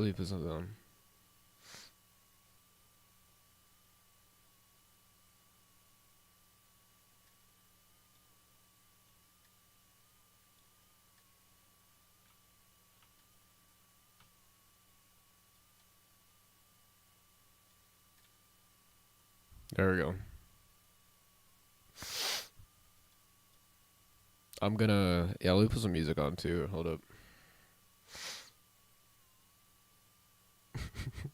Let me put something on. There we go. I'm gonna... Yeah, let me put some music on, too. Hold up.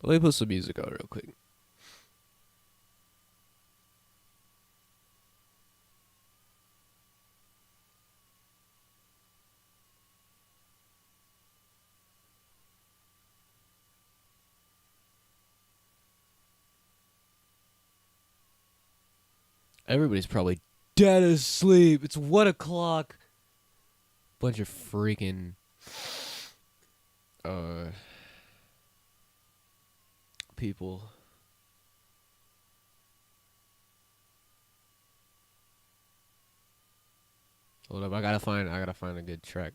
Let me put some music on real quick. Everybody's probably dead asleep. It's 1 o'clock. Bunch of freaking... people. Hold up, I gotta find a good track.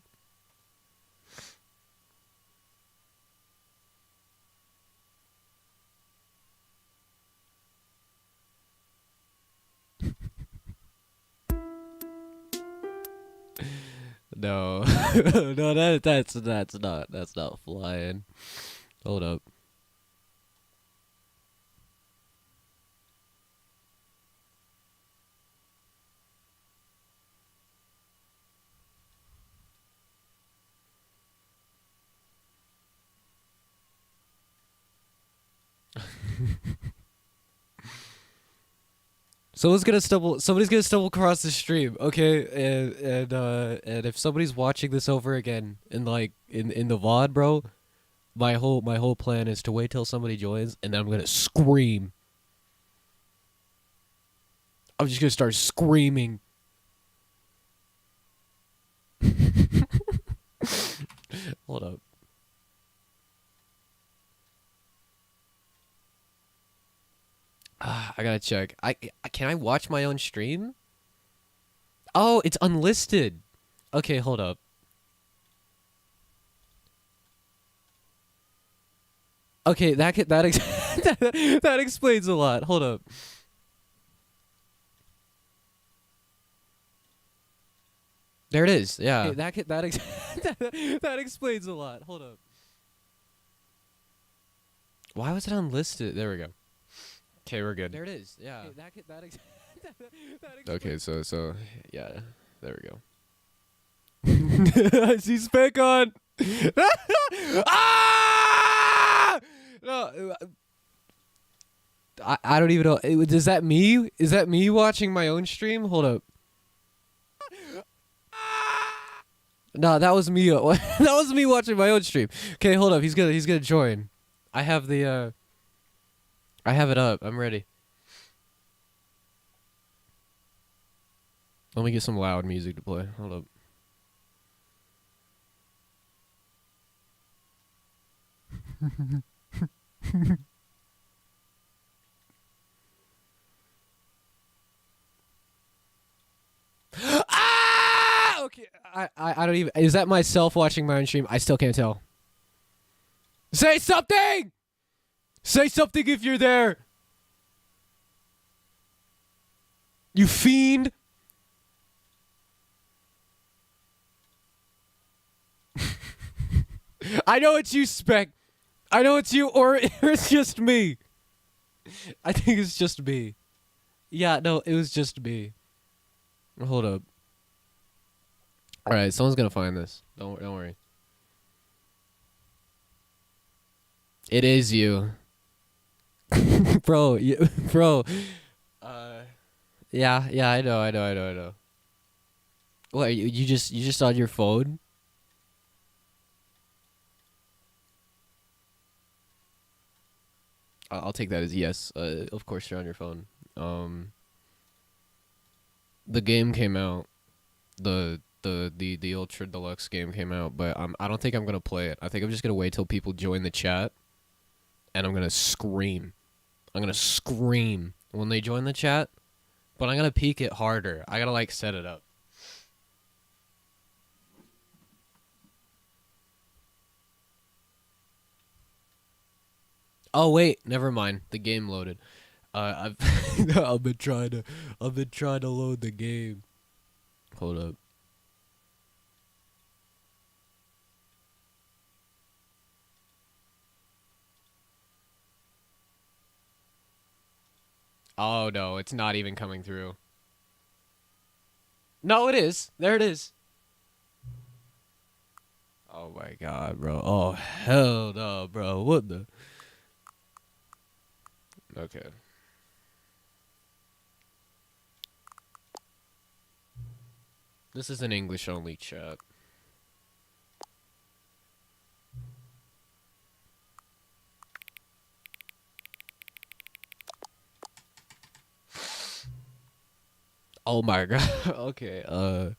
No. No, that's not flying. Hold up. Somebody's gonna stumble across the stream, okay? And if somebody's watching this over again in in the VOD, bro, my whole plan is to wait till somebody joins and then I'm gonna scream. I'm just gonna start screaming. Hold up. I gotta check. Can I watch my own stream? Oh, it's unlisted. Okay, hold up. Okay, that explains a lot. Hold up. There it is. Yeah. Okay, that explains a lot. Hold up. Why was it unlisted? There we go. Okay, we're good. There it is. Yeah. Okay, so yeah, there we go. I see spec on. Ah! No, I don't even know. Is that me? Is that me watching my own stream? Hold up. No, that was me. That was me watching my own stream. Okay, hold up. He's gonna join. I have the I have it up. I'm ready. Let me get some loud music to play. Hold up. Ah! Okay, I don't even... Is that myself watching my own stream? I still can't tell. Say something! Say something if you're there! You fiend! I know it's you, Spec. I know it's you, or it's just me. I think it's just me. Yeah, no, it was just me. Hold up. Alright, someone's gonna find this. Don't worry. It is you. Bro, bro. Yeah, I know. What, you just on your phone? I'll take that as yes. Of course you're on your phone. The game came out. The Ultra Deluxe game came out, but I don't think I'm gonna play it. I think I'm just gonna wait till people join the chat, and I'm gonna scream. I'm gonna scream when they join the chat, but I'm gonna peek it harder. I gotta like set it up. Oh wait, never mind. The game loaded. I've I've been trying to load the game. Hold up. Oh no, it's not even coming through. No, it is. There it is. Oh my god, bro. Oh hell no, bro. What the? Okay. This is an English only chat. Oh my god. Okay. Okay.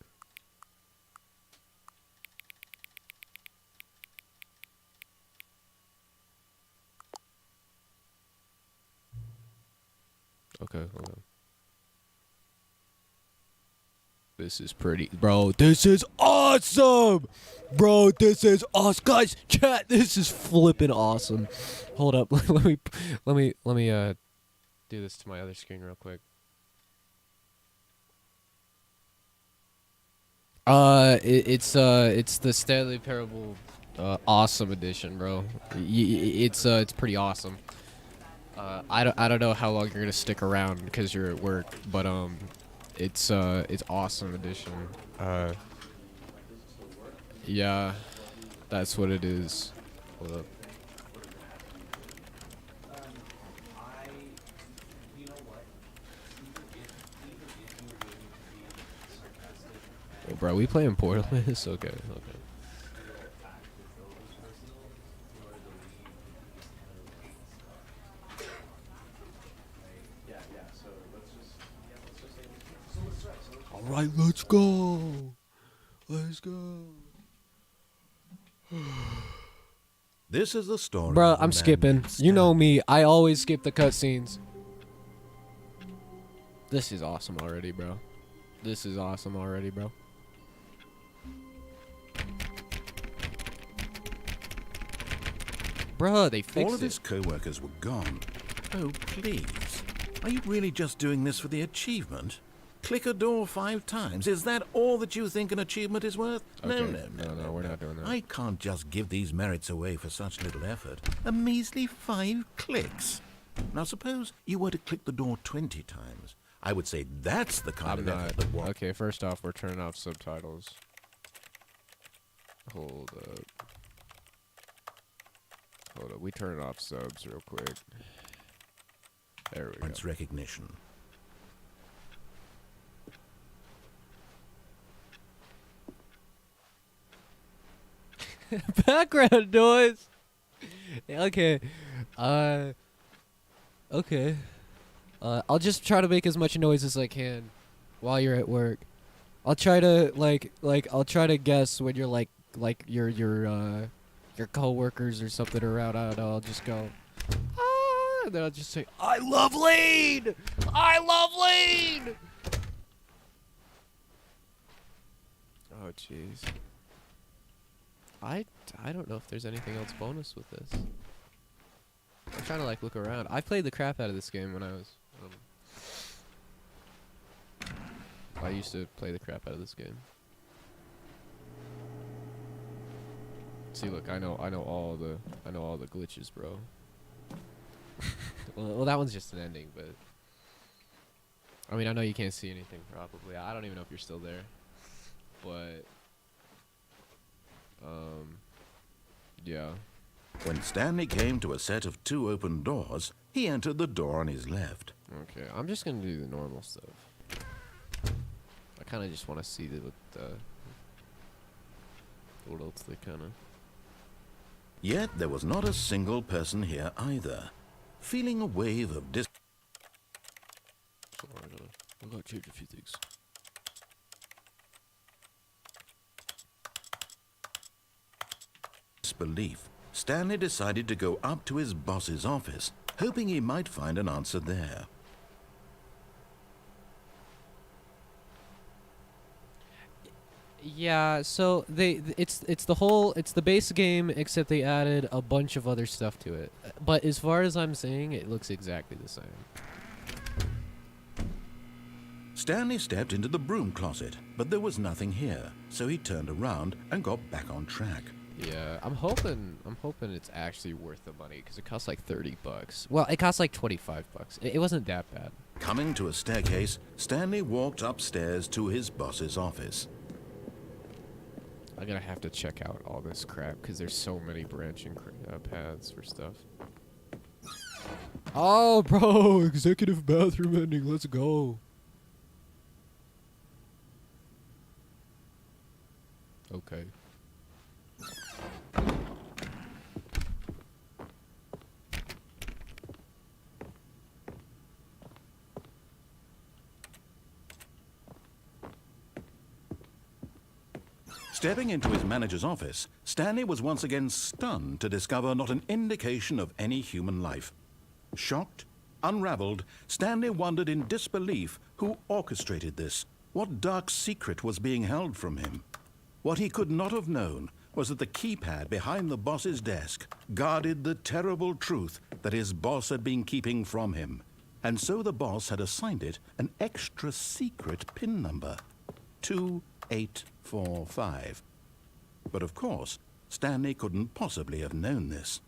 Okay. This is pretty, bro. This is awesome, bro. This is awesome, guys. Chat. This is flipping awesome. Hold up. let me do this to my other screen real quick. It's the Stanley Parable, awesome edition, bro. It's pretty awesome. I don't know how long you're gonna stick around because you're at work, but it's awesome edition. Yeah, that's what it is. Hold up. Oh, bro, we playing Portalist? Okay, okay. All right, let's go. Let's go. This is the story. Bro, I'm skipping. You know me. I always skip the cutscenes. This is awesome already, bro. This is awesome already, bro. Bruh, they fixed it. All of his co-workers were gone. Oh, please. Are you really just doing this for the achievement? Click a door 5 times. Is that all that you think an achievement is worth? Okay. No, We're not doing that. I can't just give these merits away for such little effort. A measly 5 clicks. Now suppose you were to click the door 20 times. I would say that's the kind of effort that was. Okay, first off, we're turning off subtitles. Hold up. Hold up. We turn off subs real quick. There we go. It's recognition. Background noise. Okay. Okay. I'll just try to make as much noise as I can while you're at work. I'll try to I'll try to guess when you're like your coworkers or something around. I don't know. I'll just go. And then I'll just say, "I love lean. I love lean." Oh jeez. I don't know if there's anything else bonus with this. I'm trying to look around. I played the crap out of this game when I was. I used to play the crap out of this game. See, look, I know all the glitches, bro. well, that one's just an ending, but I mean, I know you can't see anything. Probably, I don't even know if you're still there, but yeah. When Stanley came to a set of 2 open doors, he entered the door on his left. Okay, I'm just gonna do the normal stuff. I kind of just want to see what else they kind of. Yet there was not a single person here either. Feeling a wave of Sorry, I gotta change a few things. disbelief, Stanley decided to go up to his boss's office, hoping he might find an answer there. Yeah, so it's the base game except they added a bunch of other stuff to it. But as far as I'm seeing, it looks exactly the same. Stanley stepped into the broom closet, but there was nothing here, so he turned around and got back on track. Yeah, I'm hoping it's actually worth the money because it costs like $30. Well, it costs like $25. It wasn't that bad. Coming to a staircase, Stanley walked upstairs to his boss's office. I'm gonna have to check out all this crap because there's so many branching paths for stuff. Oh, bro, executive bathroom ending. Let's go. Okay. Stepping into his manager's office, Stanley was once again stunned to discover not an indication of any human life. Shocked, unraveled, Stanley wondered in disbelief who orchestrated this. What dark secret was being held from him? What he could not have known was that the keypad behind the boss's desk guarded the terrible truth that his boss had been keeping from him. And so the boss had assigned it an extra secret PIN number. 2845. But of course, Stanley couldn't possibly have known this.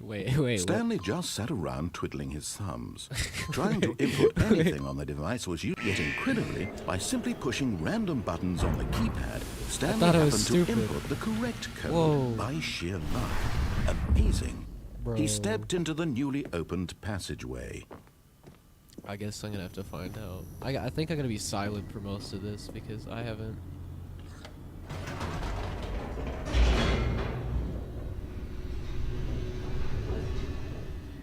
Wait. Stanley just sat around twiddling his thumbs. Trying to input anything on the device was used, yet incredibly, by simply pushing random buttons on the keypad, Stanley happened to input the correct code by sheer luck. Amazing. Bro. He stepped into the newly opened passageway. I guess I'm gonna have to find out. I think I'm gonna be silent for most of this because I haven't.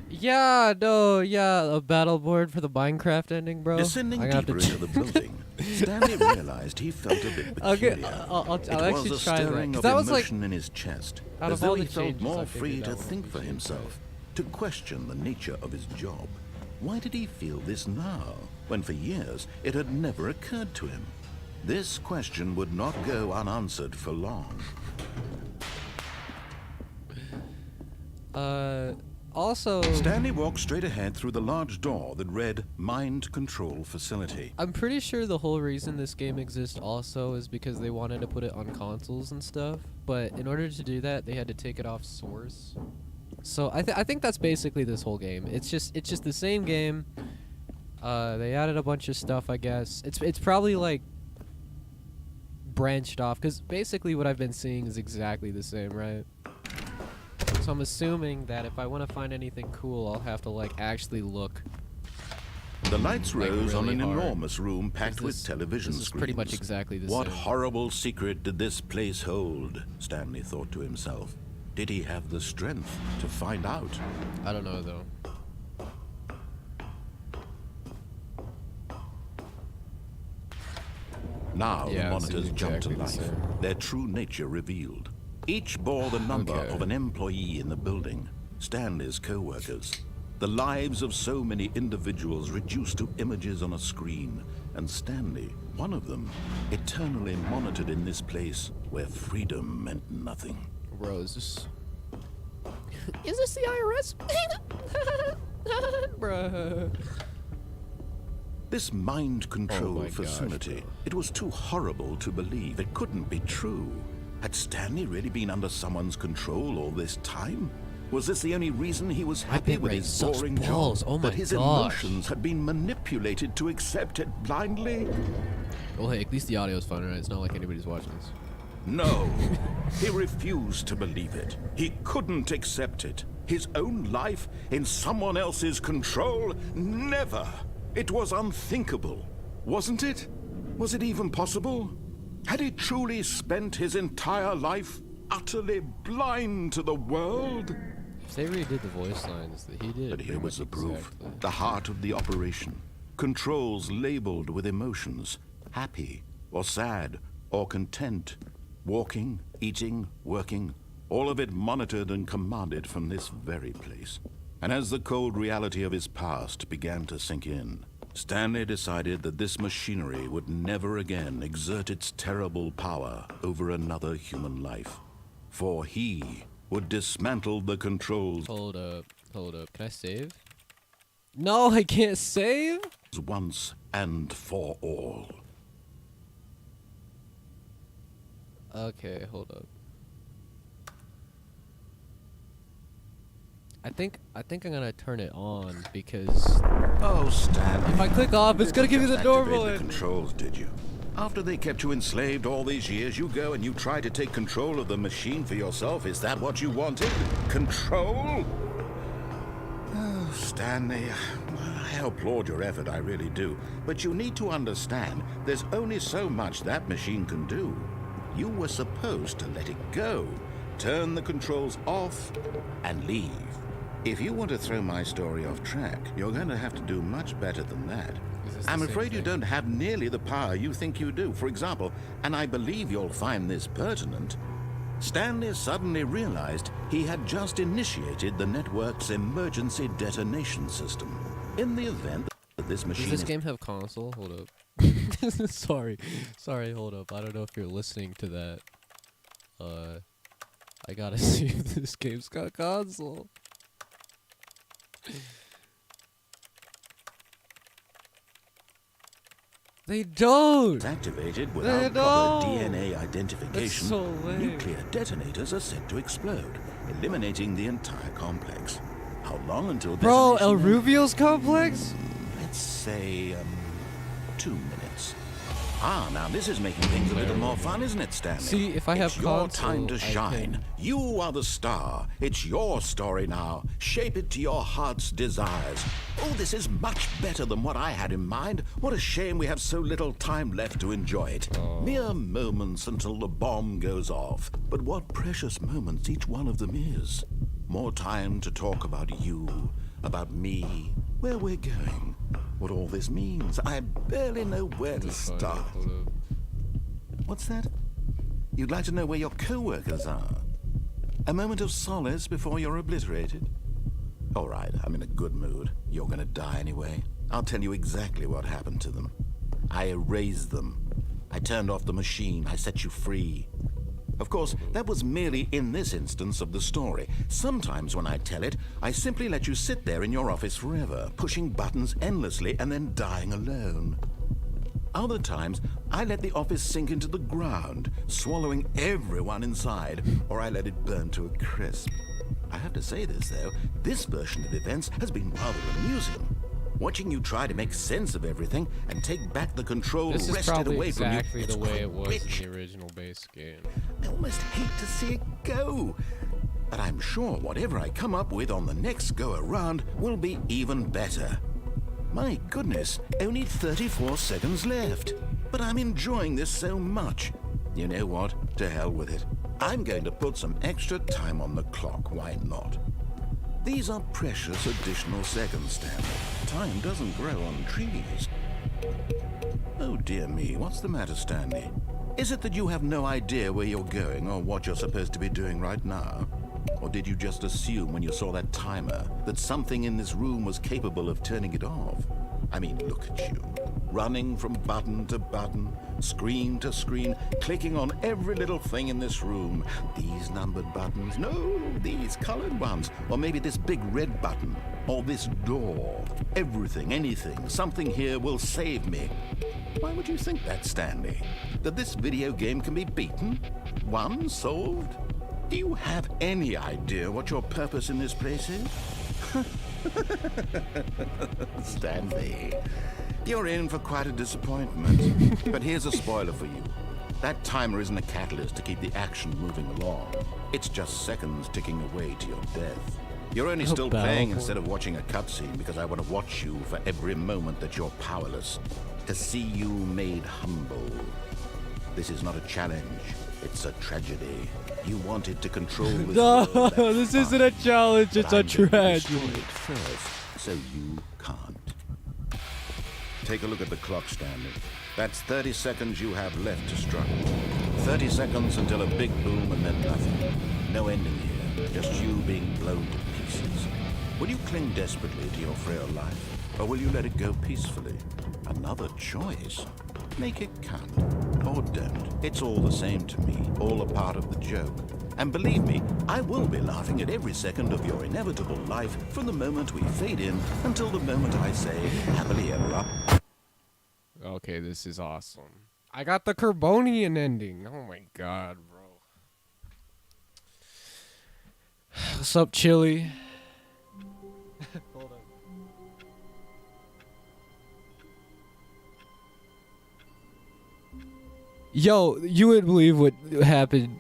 Yeah, a battle board for the Minecraft ending, bro. Descending deeper into the building, Stanley realized he felt a bit peculiar. I'll It actually was a try stirring that. of That was like emotion in his chest, out as of though all he the felt changes, more I figured free that to one think would for be himself, to question the nature of his job. Why did he feel this now, when for years it had never occurred to him? This question would not go unanswered for long. Also, Stanley walked straight ahead through the large door that read Mind Control Facility. I'm pretty sure the whole reason this game exists also is because they wanted to put it on consoles and stuff. But in order to do that, they had to take it off Source. So I think that's basically this whole game. It's just the same game. They added a bunch of stuff, I guess. It's probably like branched off because basically what I've been seeing is exactly the same, right? So I'm assuming that if I want to find anything cool, I'll have to like actually look. The lights Like, rose on really an hard. enormous room packed with television This is screens. pretty much exactly the What same. horrible secret did this place hold? Stanley thought to himself. Did he have the strength to find out? I don't know though. Now Yeah, the it monitors seems jumped to exactly the life, same. their true nature revealed. Each bore the number Okay. of an employee in the building, Stanley's co-workers. The lives of so many individuals reduced to images on a screen, and Stanley, one of them, eternally monitored in this place where freedom meant nothing. Bro, is this the IRS? Bruh. This mind control Oh my gosh, facility, bro. it was too horrible to believe. It couldn't be true. Had Stanley really been under someone's control all this time? Was this the only reason he was happy bit with rate his sucks boring balls. job? Oh my that his gosh. emotions had been manipulated to accept it blindly? Well, hey, at least the audio's fine, right? It's not like anybody's watching this. No. He refused to believe it. He couldn't accept it. His own life in someone else's control? Never. It was unthinkable. Wasn't it? Was it even possible? Had he truly spent his entire life utterly blind to the world? If they redid the voice lines, he did. But here pretty was the much proof. exactly. The heart of the operation. Controls labeled with emotions. Happy, or sad, or content. Walking, eating, working, all of it monitored and commanded from this very place. And as the cold reality of his past began to sink in, Stanley decided that this machinery would never again exert its terrible power over another human life. For he would dismantle the controls. Hold up. Can I save? No, I can't save? Once and for all. Okay, hold up. I think I'm gonna turn it on because Oh, Stanley. if I click off, it's gonna give me the normal the controls, did you? After they kept you enslaved all these years, you go and you try to take control of the machine for yourself. Is that what you wanted? Control? Oh, Stanley, I applaud your effort, I really do. But you need to understand, there's only so much that machine can do. You were supposed to let it go, turn the controls off, and leave. If you want to throw my story off track, you're going to have to do much better than that. I'm afraid you don't have nearly the power you think you do. For example, and I believe you'll find this pertinent, Stanley suddenly realized he had just initiated the network's emergency detonation system. In the event that this machine... Does this game have console? Hold up. Sorry, hold up. I don't know if you're listening to that. I gotta see if this game's got console. They don't! Activated without proper DNA identification, That's so lame. nuclear detonators are set to explode, eliminating the entire complex. How long until Bro, El detonation? Rubio's complex? Let's say, 2 minutes. Ah, now this is making things a little more fun, isn't it, Stanley? See, if I have it's your console, time to I shine. can- You are the star. It's your story now. Shape it to your heart's desires. Oh, this is much better than what I had in mind. What a shame we have so little time left to enjoy it. Mere moments until the bomb goes off. But what precious moments each one of them is. More time to talk about you, about me, where we're going, what all this means. I barely know where to start. What's that? You'd like to know where your co-workers are? A moment of solace before you're obliterated? All right, I'm in a good mood. You're gonna die anyway. I'll tell you exactly what happened to them. I erased them. I turned off the machine. I set you free. Of course, that was merely in this instance of the story. Sometimes when I tell it, I simply let you sit there in your office forever, pushing buttons endlessly and then dying alone. Other times, I let the office sink into the ground, swallowing everyone inside, or I let it burn to a crisp. I have to say this, though, this version of events has been rather amusing. Watching you try to make sense of everything and take back the control This is wrested probably away from you. exactly It's the way it quite was rich. in the original base game. I almost hate to see it go. But I'm sure whatever I come up with on the next go-around will be even better. My goodness, only 34 seconds left. But I'm enjoying this so much. You know what? To hell with it. I'm going to put some extra time on the clock. Why not? These are precious additional seconds, Stanley. Time doesn't grow on trees. Oh dear me, what's the matter, Stanley? Is it that you have no idea where you're going or what you're supposed to be doing right now? Or did you just assume when you saw that timer that something in this room was capable of turning it off? I mean, look at you. Running from button to button, screen to screen, clicking on every little thing in this room. These numbered buttons, no, these colored ones. Or maybe this big red button, or this door. Everything, anything, something here will save me. Why would you think that, Stanley? That this video game can be beaten? Won? Solved? Do you have any idea what your purpose in this place is? Stanley, you're in for quite a disappointment. But here's a spoiler for you. That timer isn't a catalyst to keep the action moving along. It's just seconds ticking away to your death. You're only still playing instead of watching a cutscene because I want to watch you for every moment that you're powerless. To see you made humble. This is not a challenge. It's a tragedy. You wanted to control this No, world that this far. isn't a challenge, it's But a I'm going to tragedy. destroy it first, so you can't. Take a look at the clock, Stanley. That's 30 seconds you have left to struggle. 30 seconds until a big boom and then nothing. No ending here, just you being blown to pieces. Will you cling desperately to your frail life, or will you let it go peacefully? Another choice. Make it count, or don't. It's all the same to me, all a part of the joke. And believe me, I will be laughing at every second of your inevitable life from the moment we fade in until the moment I say, happily ever after. Okay, this is awesome. I got the Carbonian ending. Oh my god, bro. What's up, Chili? Hold on. Yo, you wouldn't believe what happened.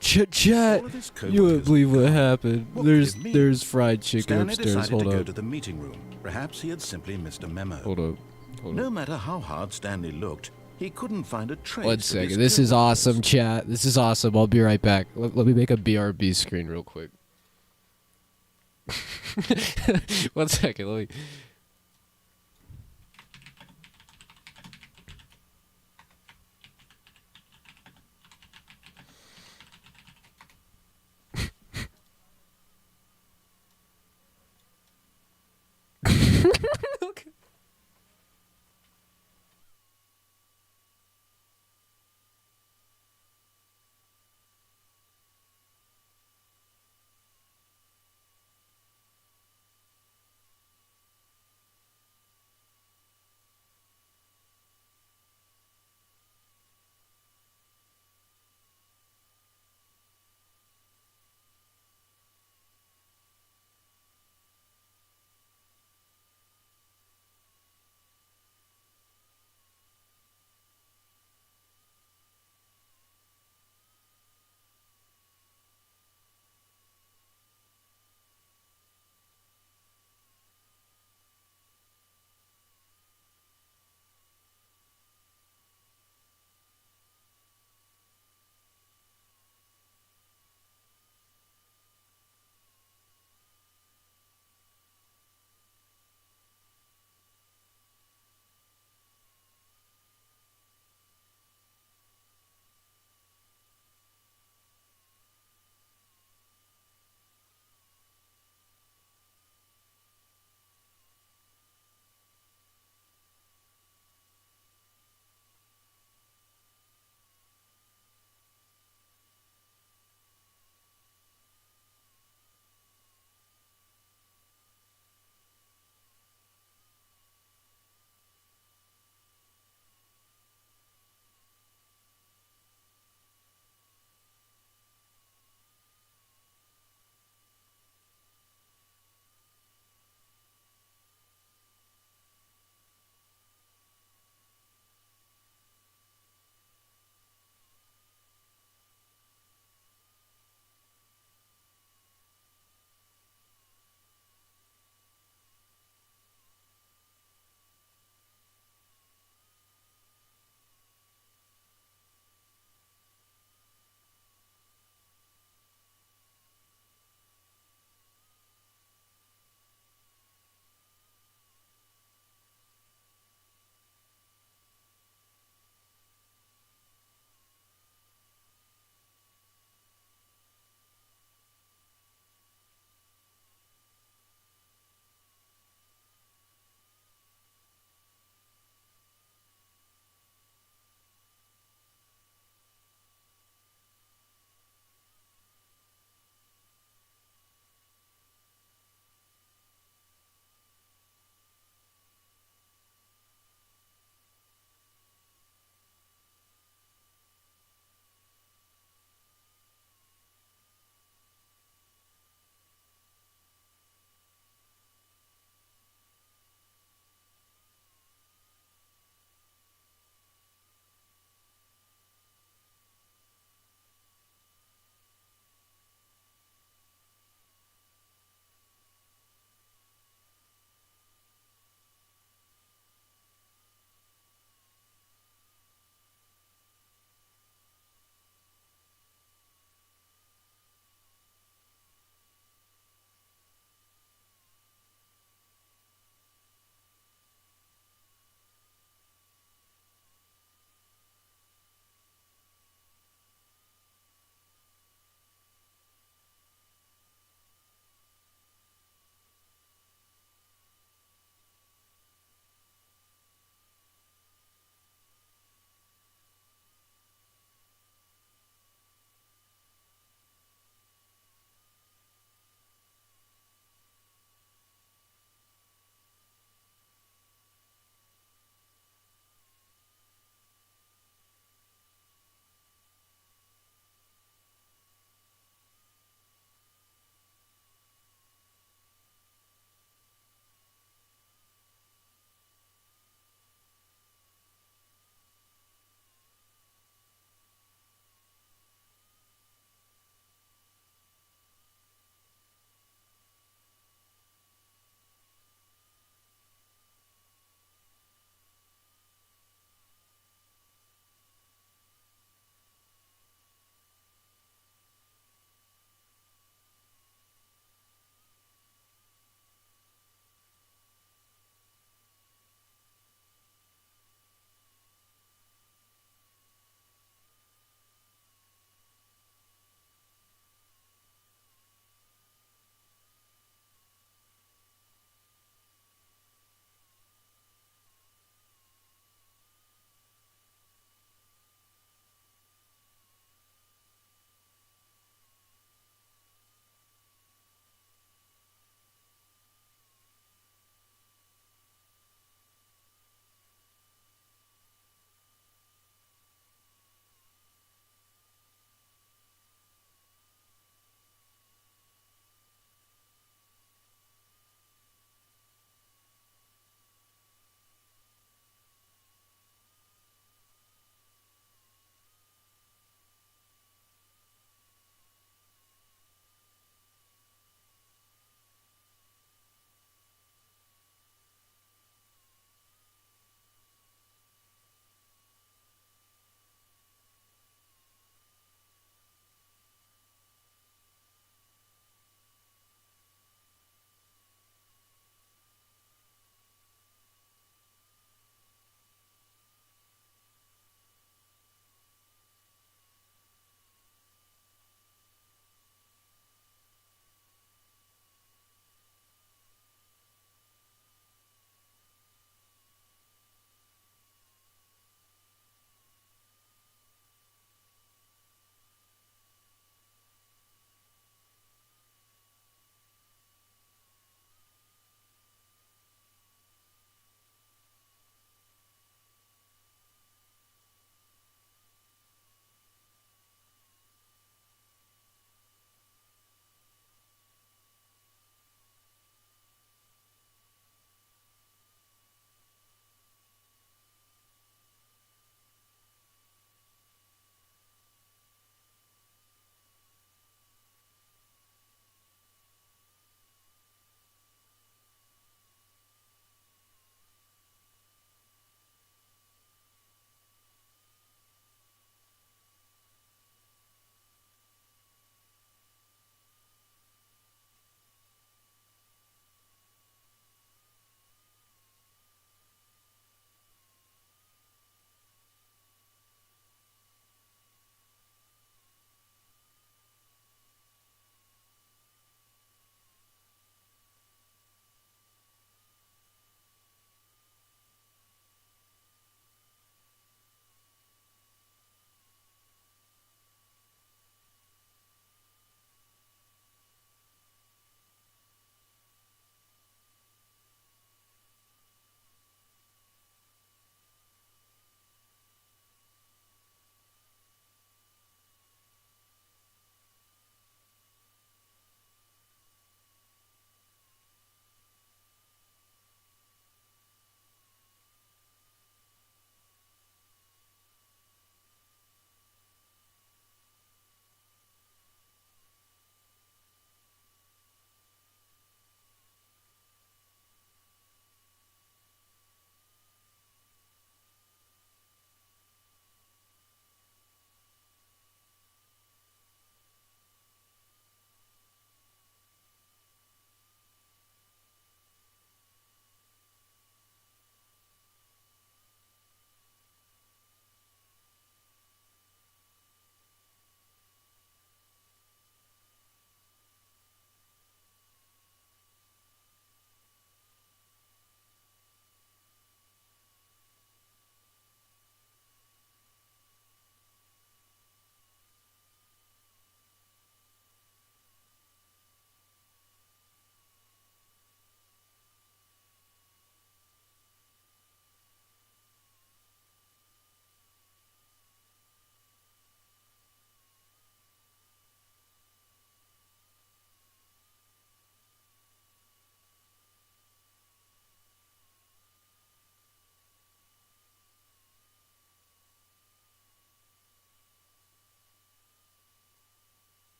Chat. All of this You wouldn't believe what happened. What could it mean? There's fried chicken Stanley upstairs. decided Hold to go up. to the meeting room. Perhaps he had simply missed a memo. Hold up. Hold No up. matter how hard Stanley looked, he couldn't find a trace. One of his second. This is coworkers. awesome, chat. This is awesome. I'll be right back. Let me make a BRB screen real quick. 1 second. Let me. Okay.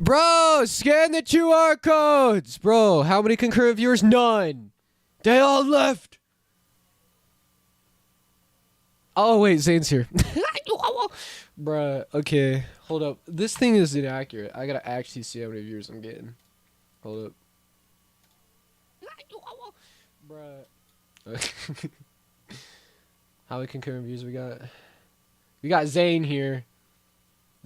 Bro, scan the QR codes. Bro, how many concurrent viewers? None. They all left. Oh, wait, Zane's here. Bruh, okay. Hold up. This thing is inaccurate. I gotta actually see how many viewers I'm getting. Hold up. Bruh. How many concurrent views we got? We got Zane here.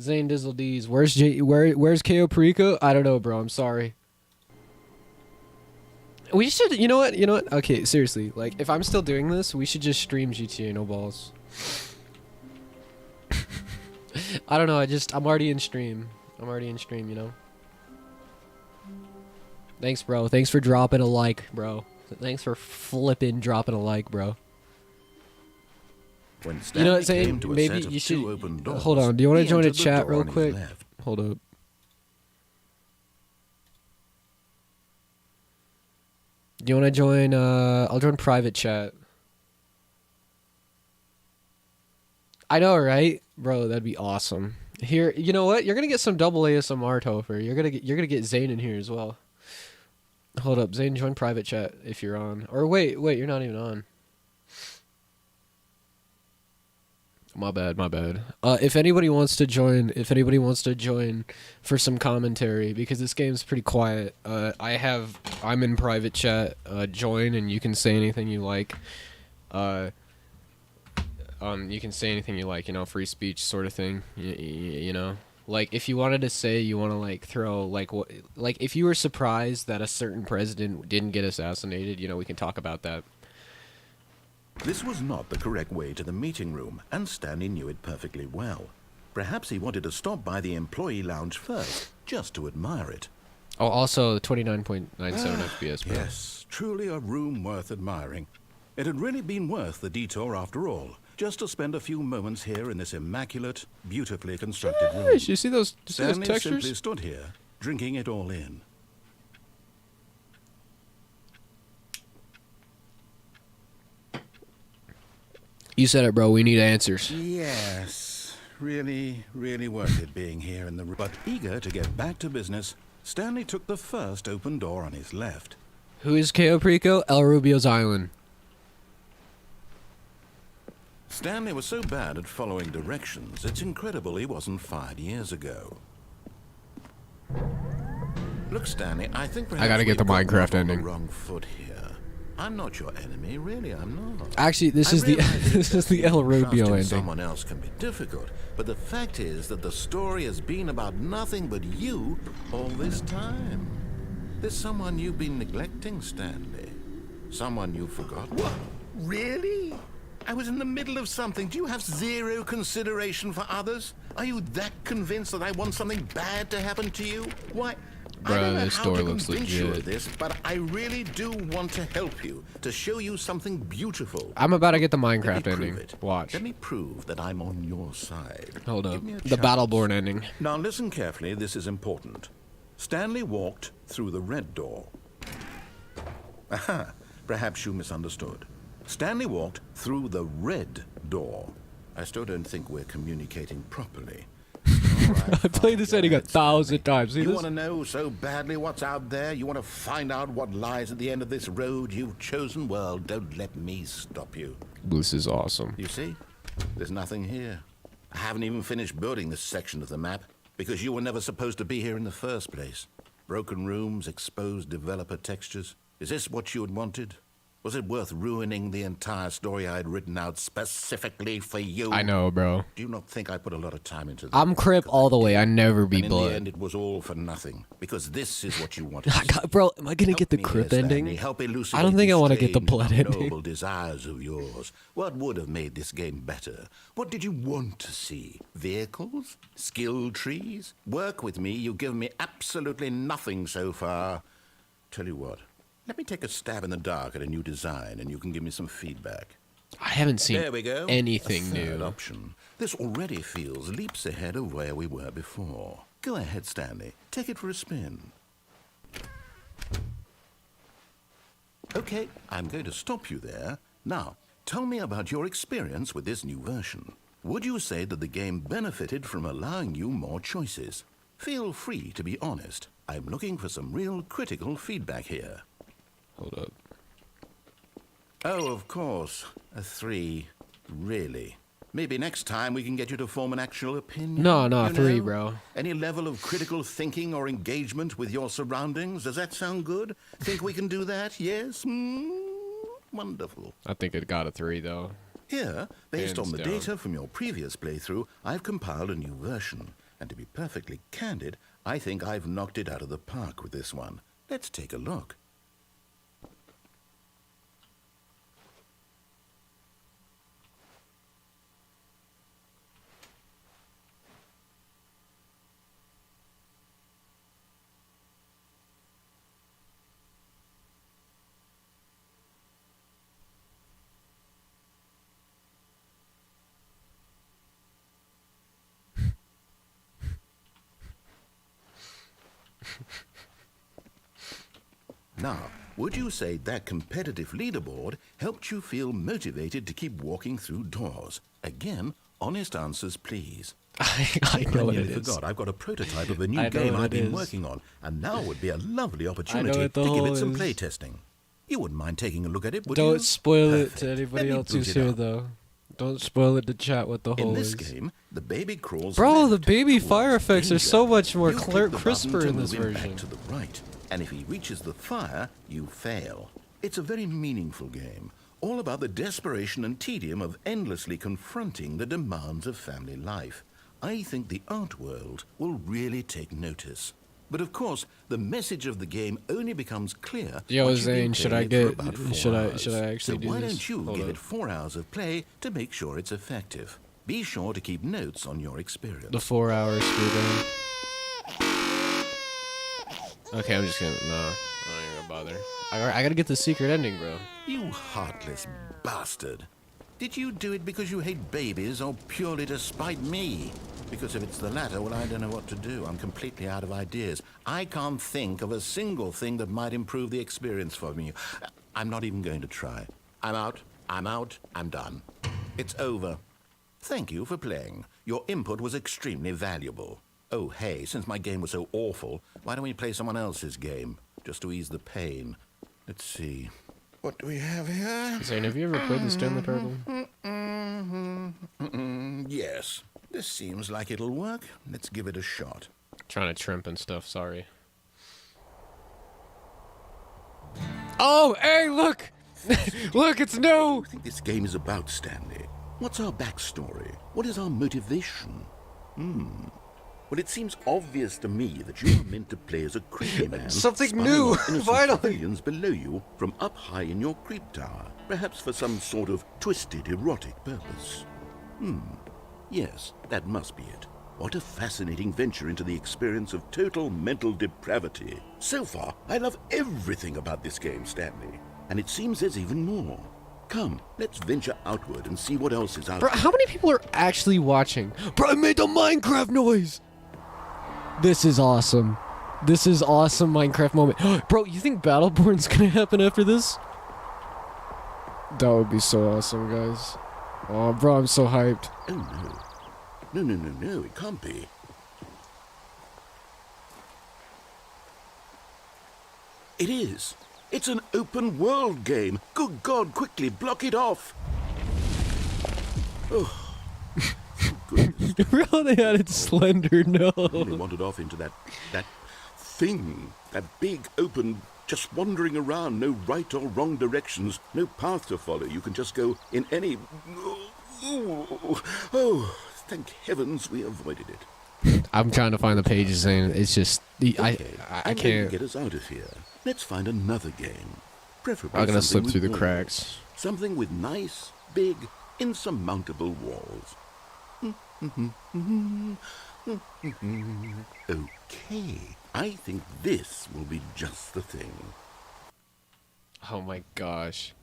Zane Dizzle D's. Where's KO Perico? I don't know, bro. I'm sorry. We should, you know what? Okay, seriously. Like, if I'm still doing this, we should just stream GTA No Balls. I don't know. I'm already in stream. You know? Thanks, bro. Thanks for dropping a like, bro. Thanks for flipping dropping a like, bro. When You know what, Stanley Zane? came to a Maybe set of you two should... open doors, Hold on. Do you want to he join a entered the chat door real on his quick? left. Hold up. Do you want to join, I'll join private chat. I know, right? Bro, that'd be awesome. Here, you know what? You're gonna get some double ASMR, Topher. You're gonna get Zane in here as well. Hold up, Zane, join private chat if you're on. Or wait, you're not even on. My bad. If anybody wants to join for some commentary, because this game's pretty quiet, I'm in private chat. Join and you can say anything you like. You can say anything you like, free speech sort of thing. You know, like if you wanted to say you want to like throw like if you were surprised that a certain president didn't get assassinated, we can talk about that. This was not the correct way to the meeting room, and Stanley knew it perfectly well. Perhaps he wanted to stop by the employee lounge first, just to admire it. Oh, also 29.97 FPS. Bro. Yes, truly a room worth admiring. It had really been worth the detour after all, just to spend a few moments here in this immaculate, beautifully constructed room. You see those Stanley textures? simply stood here, drinking it all in. You said it, bro. We need answers. Yes, really worth it being here in the room. But eager to get back to business, Stanley took the first open door on his left. Who is KO Perico? El Rubio's Island. Stanley was so bad at following directions, it's incredible he wasn't fired years ago. Look, Stanley, I think perhaps I gotta get the we've gotten Minecraft off on ending. the wrong foot here. I'm not your enemy, really, I'm not. Actually, this is the El Rubio Trusting ending. Someone else can be difficult, but the fact is that the story has been about nothing but you all this time. There's someone you've been neglecting, Stanley. Someone you've forgotten. What? Really? I was in the middle of something. Do you have zero consideration for others? Are you that convinced that I want something bad to happen to you? Why? I don't know this how door to looks convince you legit. of this, but I really do want to help you, to show you something beautiful. I'm about to get the Let me Minecraft prove ending. it. Watch. Let me prove that I'm on your side. Hold up. Give me a The chance. Battleborn ending. Now listen carefully, this is important. Stanley walked through the red door. Aha, perhaps you misunderstood. Stanley walked through the red door. I still don't think we're communicating properly. I played this ending 1,000 times. See You this? want to know so badly what's out there? You want to find out what lies at the end of this road you've chosen? Well, don't let me stop you. This is awesome. You see? There's nothing here. I haven't even finished building this section of the map because you were never supposed to be here in the first place. Broken rooms, exposed developer textures. Is this what you had wanted? Was it worth ruining the entire story I had written out specifically for you? I know, bro. Do you not think I put a lot of time into this? I'm Crip all the way. I never be And in the blood. end, it was all for nothing because this is what you wanted. I got, bro, am I gonna get the Help me Crip here, ending? Stanley. Help elucidate I don't think I these want to get the strange, blood ending. unknowable desires of yours. What would have made this game better? What did you want to see? Vehicles? Skill trees? Work with me. You've given me absolutely nothing so far. Tell you what. Let me take a stab in the dark at a new design, and you can give me some feedback. I haven't seen There we go. anything A third new. option. This already feels leaps ahead of where we were before. Go ahead, Stanley. Take it for a spin. Okay, I'm going to stop you there. Now, tell me about your experience with this new version. Would you say that the game benefited from allowing you more choices? Feel free to be honest. I'm looking for some real critical feedback here. Hold up. Oh, of course. A 3. Really? Maybe next time we can get you to form an actual opinion. No, you 3, know? bro. Any level of critical thinking or engagement with your surroundings? Does that sound good? Think we can do that? Yes? Wonderful. I think it got a 3, though. Here, based Hands on the down. data from your previous playthrough, I've compiled a new version. And to be perfectly candid, I think I've knocked it out of the park with this one. Let's take a look. Now, would you say that competitive leaderboard helped you feel motivated to keep walking through doors? Again, honest answers, please. I know what it nearly is. forgot. I've got a prototype of a new I know game what I've it been is. working on, and now would be a lovely opportunity what to the give whole it some is. play testing. You wouldn't mind taking a look at it, would you? Don't spoil it Perfect. to anybody Let me else boot who's it here, up. though. Don't spoil it to chat what the In whole this is. game, the baby crawls Bro, the left baby towards fire effects are danger. so much more You click the button crisper to in this move him version. back to the right, and if he reaches the fire, you fail. It's a very meaningful game, all about the desperation and tedium of endlessly confronting the demands of family life. I think the art world will really take notice. But of course, the message of the game only becomes clear. Yo, once you've been Zane, should playing I it get- for about 4 should I- hours. should I actually so do why this? don't you Hold give up. it 4 hours of play to make sure it's effective? Be sure to keep notes on your experience. The 4-hour speedrun. Okay, I'm just gonna... Nah, I'm not even gonna bother. I gotta get the secret ending, bro. You heartless bastard. Did you do it because you hate babies or purely to spite me? Because if it's the latter, well, I don't know what to do. I'm completely out of ideas. I can't think of a single thing that might improve the experience for me. I'm not even going to try. I'm out. I'm done. It's over. Thank you for playing. Your input was extremely valuable. Oh, hey, since my game was so awful, why don't we play someone else's game? Just to ease the pain. Let's see. What do we have here? Zane, have you ever played the Stanley Parable? Yes. This seems like it'll work. Let's give it a shot. Trying to trimp and stuff, sorry. Oh, hey, look! Look, it's new! What do you think this game is about, Stanley? What's our backstory? What is our motivation? Well, it seems obvious to me that you are meant to play as a creepy man. Something spying new, on innocent finally. civilians below you from up high in your creep tower, perhaps for some sort of twisted erotic purpose. Yes, that must be it. What a fascinating venture into the experience of total mental depravity. So far, I love everything about this game, Stanley. And it seems there's even more. Come, let's venture outward and see what else is out Bro, there. how many people are actually watching? Bro, I made the Minecraft noise! This is awesome. This is awesome Minecraft moment. Bro, you think Battleborn's gonna happen after this? That would be so awesome, guys. Oh, bro, I'm so hyped. Oh, no. No, it can't be. It is. It's an open world game. Good God, quickly block it off. Oh, thank goodness. Bro, they added Slender, no. Really wandered off into that thing. That big, open, just wandering around. No right or wrong directions. No path to follow. You can just go in any... Oh, thank heavens we avoided it. I'm trying to find the pages, and it's just... I I'm ready to can't... get us out of here. Let's find another game. Preferably I'm gonna something slip through the with cracks. walls. Something with nice, big, insurmountable walls. Okay, I think this will be just the thing. Oh my gosh.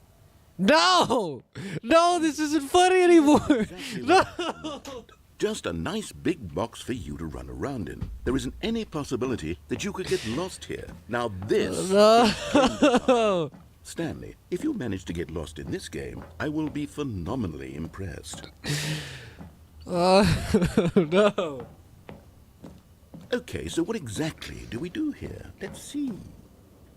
No! No, this isn't funny anymore! Exactly No! what I wanted. Just a nice big box for you to run around in. There isn't any possibility that you could get lost here. Now this... No! Stanley, if you manage to get lost in this game, I will be phenomenally impressed. No! Okay, so what exactly do we do here? Let's see.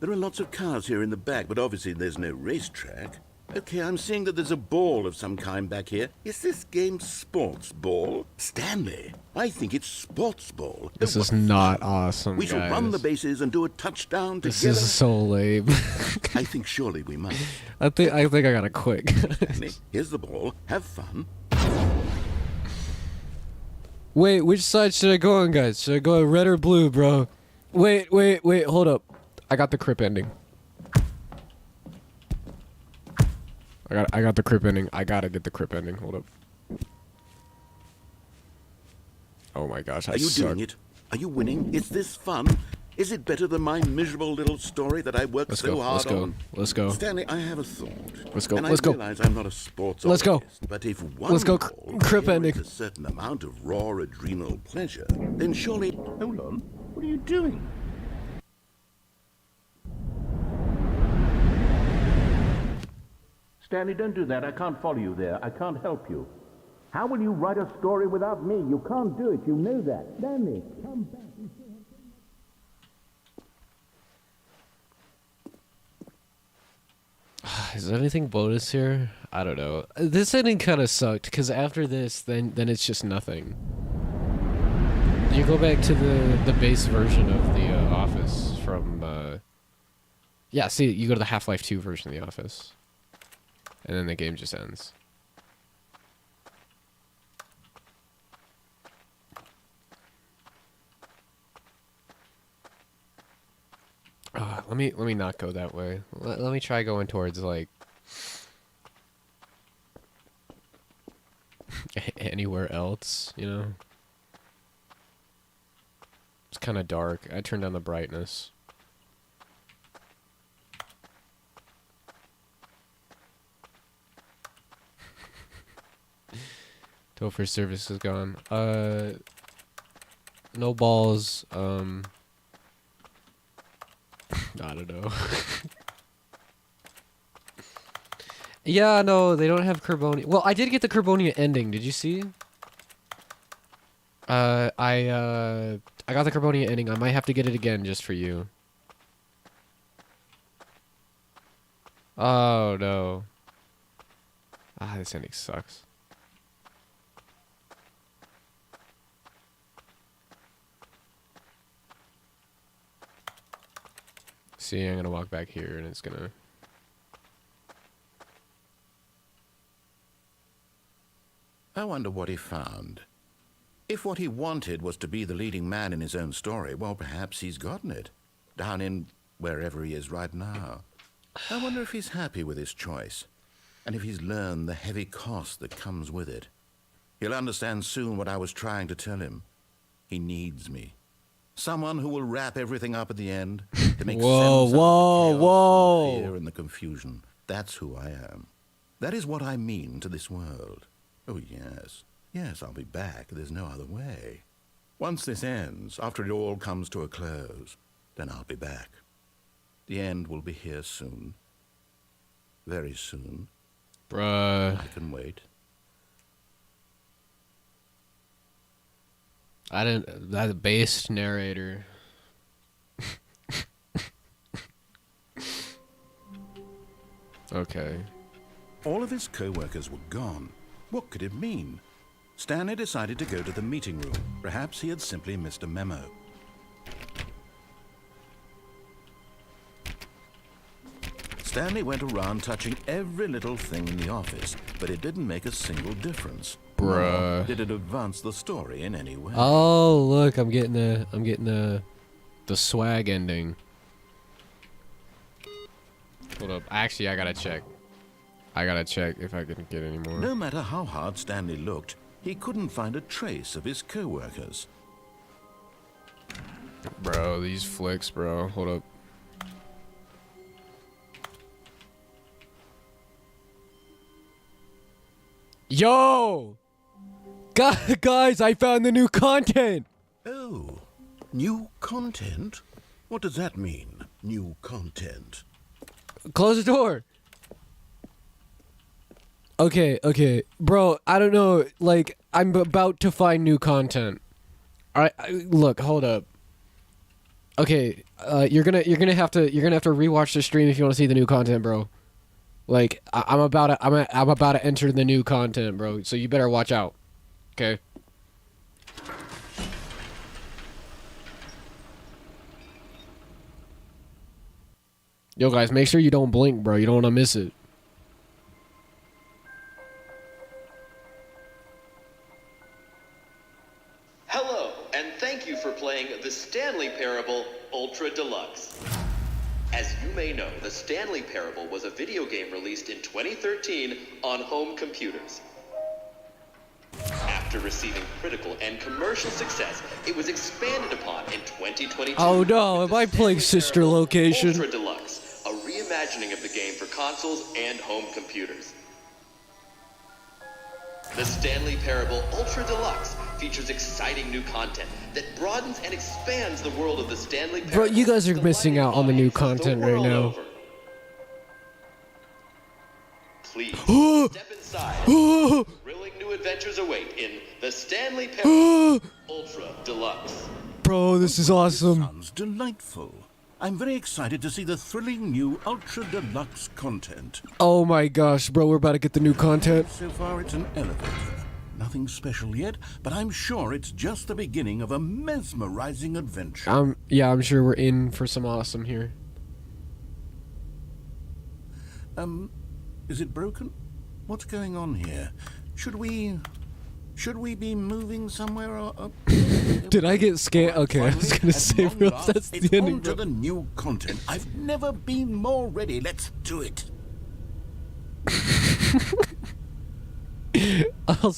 There are lots of cars here in the back, but obviously there's no racetrack. Okay, I'm seeing that there's a ball of some kind back here. Is this game sports ball? Stanley, I think it's sports ball. This is not awesome, We shall guys. run the bases and do a touchdown together. This is so lame. I think surely we must. I think I gotta quit. Stanley, here's the ball. Have fun. Wait, which side should I go on, guys? Should I go on red or blue, bro? Wait, hold up. I got the crip ending. I got the crip ending. I gotta get the crip ending. Hold up. Oh my gosh, I Are you suck. doing it? Are you winning? Is this fun? Is it better than my miserable little story that I worked so hard on? Let's go. Stanley, I have a thought. Let's go. And Let's I go. realize I'm not a sports Let's go. artist, but if one Let's go. ball Crip generates ending. a certain amount of raw adrenal pleasure, then surely... Hold on. What are you doing? Stanley, don't do that. I can't follow you there. I can't help you. How will you write a story without me? You can't do it. You know that. Stanley, come back. Is there anything bonus here? I don't know. This ending kind of sucked because after this, then it's just nothing. You go back to the base version of the Office from. Yeah, see, you go to the Half-Life 2 version of the Office, and then the game just ends. Let me not go that way. Let me try going towards like anywhere else, you know? It's kind of dark. I turned down the brightness. Topher service is gone. No balls. I don't know. Yeah, no, they don't have Carbonia. Well, I did get the Carbonia ending. Did you see? I got the Carbonia ending. I might have to get it again just for you. Oh no. This ending sucks. See, I'm gonna walk back here and it's gonna... I wonder what he found. If what he wanted was to be the leading man in his own story, well, perhaps he's gotten it. Down in wherever he is right now. I wonder if he's happy with his choice. And if he's learned the heavy cost that comes with it. He'll understand soon what I was trying to tell him. He needs me. Someone who will wrap everything up at the end to make sense of the chaos and the fear and the confusion. That's who I am. That is what I mean to this world. Oh, yes. Yes, I'll be back. There's no other way. Once this ends, after it all comes to a close, then I'll be back. The end will be here soon. Very soon. Bruh. I can wait. That based narrator. Okay. All of his co-workers were gone. What could it mean? Stanley decided to go to the meeting room. Perhaps he had simply missed a memo. Stanley went around touching every little thing in the office, but it didn't make a single difference. Bruh. Nor did it advance the story in any way. Oh, look, I'm getting the swag ending. Hold up. Actually, I gotta check. I gotta check if I can get any more. No matter how hard Stanley looked, he couldn't find a trace of his co-workers. Bro, these flicks, bro. Hold up. Yo! Guys, I found the new content! Oh, new content? What does that mean, new content? Close the door. Okay. Bro, I don't know. Like, I'm about to find new content. All right, look, hold up. Okay, you're gonna have to rewatch the stream if you want to see the new content, bro. Like I'm about to enter the new content, bro. So you better watch out. Okay. Yo, guys, make sure you don't blink, bro. You don't want to miss it. Hello, and thank you for playing the Stanley Parable Ultra Deluxe. As you may know, the Stanley Parable was a video game released in 2013 on home computers. After receiving critical and commercial success, it was expanded upon in 2022. Oh no, am I playing Sister Parable Location? Ultra Deluxe, a reimagining of the game for consoles and home computers. The Stanley Parable Ultra Deluxe features exciting new content that broadens and expands the world of the Stanley Parable. Bro, you guys are missing out on the new content right now. Over. Please step inside. Thrilling new adventures await in the Stanley Parable Ultra Deluxe. Bro, this is awesome. Sounds delightful. I'm very excited to see the thrilling new Ultra Deluxe content. Oh my gosh, bro, we're about to get the new content. So far, it's an elevator. Nothing special yet, but I'm sure it's just the beginning of a mesmerizing adventure. I'm sure we're in for some awesome here. Is it broken? What's going on here? Should we be moving somewhere or Did I get scanned? Okay, I was gonna say, bro, that's the ending. On to the new content. I've never been more ready. Let's do it. Yes, I'll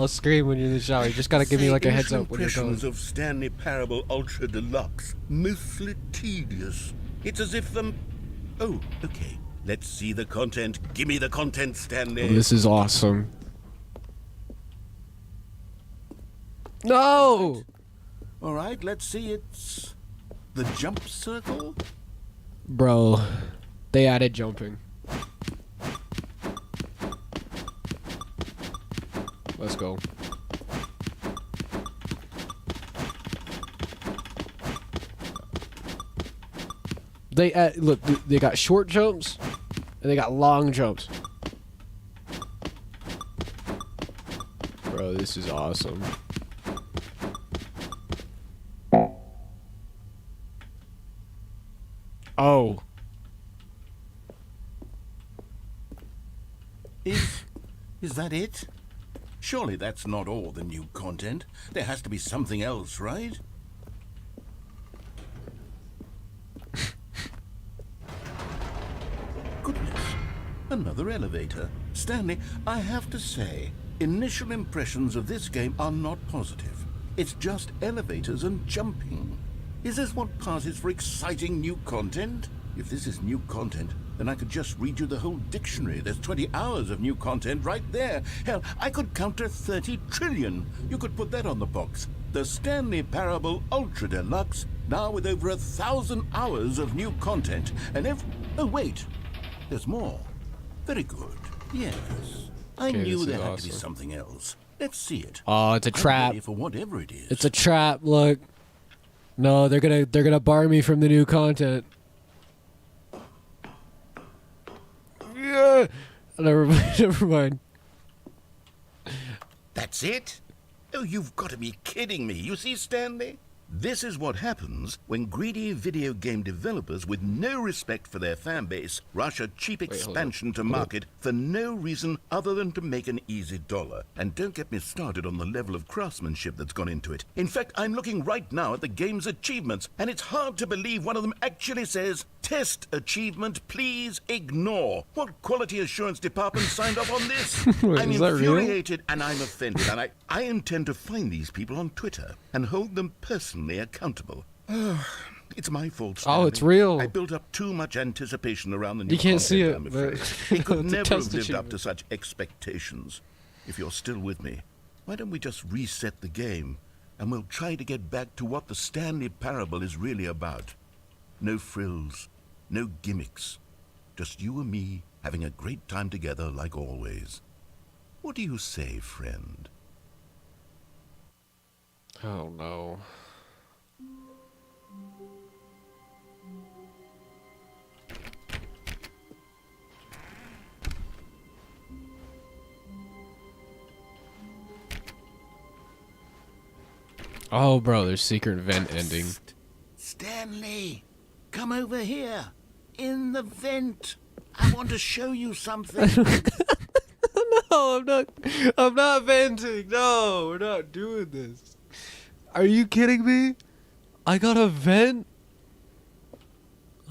scream when you're in the shower. You just gotta give me like a heads up when you're going. Impressions of Stanley Parable Ultra Deluxe. Mostly tedious. It's as if Oh, okay. Let's see the content. Give me the content, Stanley. Oh, this is awesome. No! All right, let's see. It's the jump circle. Bro, they added jumping. Let's go. Look, they got short jumps and they got long jumps. Bro, this is awesome. Oh. Is that it? Surely that's not all the new content. There has to be something else, right? Goodness. Another elevator. Stanley, I have to say, initial impressions of this game are not positive. It's just elevators and jumping. Is this what passes for exciting new content? If this is new content, then I could just read you the whole dictionary. There's 20 hours of new content right there. Hell, I could counter 30 trillion. You could put that on the box. The Stanley Parable Ultra Deluxe, now with over 1,000 hours of new content. And oh wait, there's more. Very good. Yes. I Okay, knew this there is had to be awesome. something else. Let's see it. Oh, it's a I'm trap. ready for whatever it is. It's a trap. Look. No, they're gonna bar me from the new content. Yeah. Never mind. Never mind. That's it? Oh, you've got to be kidding me. You see, Stanley? This is what happens when greedy video game developers with no respect for their fan base rush a cheap expansion to market for no reason other than to make an easy dollar. And don't get me started on the level of craftsmanship that's gone into it. In fact, I'm looking right now at the game's achievements, and it's hard to believe one of them actually says, "Test achievement, please ignore." What quality assurance department signed off on this? Wait, I'm is that real? infuriated and I'm offended, and I intend to find these people on Twitter and hold them personally accountable. It's my fault, Stanley. Oh, it's real. I built up too much anticipation around the new You can't see it, content, I'm but afraid. It could it's a never test have lived up achievement. to such expectations. If you're still with me, why don't we just reset the game and we'll try to get back to what the Stanley Parable is really about. No frills, no gimmicks. Just you and me having a great time together like always. What do you say, friend? Oh no. Oh, bro, there's secret vent ending. Stanley, come over here. In the vent. I want to show you something. No, I'm not venting. No, we're not doing this. Are you kidding me? I got a vent?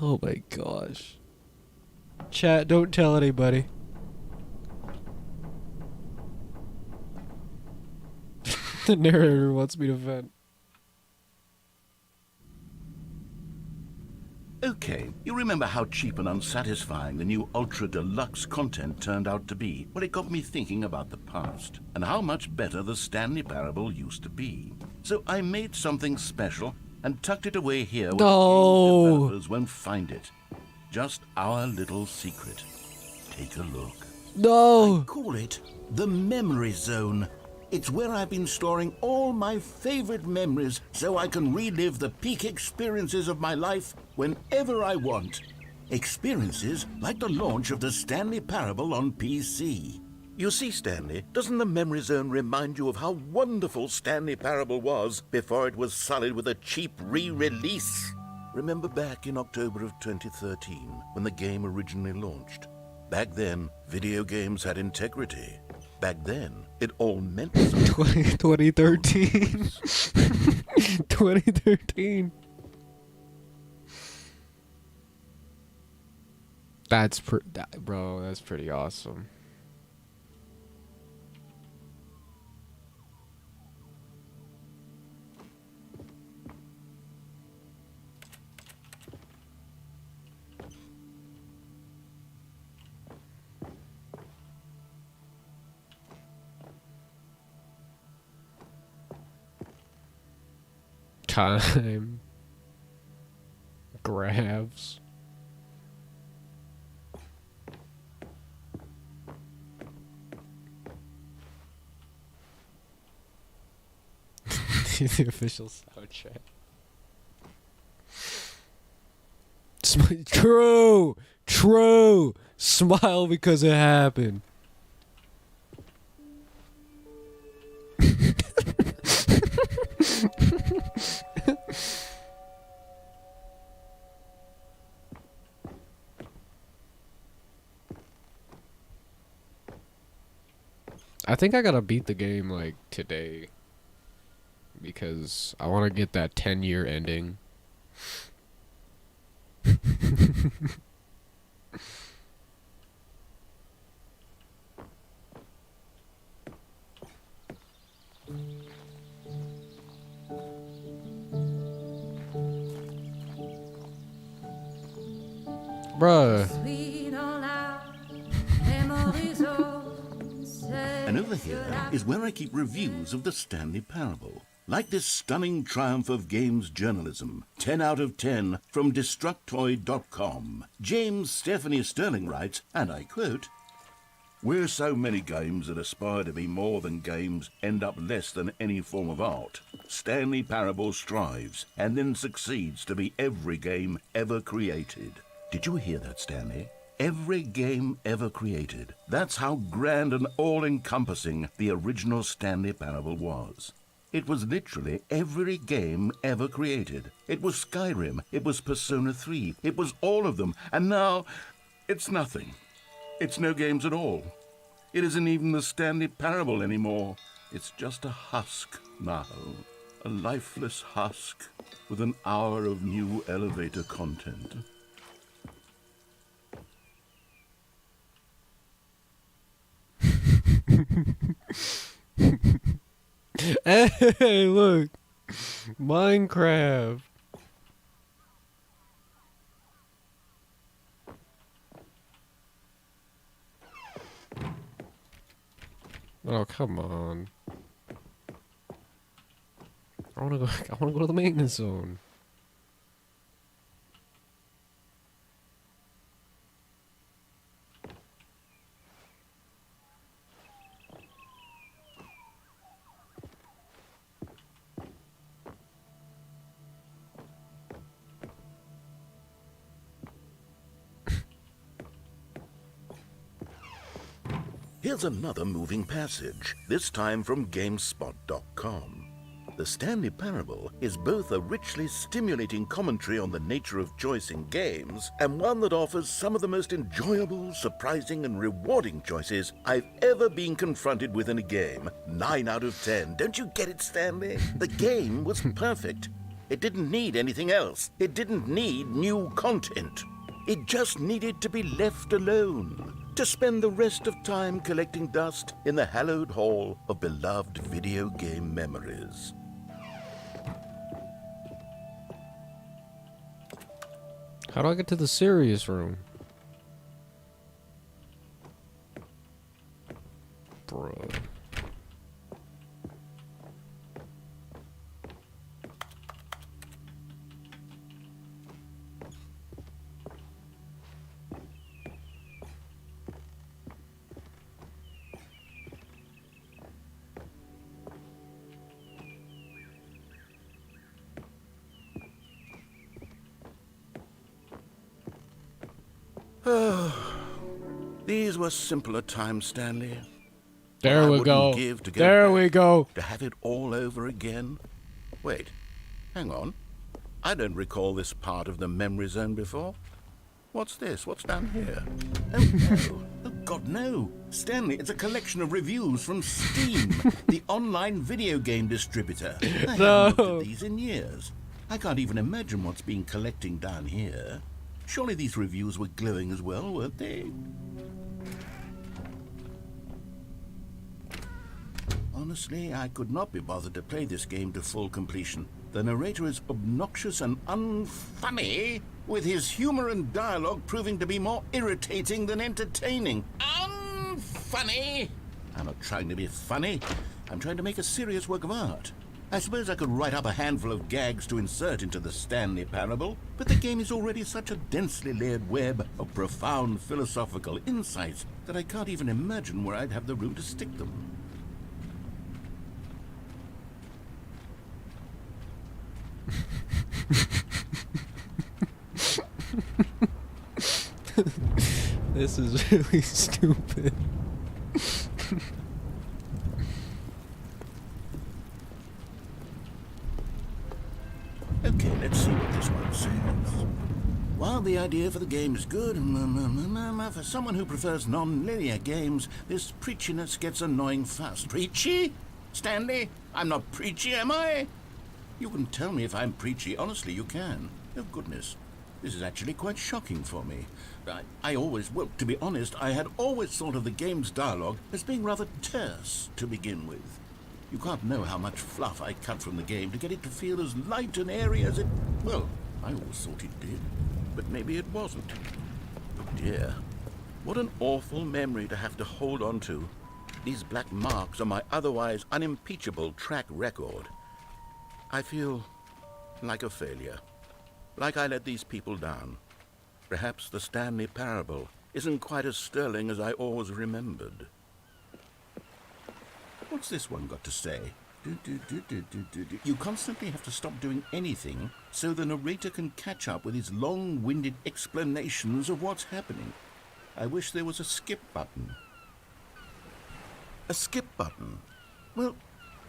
Oh my gosh. Chat, don't tell anybody. The narrator wants me to vent. Okay, you remember how cheap and unsatisfying the new Ultra Deluxe content turned out to be? Well, it got me thinking about the past and how much better the Stanley Parable used to be. So I made something special and tucked it away here where No. the developers won't find it. Just our little secret. Take a look. No. I call it the Memory Zone. It's where I've been storing all my favorite memories so I can relive the peak experiences of my life whenever I want. Experiences like the launch of the Stanley Parable on PC. You see, Stanley, doesn't the Memory Zone remind you of how wonderful Stanley Parable was before it was sullied with a cheap re-release? Remember back in October of 2013 when the game originally launched? Back then, video games had integrity. Back then, it all meant something. 2013. 2013. Bro, that's pretty awesome. Time grabs. The official soundtrack. True. Smile because it happened. I think I gotta beat the game like today because I want to get that 10-year ending. Bruh. And over here is where I keep reviews of the Stanley Parable. Like this stunning triumph of games journalism, 10 out of 10 from Destructoid.com. James Stephanie Sterling writes, and I quote, "Where so many games that aspire to be more than games end up less than any form of art, Stanley Parable strives and then succeeds to be every game ever created." Did you hear that, Stanley? Every game ever created. That's how grand and all-encompassing the original Stanley Parable was. It was literally every game ever created. It was Skyrim, it was Persona 3, it was all of them, and now it's nothing. It's no games at all. It isn't even the Stanley Parable anymore. It's just a husk now. A lifeless husk with an hour of new elevator content. Hey, look. Minecraft. Oh, come on. I wanna go to the maintenance zone. Here's another moving passage, this time from GameSpot.com. The Stanley Parable is both a richly stimulating commentary on the nature of choice in games and one that offers some of the most enjoyable, surprising, and rewarding choices I've ever been confronted with in a game. 9 out of 10. Don't you get it, Stanley? The game was perfect. It didn't need anything else. It didn't need new content. It just needed to be left alone, to spend the rest of time collecting dust in the hallowed hall of beloved video game memories. How do I get to the serious room? Bro. These were simpler times, Stanley. There I we wouldn't go. give to go There back, we go. to have it all over again. Wait, hang on. I don't recall this part of the memory zone before. What's this? What's down here? Oh, no. Oh, God, no. Stanley, it's a collection of reviews from Steam, the online video game distributor. I haven't looked at these in years. I can't even imagine what's been collecting down here. Surely these reviews were glowing as well, weren't they? Honestly, I could not be bothered to play this game to full completion. The narrator is obnoxious and unfunny, with his humor and dialogue proving to be more irritating than entertaining. Unfunny! I'm not trying to be funny. I'm trying to make a serious work of art. I suppose I could write up a handful of gags to insert into the Stanley Parable, but the game is already such a densely layered web of profound philosophical insights that I can't even imagine where I'd have the room to stick them. This is really stupid. Okay, let's see what this one says. While the idea for the game is good, for someone who prefers non-linear games, this preachiness gets annoying fast. Preachy? Stanley? I'm not preachy, am I? You can tell me if I'm preachy. Honestly, you can. Oh, goodness. This is actually quite shocking for me. Well, to be honest, I had always thought of the game's dialogue as being rather terse to begin with. You can't know how much fluff I cut from the game to get it to feel as light and airy as it... Well, I always thought it did, but maybe it wasn't. Oh dear, what an awful memory to have to hold on to. These black marks on my otherwise unimpeachable track record. I feel like a failure, like I let these people down. Perhaps the Stanley Parable isn't quite as sterling as I always remembered. What's this one got to say? You constantly have to stop doing anything so the narrator can catch up with his long-winded explanations of what's happening. I wish there was a skip button. A skip button? Well,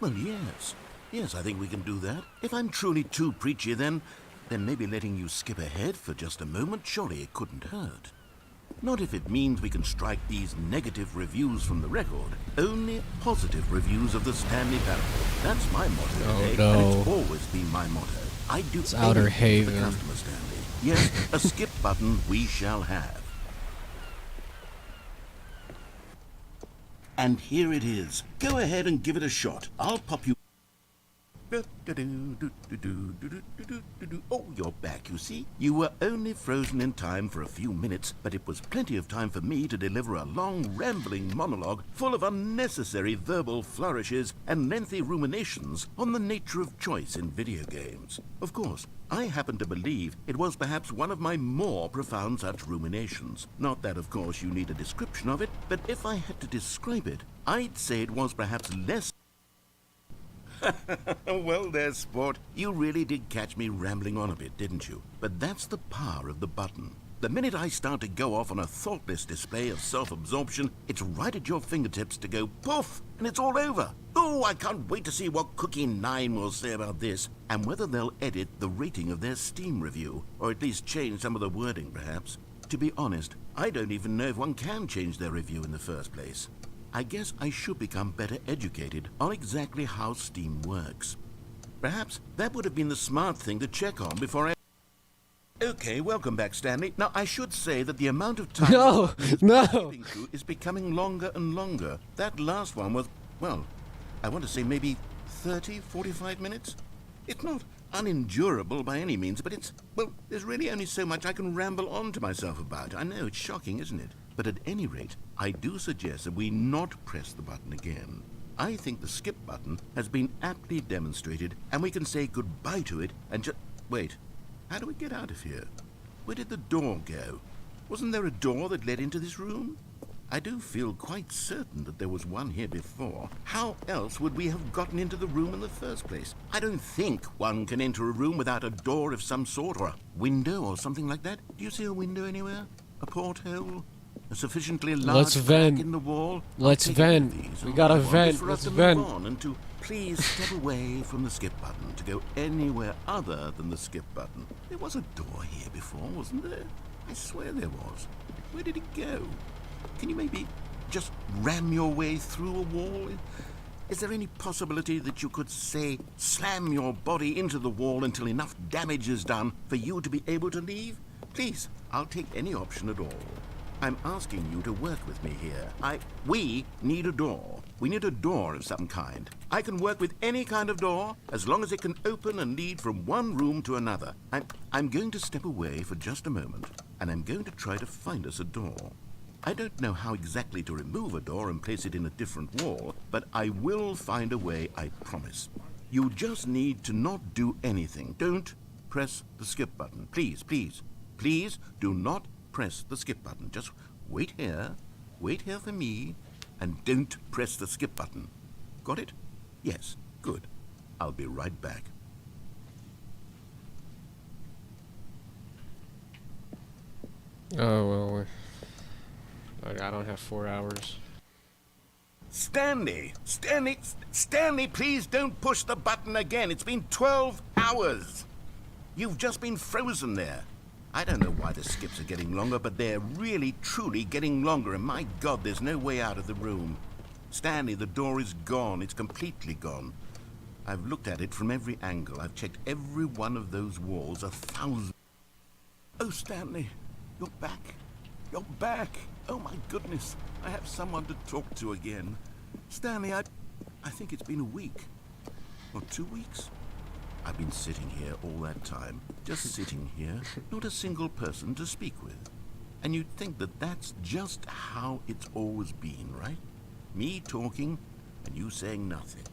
yes. Yes, I think we can do that. If I'm truly too preachy, then maybe letting you skip ahead for just a moment, surely it couldn't hurt. Not if it means we can strike these negative reviews from the record. Only positive reviews of the Stanley Parable. That's my motto today, no. and it's always been my motto. I do It's Outer everything for the Haven. customer, Stanley. Yes, a skip button we shall have. And here it is. Go ahead and give it a shot. I'll pop you... Oh, you're back, you see. You were only frozen in time for a few minutes, but it was plenty of time for me to deliver a long, rambling monologue full of unnecessary verbal flourishes and lengthy ruminations on the nature of choice in video games. Of course, I happen to believe it was perhaps one of my more profound such ruminations. Not that, of course, you need a description of it, but if I had to describe it, I'd say it was perhaps less... Well there, sport. You really did catch me rambling on a bit, didn't you? But that's the power of the button. The minute I start to go off on a thoughtless display of self-absorption, it's right at your fingertips to go poof, and it's all over. Oh, I can't wait to see what Cookie 9 will say about this, and whether they'll edit the rating of their Steam review, or at least change some of the wording, perhaps. To be honest, I don't even know if one can change their review in the first place. I guess I should become better educated on exactly how Steam works. Perhaps that would have been the smart thing to check on before I... Okay, welcome back, Stanley. Now, I should say that the amount of time No, no. is becoming longer and longer. That last one was, well, I want to say maybe 30, 45 minutes? It's not unendurable by any means, but it's, well, there's really only so much I can ramble on to myself about. I know, it's shocking, isn't it? But at any rate, I do suggest that we not press the button again. I think the skip button has been aptly demonstrated, and we can say goodbye to it and just... Wait. How do we get out of here? Where did the door go? Wasn't there a door that led into this room? I do feel quite certain that there was one here before. How else would we have gotten into the room in the first place? I don't think one can enter a room without a door of some sort, or a window or something like that. Do you see a window anywhere? A porthole? A sufficiently large crack in the wall? Let's vent. We gotta vent. Let's vent. And to please step away from the skip button to go anywhere other than the skip button. There was a door here before, wasn't there? I swear there was. Where did it go? Can you maybe just ram your way through a wall? Is there any possibility that you could, say, slam your body into the wall until enough damage is done for you to be able to leave? Please, I'll take any option at all. I'm asking you to work with me here. We need a door. We need a door of some kind. I can work with any kind of door as long as it can open and lead from one room to another. I'm going to step away for just a moment, and I'm going to try to find us a door. I don't know how exactly to remove a door and place it in a different wall, but I will find a way, I promise. You just need to not do anything. Don't press the skip button. Please, please, please do not press the skip button. Just wait here for me, and don't press the skip button. Got it? Yes, good. I'll be right back. Oh, well, I don't have 4 hours. Stanley, please don't push the button again. It's been 12 hours. You've just been frozen there. I don't know why the skips are getting longer, but they're really, truly getting longer, and my God, there's no way out of the room. Stanley, the door is gone. It's completely gone. I've looked at it from every angle. I've checked every one of those walls 1,000... Oh, Stanley, you're back. You're back. Oh, my goodness. I have someone to talk to again. Stanley, I think it's been a week. Or 2 weeks. I've been sitting here all that time, just sitting here, not a single person to speak with. And you'd think that that's just how it's always been, right? Me talking, and you saying nothing.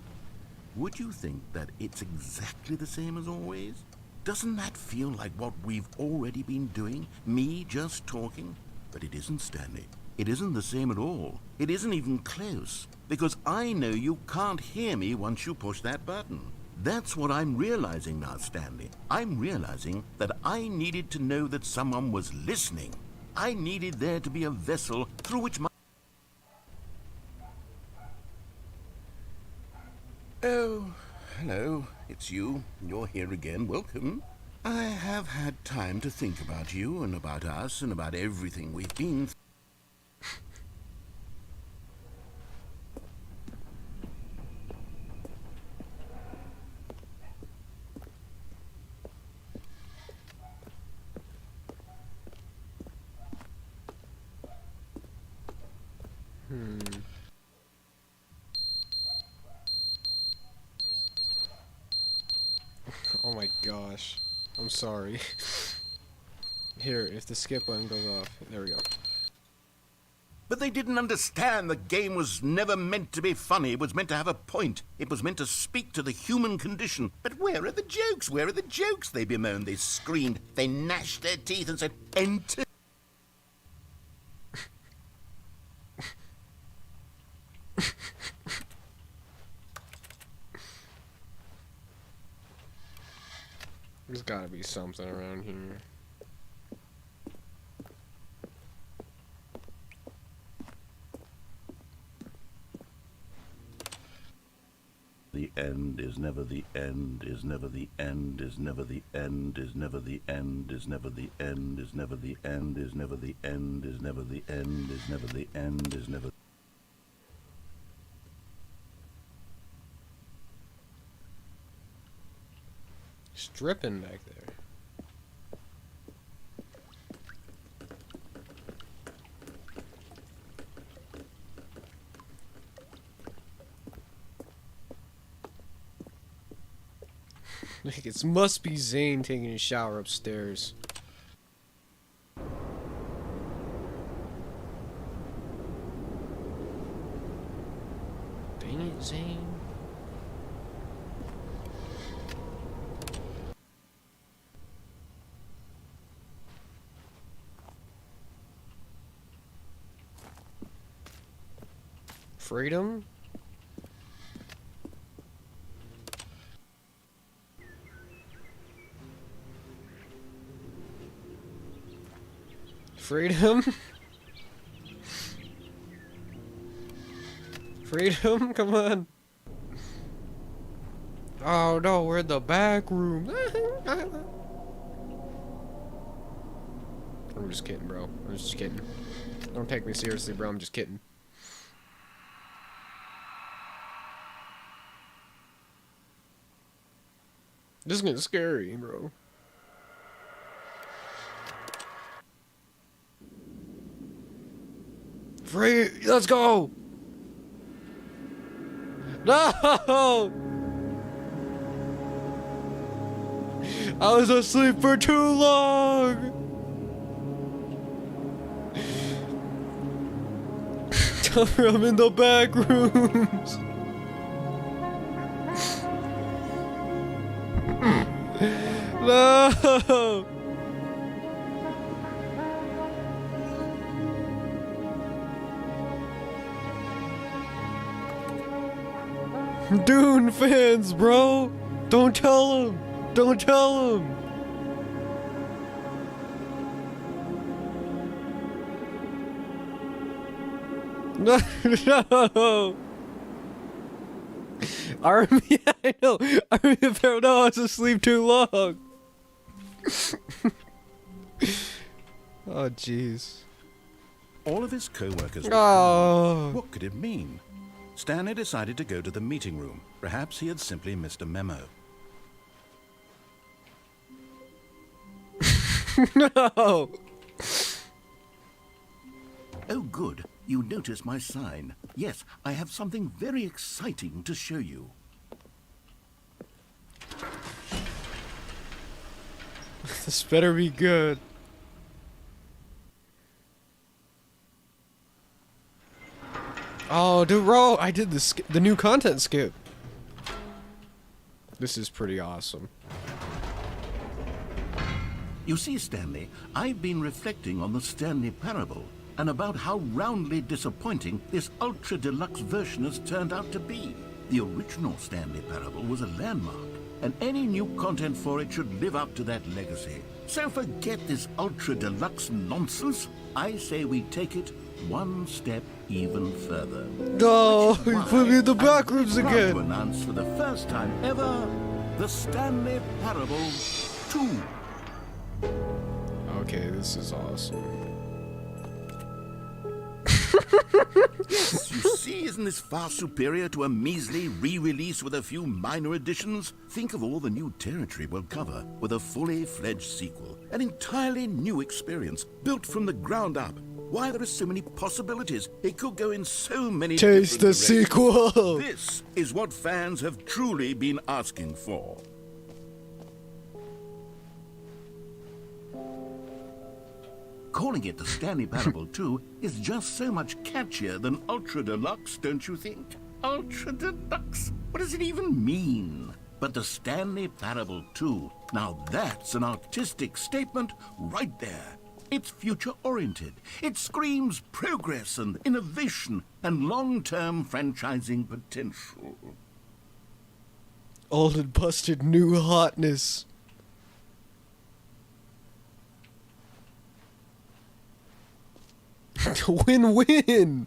Would you think that it's exactly the same as always? Doesn't that feel like what we've already been doing? Me just talking? But it isn't, Stanley. It isn't the same at all. It isn't even close. Because I know you can't hear me once you push that button. That's what I'm realizing now, Stanley. I'm realizing that I needed to know that someone was listening. I needed there to be a vessel through which my... Oh, hello. It's you. You're here again. Welcome. I have had time to think about you and about us and about everything we've been through. Oh my gosh. I'm sorry. Here, if the skip button goes off. There we go. But they didn't understand the game was never meant to be funny. It was meant to have a point. It was meant to speak to the human condition. But where are the jokes? Where are the jokes? They bemoaned, they screamed, they gnashed their teeth and said, enter. There's gotta be something around here. the end, is never the end, is never the end, is never the end, is never the end, is never the end, is never the end, is never the end, is never the end, is never the end, is never. Stripping back there. Like, it must be Zane taking a shower upstairs. Dang it, Zane. Freedom? Freedom? Freedom? Come on. Oh no, we're in the back room. I'm just kidding, bro. I'm just kidding. Don't take me seriously, bro. I'm just kidding. This is getting scary, bro. Free, let's go! No! I was asleep for too long! I'm in the back rooms! No! Dune fans, bro! Don't tell him! Don't tell him! No! Army, I know! Army of Pharaoh, no, I was asleep too long! Oh, jeez. All of his co-workers were Oh. What could it mean? Stanley decided to go to the meeting room. Perhaps he had simply missed a memo. No! Oh, good. You noticed my sign. Yes, I have something very exciting to show you. This better be good. Oh, dude, bro, I did the new content skip. This is pretty awesome. You see, Stanley, I've been reflecting on the Stanley Parable and about how roundly disappointing this ultra deluxe version has turned out to be. The original Stanley Parable was a landmark, and any new content for it should live up to that legacy. So forget this ultra deluxe nonsense. I say we take it one step even further. No, Which is you why put me in the I'm back rooms proud again. to announce for the first time ever the Stanley Parable 2. Okay, this is awesome. Yes, you see, isn't this far superior to a measly re-release with a few minor additions? Think of all the new territory we'll cover with a fully fledged sequel. An entirely new experience, built from the ground up. Why, there are so many possibilities. It could go in so many Taste the different directions. sequel! This is what fans have truly been asking for. Calling it the Stanley Parable 2 is just so much catchier than Ultra Deluxe, don't you think? Ultra Deluxe? What does it even mean? But the Stanley Parable 2, now that's an artistic statement right there. It's future-oriented. It screams progress and innovation and long-term franchising potential. Old and busted new hotness. Win-win!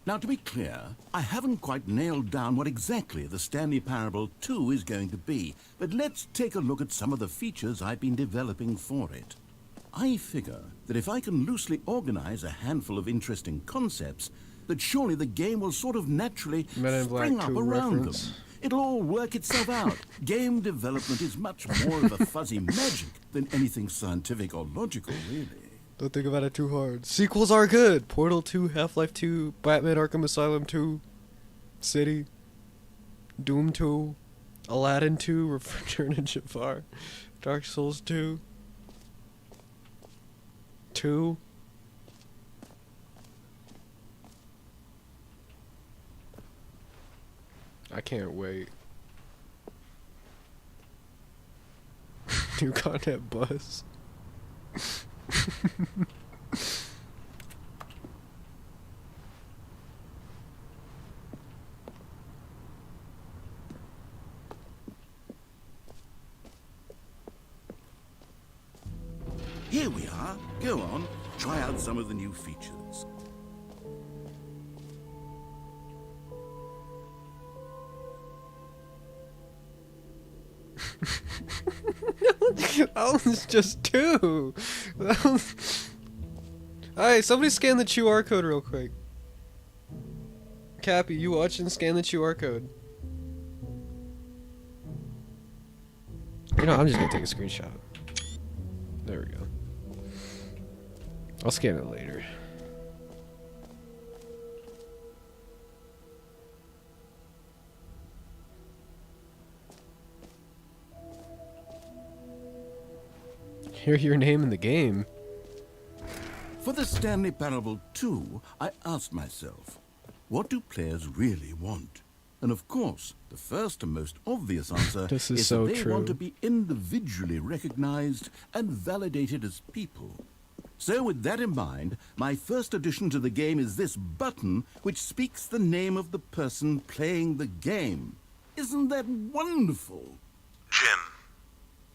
Now, to be clear, I haven't quite nailed down what exactly the Stanley Parable 2 is going to be, but let's take a look at some of the features I've been developing for it. I figure that if I can loosely organize a handful of interesting concepts, that surely the game will sort of naturally Men in Black spring up 2 around reference. them. It'll all work itself out. Game development is much more of a fuzzy magic than anything scientific or logical, really. Don't think about it too hard. Sequels are good. Portal 2, Half-Life 2, Batman Arkham Asylum 2, City, Doom 2, Aladdin 2, Return of Jafar, Dark Souls 2, 2. I can't wait. New content buzz. Here we are. Go on, try out some of the new features. That was just 2. Alright, somebody scan the QR code real quick. Cappy, you watch and scan the QR code. You know, I'm just gonna take a screenshot. There we go. I'll scan it later. Hear your name in the game. For the Stanley Parable 2, I asked myself, what do players really want? And of course, the first and most obvious answer This is is so that they true. want to be individually recognized and validated as people. So with that in mind, my first addition to the game is this button which speaks the name of the person playing the game. Isn't that wonderful? Jim.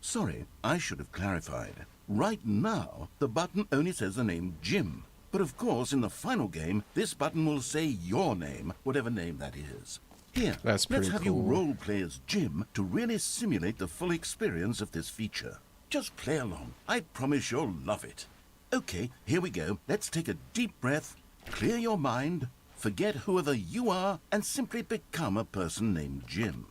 Sorry, I should have clarified. Right now, the button only says the name Jim. But of course, in the final game, this button will say your name, whatever name that is. Here, That's let's pretty have you cool. role play as Jim to really simulate the full experience of this feature. Just play along. I promise you'll love it. Okay, here we go. Let's take a deep breath, clear your mind, forget whoever you are, and simply become a person named Jim.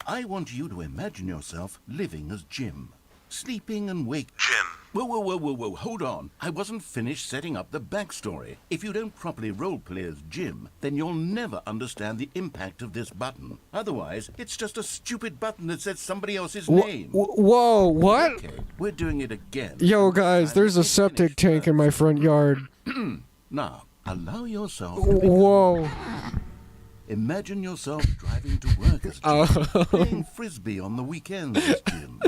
I want you to imagine yourself living as Jim, sleeping and waking. Jim. Whoa, hold on. I wasn't finished setting up the backstory. If you don't properly roleplay as Jim, then you'll never understand the impact of this button. Otherwise, it's just a stupid button that says somebody else's name. Whoa, what? Okay, we're doing it again. Yo, guys, I'm there's a finished septic tank in my front yard. Now, allow yourself to Whoa. imagine yourself driving to work as Jim, playing frisbee on the weekends as Jim,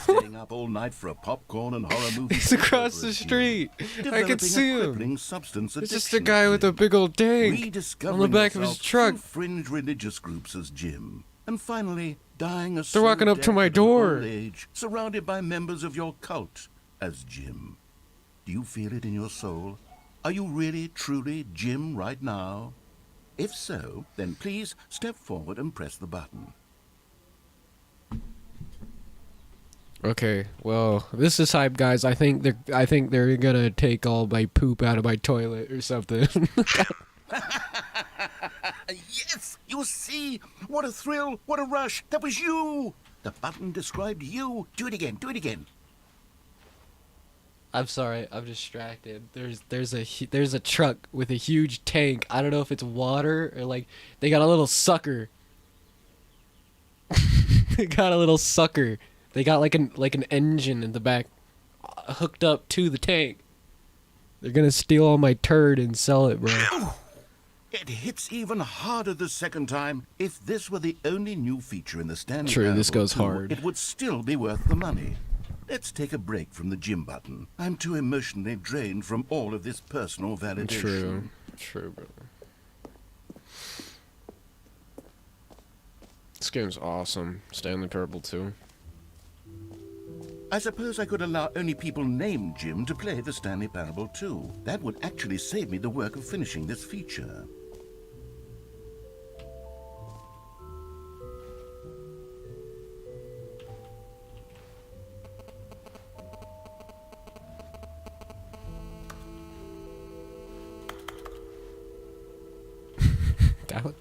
staying up all night for a popcorn and horror movie. He's across takeover the as Jim, street. I can developing see a him. crippling substance It's just a addiction guy as with a Jim, big old tank on rediscovering the back of his yourself truck. through fringe religious groups as Jim, and finally dying a They're walking slow up to death my at an door. old age, surrounded by members of your cult as Jim. Do you feel it in your soul? Are you really, truly Jim right now? If so, then please step forward and press the button. Okay, well, this is hype, guys. I think they're gonna take all my poop out of my toilet or something. Yes! You see? What a thrill! What a rush! That was you! The button described you. Do it again. Do it again. I'm sorry, I'm distracted. There's a truck with a huge tank. I don't know if it's water or like they got a little sucker. They got a little sucker. They got like an engine in the back hooked up to the tank. They're gonna steal all my turd and sell it, bro. It hits even harder the second time. If this were the only new feature in the Stanley True, this Parable goes 2, hard. it would still be worth the money. Let's take a break from the Jim button. I'm too emotionally drained from all of this personal validation. True, bro. This game's awesome. Stanley Parable 2. I suppose I could allow only people named Jim to play the Stanley Parable 2. That would actually save me the work of finishing this feature.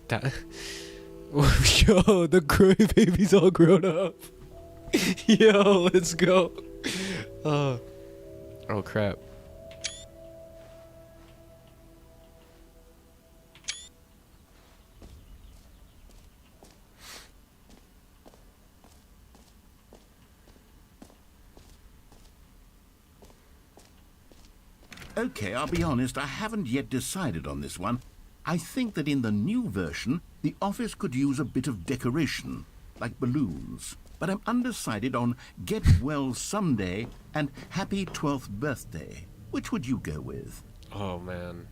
that. Yo, the baby's all grown up. Yo, let's go. Oh crap. Okay, I'll be honest, I haven't yet decided on this one. I think that in the new version, the office could use a bit of decoration, like balloons. But I'm undecided on Get Well Someday and Happy 12th Birthday. Which would you go with? Oh, man.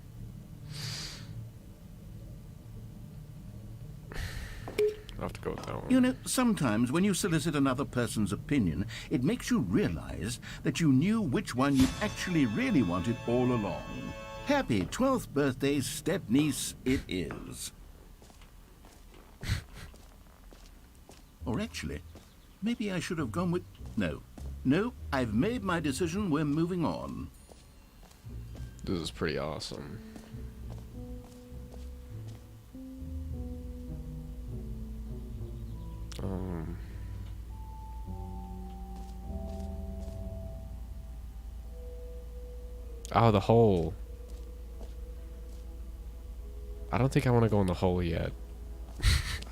I'll have to go with that one. You know, sometimes when you solicit another person's opinion, it makes you realize that you knew which one you actually really wanted all along. Happy 12th birthday, step-niece, it is. Or actually, maybe I should have gone with... No, I've made my decision, we're moving on. This is pretty awesome. Oh, the hole. I don't think I want to go in the hole yet.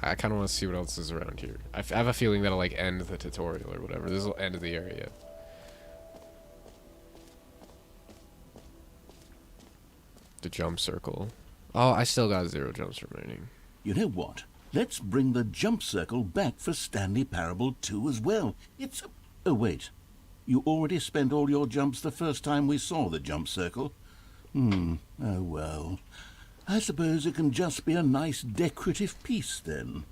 I kind of want to see what else is around here. I have a feeling that'll like end the tutorial or whatever. This will end the area. The jump circle. Oh, I still got 0 jumps remaining. You know what? Let's bring the jump circle back for Stanley Parable 2 as well. It's... Oh, wait. You already spent all your jumps the first time we saw the jump circle? Oh, well. I suppose it can just be a nice decorative piece, then.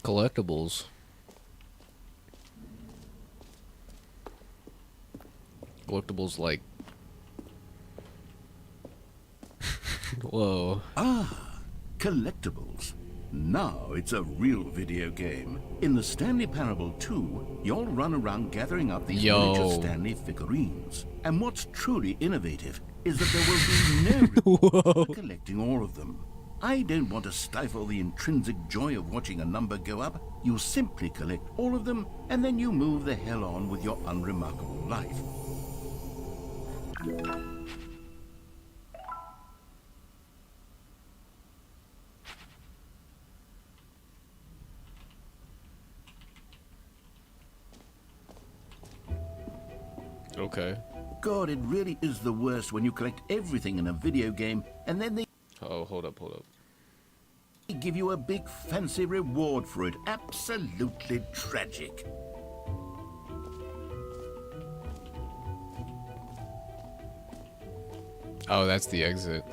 Collectibles. Collectibles like... Whoa. Collectibles. Now it's a real video game. In the Stanley Parable 2, you'll run around gathering up these miniature Stanley figurines. And what's truly innovative is that there will be no reward for collecting all of them. I don't want to stifle the intrinsic joy of watching a number go up. You simply collect all of them, and then you move the hell on with your unremarkable life. Okay. God, it really is the worst when you collect everything in a video game, and then they Oh, hold up. give you a big fancy reward for it. Absolutely tragic. Oh, that's the exit.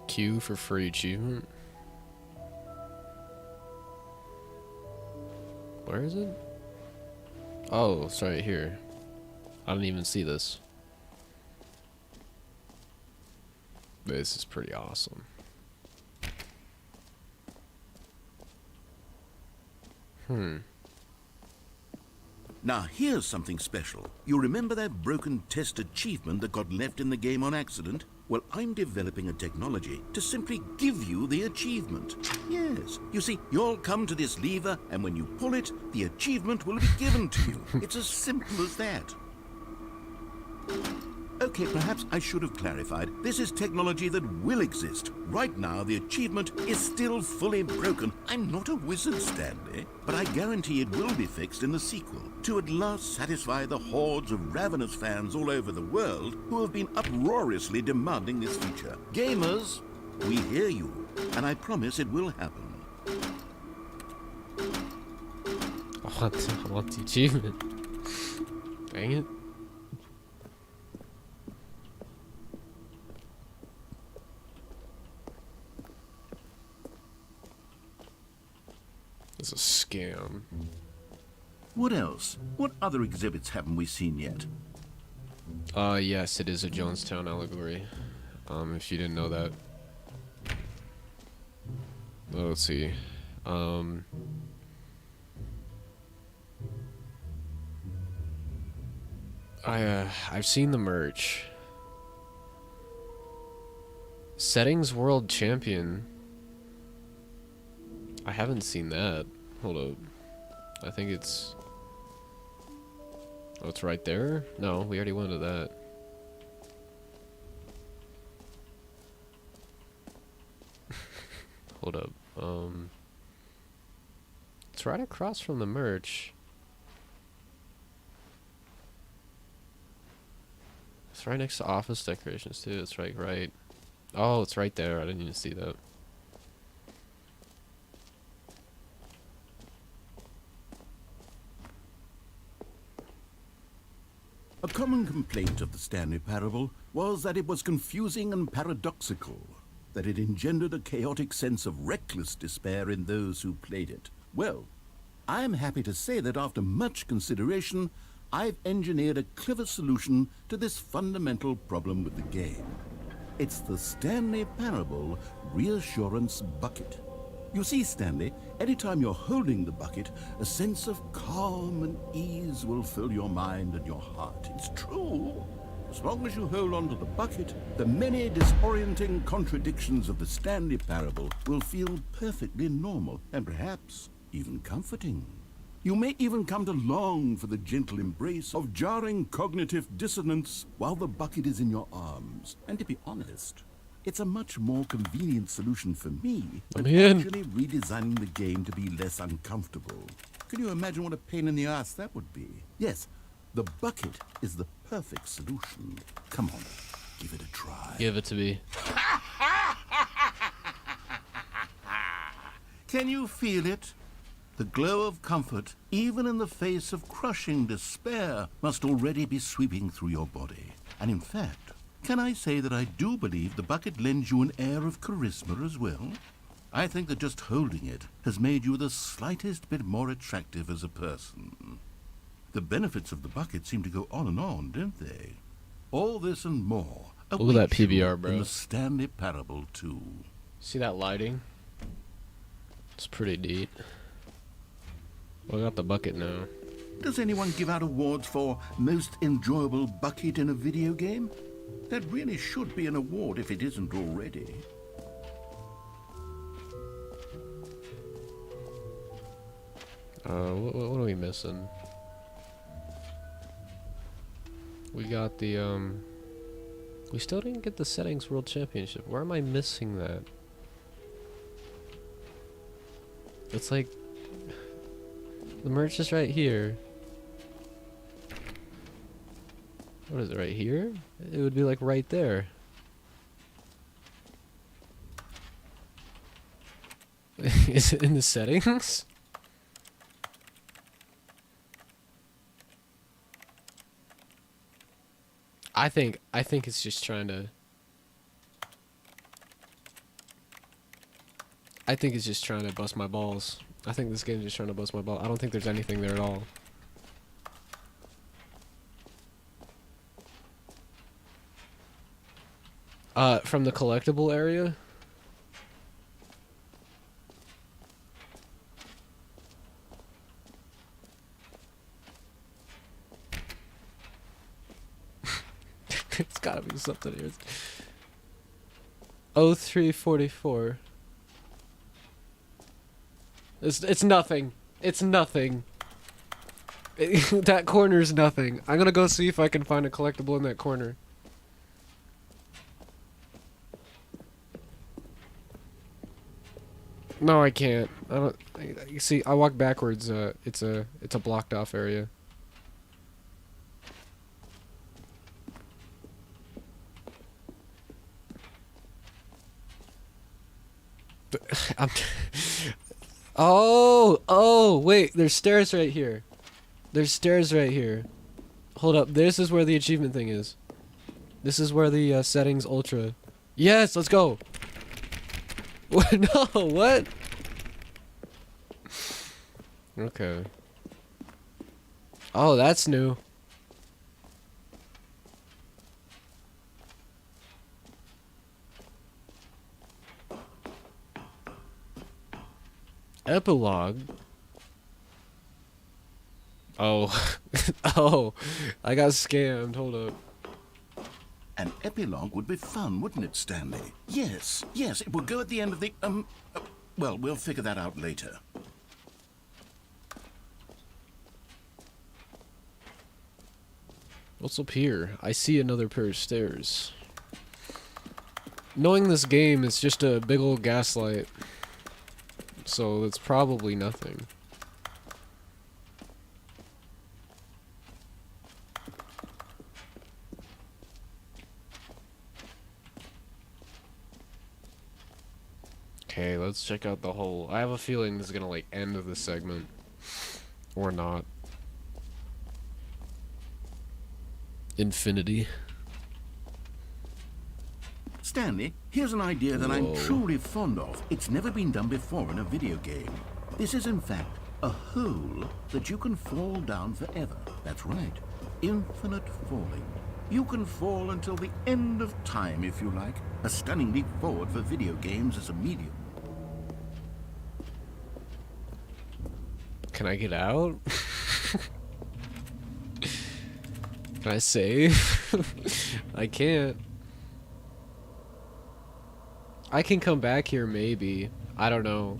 Queue for free achievement. Where is it? Oh, it's right here. I didn't even see this. This is pretty awesome. Now, here's something special. You remember that broken test achievement that got left in the game on accident? Well, I'm developing a technology to simply give you the achievement. Yes. You see, you'll come to this lever, and when you pull it, the achievement will be given to you. It's as simple as that. Okay, perhaps I should have clarified. This is technology that will exist. Right now, the achievement is still fully broken. I'm not a wizard, Stanley, but I guarantee it will be fixed in the sequel to at last satisfy the hordes of ravenous fans all over the world who have been uproariously demanding this feature. Gamers, we hear you, and I promise it will happen. I want the achievement. Dang it. It's a scam. What else? What other exhibits haven't we seen yet? Yes, it is a Jonestown allegory. If you didn't know that. Well, let's see. I've seen the merch. Settings World Champion. I haven't seen that. Hold up. I think it's... Oh, it's right there? No, we already went to that. Hold up. It's right across from the merch. It's right next to office decorations too. It's right. Oh, it's right there. I didn't even see that. A common complaint of the Stanley Parable was that it was confusing and paradoxical, that it engendered a chaotic sense of reckless despair in those who played it. Well, I am happy to say that after much consideration, I've engineered a clever solution to this fundamental problem with the game. It's the Stanley Parable Reassurance Bucket. You see, Stanley, anytime you're holding the bucket, a sense of calm and ease will fill your mind and your heart. It's true. As long as you hold on to the bucket, the many disorienting contradictions of the Stanley Parable will feel perfectly normal and perhaps even comforting. You may even come to long for the gentle embrace of jarring cognitive dissonance while the bucket is in your arms. And to be honest, it's a much more convenient solution for me than actually redesigning the game to be less uncomfortable. Can you imagine what a pain in the ass that would be? Yes, the bucket is the perfect solution. Come on, give it a try. Give it to me. Can you feel it? The glow of comfort, even in the face of crushing despair, must already be sweeping through your body. And in fact, can I say that I do believe the bucket lends you an air of charisma as well? I think that just holding it has made you the slightest bit more attractive as a person. The benefits of the bucket seem to go on, don't they? All this and more. Look at that PBR, bro. In the Stanley Parable 2. See that lighting? It's pretty neat. Well, I got the bucket now. Does anyone give out awards for most enjoyable bucket in a video game? That really should be an award if it isn't already. What are we missing? We got the, we still didn't get the Settings World Championship. Where am I missing that? It's like, the merch is right here. What is it, right here? It would be like right there. Is it in the settings? I think it's just trying to... I think it's just trying to bust my balls. I think this game's just trying to bust my balls. I don't think there's anything there at all. From the collectible area? It's gotta be something here. 0344. It's nothing. It's nothing. That corner's nothing. I'm gonna go see if I can find a collectible in that corner. No, I can't. I don't. You see, I walk backwards. It's a blocked off area. Oh, wait. There's stairs right here. There's stairs right here. Hold up. This is where the achievement thing is. This is where the settings ultra. Yes, let's go. What? No, what? Okay. Oh, that's new. Epilogue. Oh. Oh. I got scammed. Hold up. An epilogue would be fun, wouldn't it, Stanley? Yes, yes, it would go at the end of the, well, we'll figure that out later. What's up here? I see another pair of stairs. Knowing this game, it's just a big old gaslight. So it's probably nothing. Okay, let's check out the whole. I have a feeling this is gonna like end the segment. Or not. Infinity. Stanley, here's an idea that I'm Whoa. truly fond of. It's never been done before in a video game. This is, in fact, a hole that you can fall down forever. That's right. Infinite falling. You can fall until the end of time, if you like. A stunning leap forward for video games as a medium. Can I get out? Can I save? I can't. I can come back here maybe. I don't know.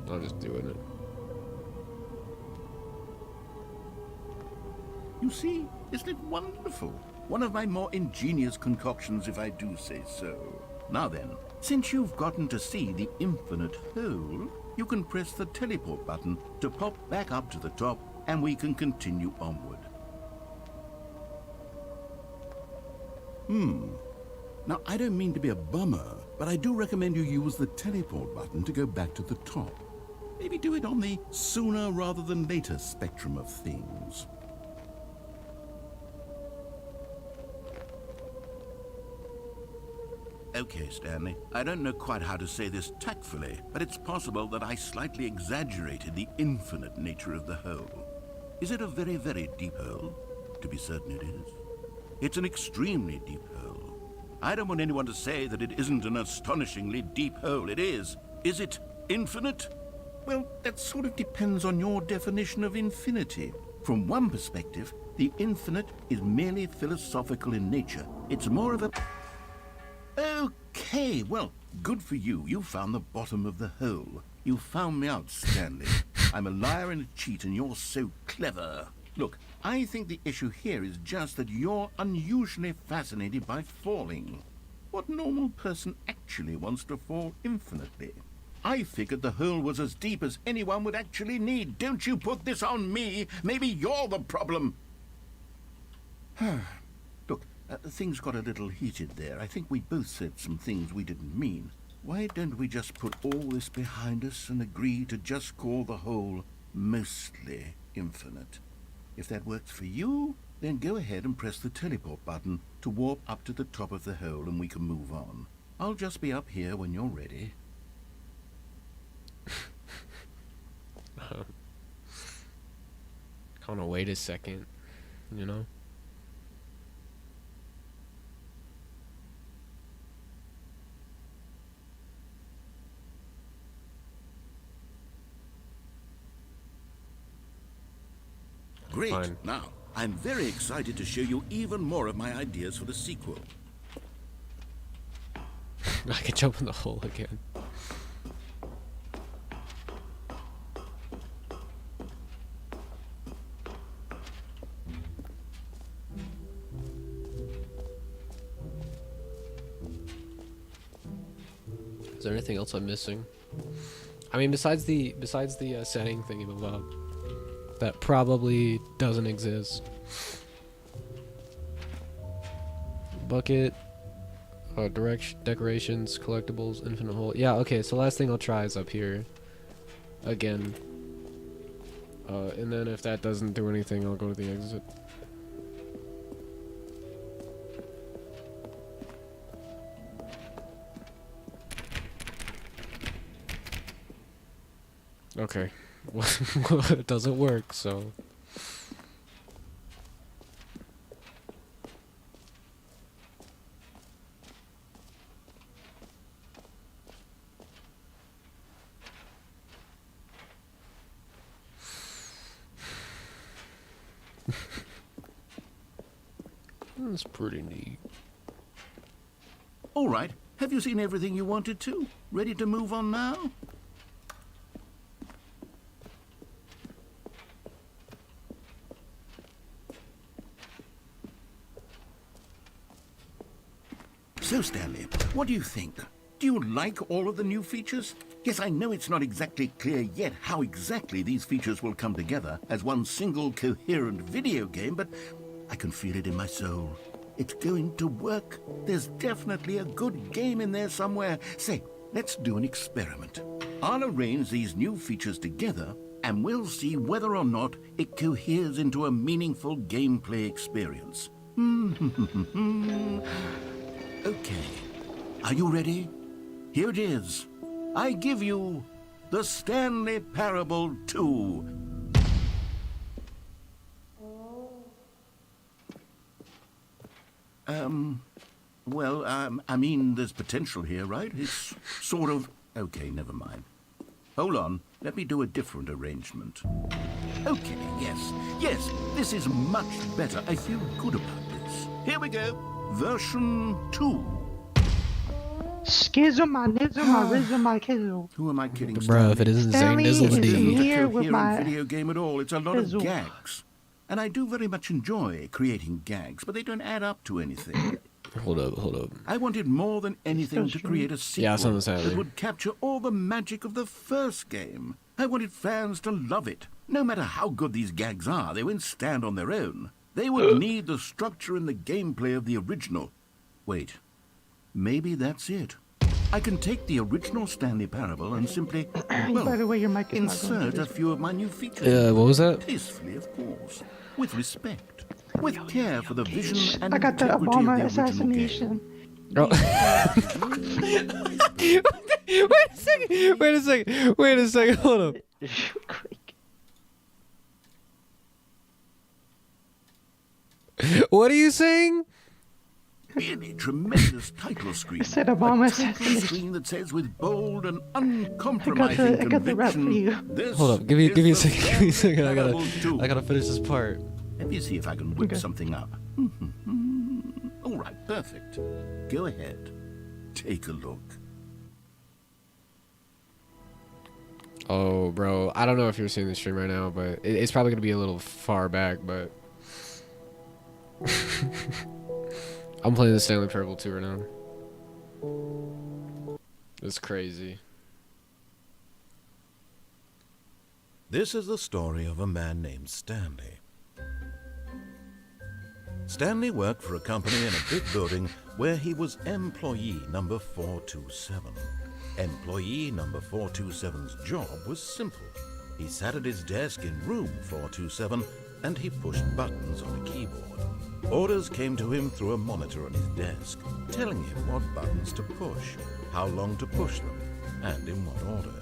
I'm just doing it. You see, isn't it wonderful? One of my more ingenious concoctions, if I do say so. Now then, since you've gotten to see the infinite hole, you can press the teleport button to pop back up to the top, and we can continue onward. Now, I don't mean to be a bummer, but I do recommend you use the teleport button to go back to the top. Maybe do it on the sooner rather than later spectrum of things. Okay, Stanley, I don't know quite how to say this tactfully, but it's possible that I slightly exaggerated the infinite nature of the hole. Is it a very, very deep hole? To be certain it is. It's an extremely deep hole. I don't want anyone to say that it isn't an astonishingly deep hole. It is. Is it infinite? Well, that sort of depends on your definition of infinity. From one perspective, the infinite is merely philosophical in nature. It's more of a... Okay, well, good for you. You found the bottom of the hole. You found me out, Stanley. I'm a liar and a cheat, and you're so clever. Look, I think the issue here is just that you're unusually fascinated by falling. What normal person actually wants to fall infinitely? I figured the hole was as deep as anyone would actually need. Don't you put this on me. Maybe you're the problem. Look, things got a little heated there. I think we both said some things we didn't mean. Why don't we just put all this behind us and agree to just call the hole mostly infinite? If that works for you, then go ahead and press the teleport button to warp up to the top of the hole and we can move on. I'll just be up here when you're ready. Kind of wait a second, you know? Great. Fine. Now, I'm very excited to show you even more of my ideas for the sequel. I can jump in the hole again. Is there anything else I'm missing? I mean, besides the setting thingy above, that probably doesn't exist. Bucket, decorations, collectibles, infinite hole. Yeah, okay. So last thing I'll try is up here, again. And then if that doesn't do anything, I'll go to the exit. Okay. It doesn't work, so... That's pretty neat. All right. Have you seen everything you wanted to? Ready to move on now? So, Stanley, what do you think? Do you like all of the new features? Yes, I know it's not exactly clear yet how exactly these features will come together as one single coherent video game, but I can feel it in my soul. It's going to work. There's definitely a good game in there somewhere. Say, let's do an experiment. I'll arrange these new features together, and we'll see whether or not it coheres into a meaningful gameplay experience. Okay. Are you ready? Here it is. I give you the Stanley Parable 2. I mean, there's potential here, right? It's sort of... Okay, never mind. Hold on. Let me do a different arrangement. Okay, yes, this is much better. I feel good about this. Here we go. Version 2. Skizzle my nizzle my rizzle my kizzle. Who am I kidding, Bro, if it isn't Zane Stanley Dizzle is D. in It's here a with coherent my video game at all. It's a lot of fizzle. gags. And I do very much enjoy creating gags, but they don't add up to anything. Hold up. I wanted more than anything So to true. create a sequel Yeah, something sad, that Lee. would capture all the magic of the first game. I wanted fans to love it. No matter how good these gags are, they won't stand on their own. They would need the structure and the gameplay of the original. Wait, maybe that's it. I can take the original Stanley Parable and simply, By the way, your mic is not going insert to a this. few of my new features. What was that? Tastefully, of course. With respect. With care for the vision and I got the integrity Obama of the original game. assassination. Oh. Wait a second. Hold up. What are you saying? Really tremendous title screen. I said Obama A title assassination. screen that says with bold and uncompromising I got the rap for conviction, you. this Hold up. Give me a is second. the Give me a second. I Parable 2. gotta finish this part. Let me see if I can whip Okay. something up. All right, perfect. Go ahead. Take a look. Oh, bro. I don't know if you're seeing the stream right now, but it's probably gonna be a little far back, but I'm playing the Stanley Parable 2 right now. It's crazy. This is the story of a man named Stanley. Stanley worked for a company in a big building where he was employee number 427. Employee number 427's job was simple. He sat at his desk in room 427 and he pushed buttons on a keyboard. Orders came to him through a monitor on his desk, telling him what buttons to push, how long to push them, and in what order.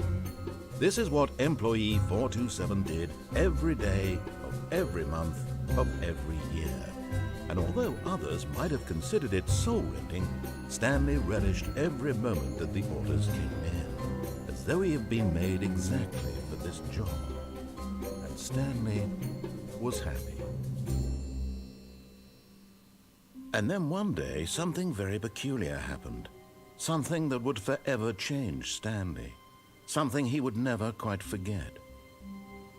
This is what employee 427 did every day of every month of every year. And although others might have considered it soul-rending, Stanley relished every moment that the orders came in, as though he had been made exactly for this job. And Stanley was happy. And then one day, something very peculiar happened. Something that would forever change Stanley. Something he would never quite forget.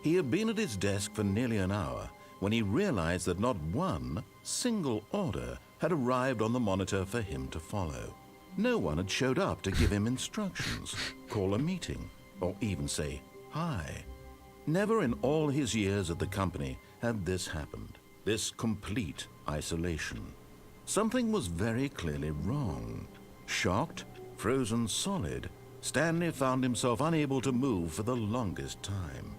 He had been at his desk for nearly an hour when he realized that not one single order had arrived on the monitor for him to follow. No one had showed up to give him instructions, call a meeting, or even say hi. Never in all his years at the company had this happened, this complete isolation. Something was very clearly wrong. Shocked, frozen solid, Stanley found himself unable to move for the longest time.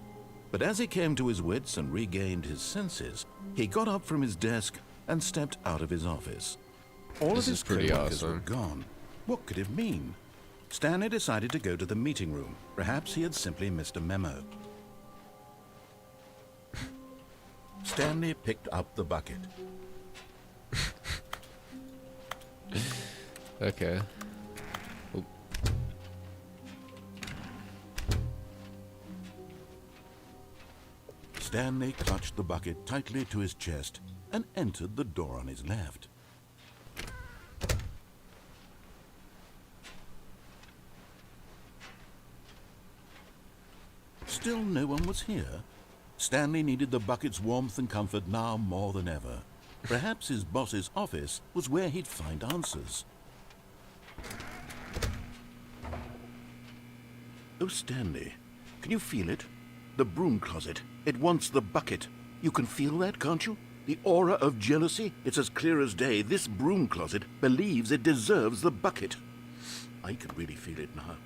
But as he came to his wits and regained his senses, he got up from his desk and stepped out of his office. All This of is his pretty coworkers awesome. were gone. What could it mean? Stanley decided to go to the meeting room. Perhaps he had simply missed a memo. Stanley picked up the bucket. Okay. Oop. Stanley clutched the bucket tightly to his chest and entered the door on his left. Still no one was here. Stanley needed the bucket's warmth and comfort now more than ever. Perhaps his boss's office was where he'd find answers. Oh, Stanley, can you feel it? The broom closet. It wants the bucket. You can feel that, can't you? The aura of jealousy. It's as clear as day. This broom closet believes it deserves the bucket. I can really feel it now.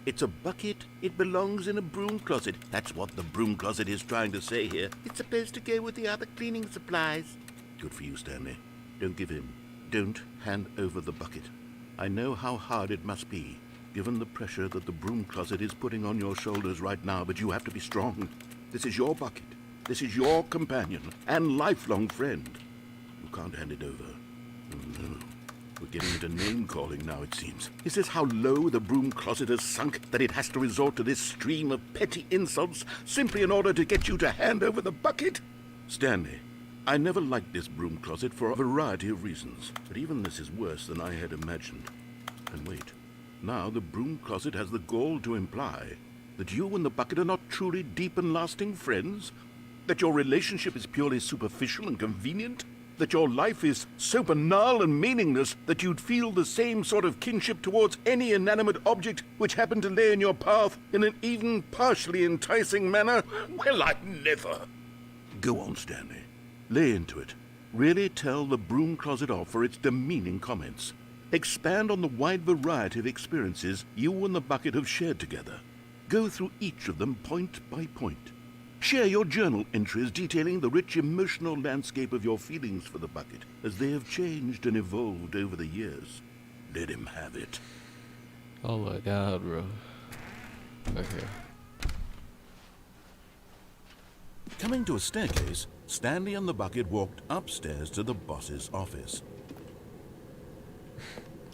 It's a bucket. It belongs in a broom closet. That's what the broom closet is trying to say here. It's supposed to go with the other cleaning supplies. Good for you, Stanley. Don't give in. Don't hand over the bucket. I know how hard it must be, given the pressure that the broom closet is putting on your shoulders right now, but you have to be strong. This is your bucket. This is your companion and lifelong friend. You can't hand it over. Oh, no. We're getting into name-calling now, it seems. Is this how low the broom closet has sunk, that it has to resort to this stream of petty insults simply in order to get you to hand over the bucket? Stanley, I never liked this broom closet for a variety of reasons, but even this is worse than I had imagined. And wait, now the broom closet has the gall to imply that you and the bucket are not truly deep and lasting friends? That your relationship is purely superficial and convenient? That your life is so banal and meaningless that you'd feel the same sort of kinship towards any inanimate object which happened to lay in your path in an even partially enticing manner? Well, I never. Go on, Stanley. Lay into it. Really tell the broom closet off for its demeaning comments. Expand on the wide variety of experiences you and the bucket have shared together. Go through each of them point by point. Share your journal entries detailing the rich emotional landscape of your feelings for the bucket as they have changed and evolved over the years. Let him have it. Oh my god, bro. Okay. Coming to a staircase, Stanley and the bucket walked upstairs to the boss's office.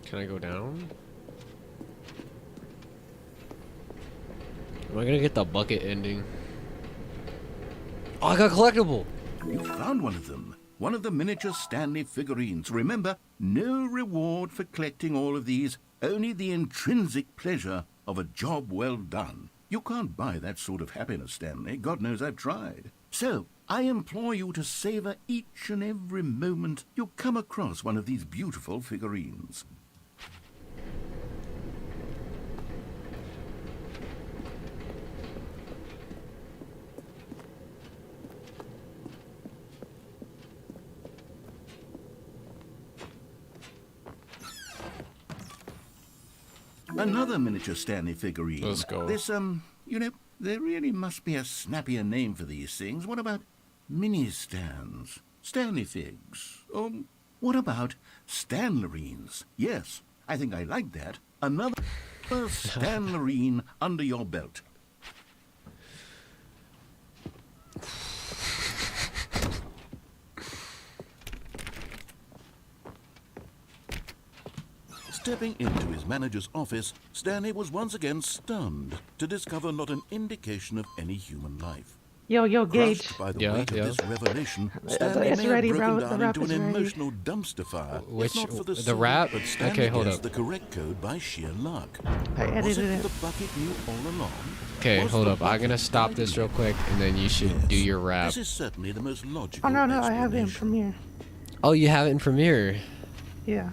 Can I go down? Am I gonna get the bucket ending? Oh, I got a collectible! You found one of them. One of the miniature Stanley figurines. Remember, no reward for collecting all of these, only the intrinsic pleasure of a job well done. You can't buy that sort of happiness, Stanley. God knows I've tried. So, I implore you to savor each and every moment you come across one of these beautiful figurines. Another miniature Stanley figurine. Let's go. This, you know, there really must be a snappier name for these things. What about mini-stands? Stanley figs? Or what about Stanlerines? Yes, I think I like that. Another Stanlerine under your belt. Stepping into his manager's office, Stanley was once again stunned to discover not an indication of any human life. Yo, Gage. Crushed by the Yeah, weight yeah. of this revelation, Stanley It's may have ready, broken bro. down The rap into an is ready. emotional dumpster fire. Which- if not for the the soul, rap? But Stanley Okay, hold guessed up. the correct code by sheer luck. I Was edited it it. the bucket knew all along? Okay, Was hold the up. I'm gonna bucket stop this real guiding quick, and then you should him? do Yes, your rap. This is certainly the most logical Oh, no, I have it in explanation. Premiere. Oh, you have it in Premiere. Yeah.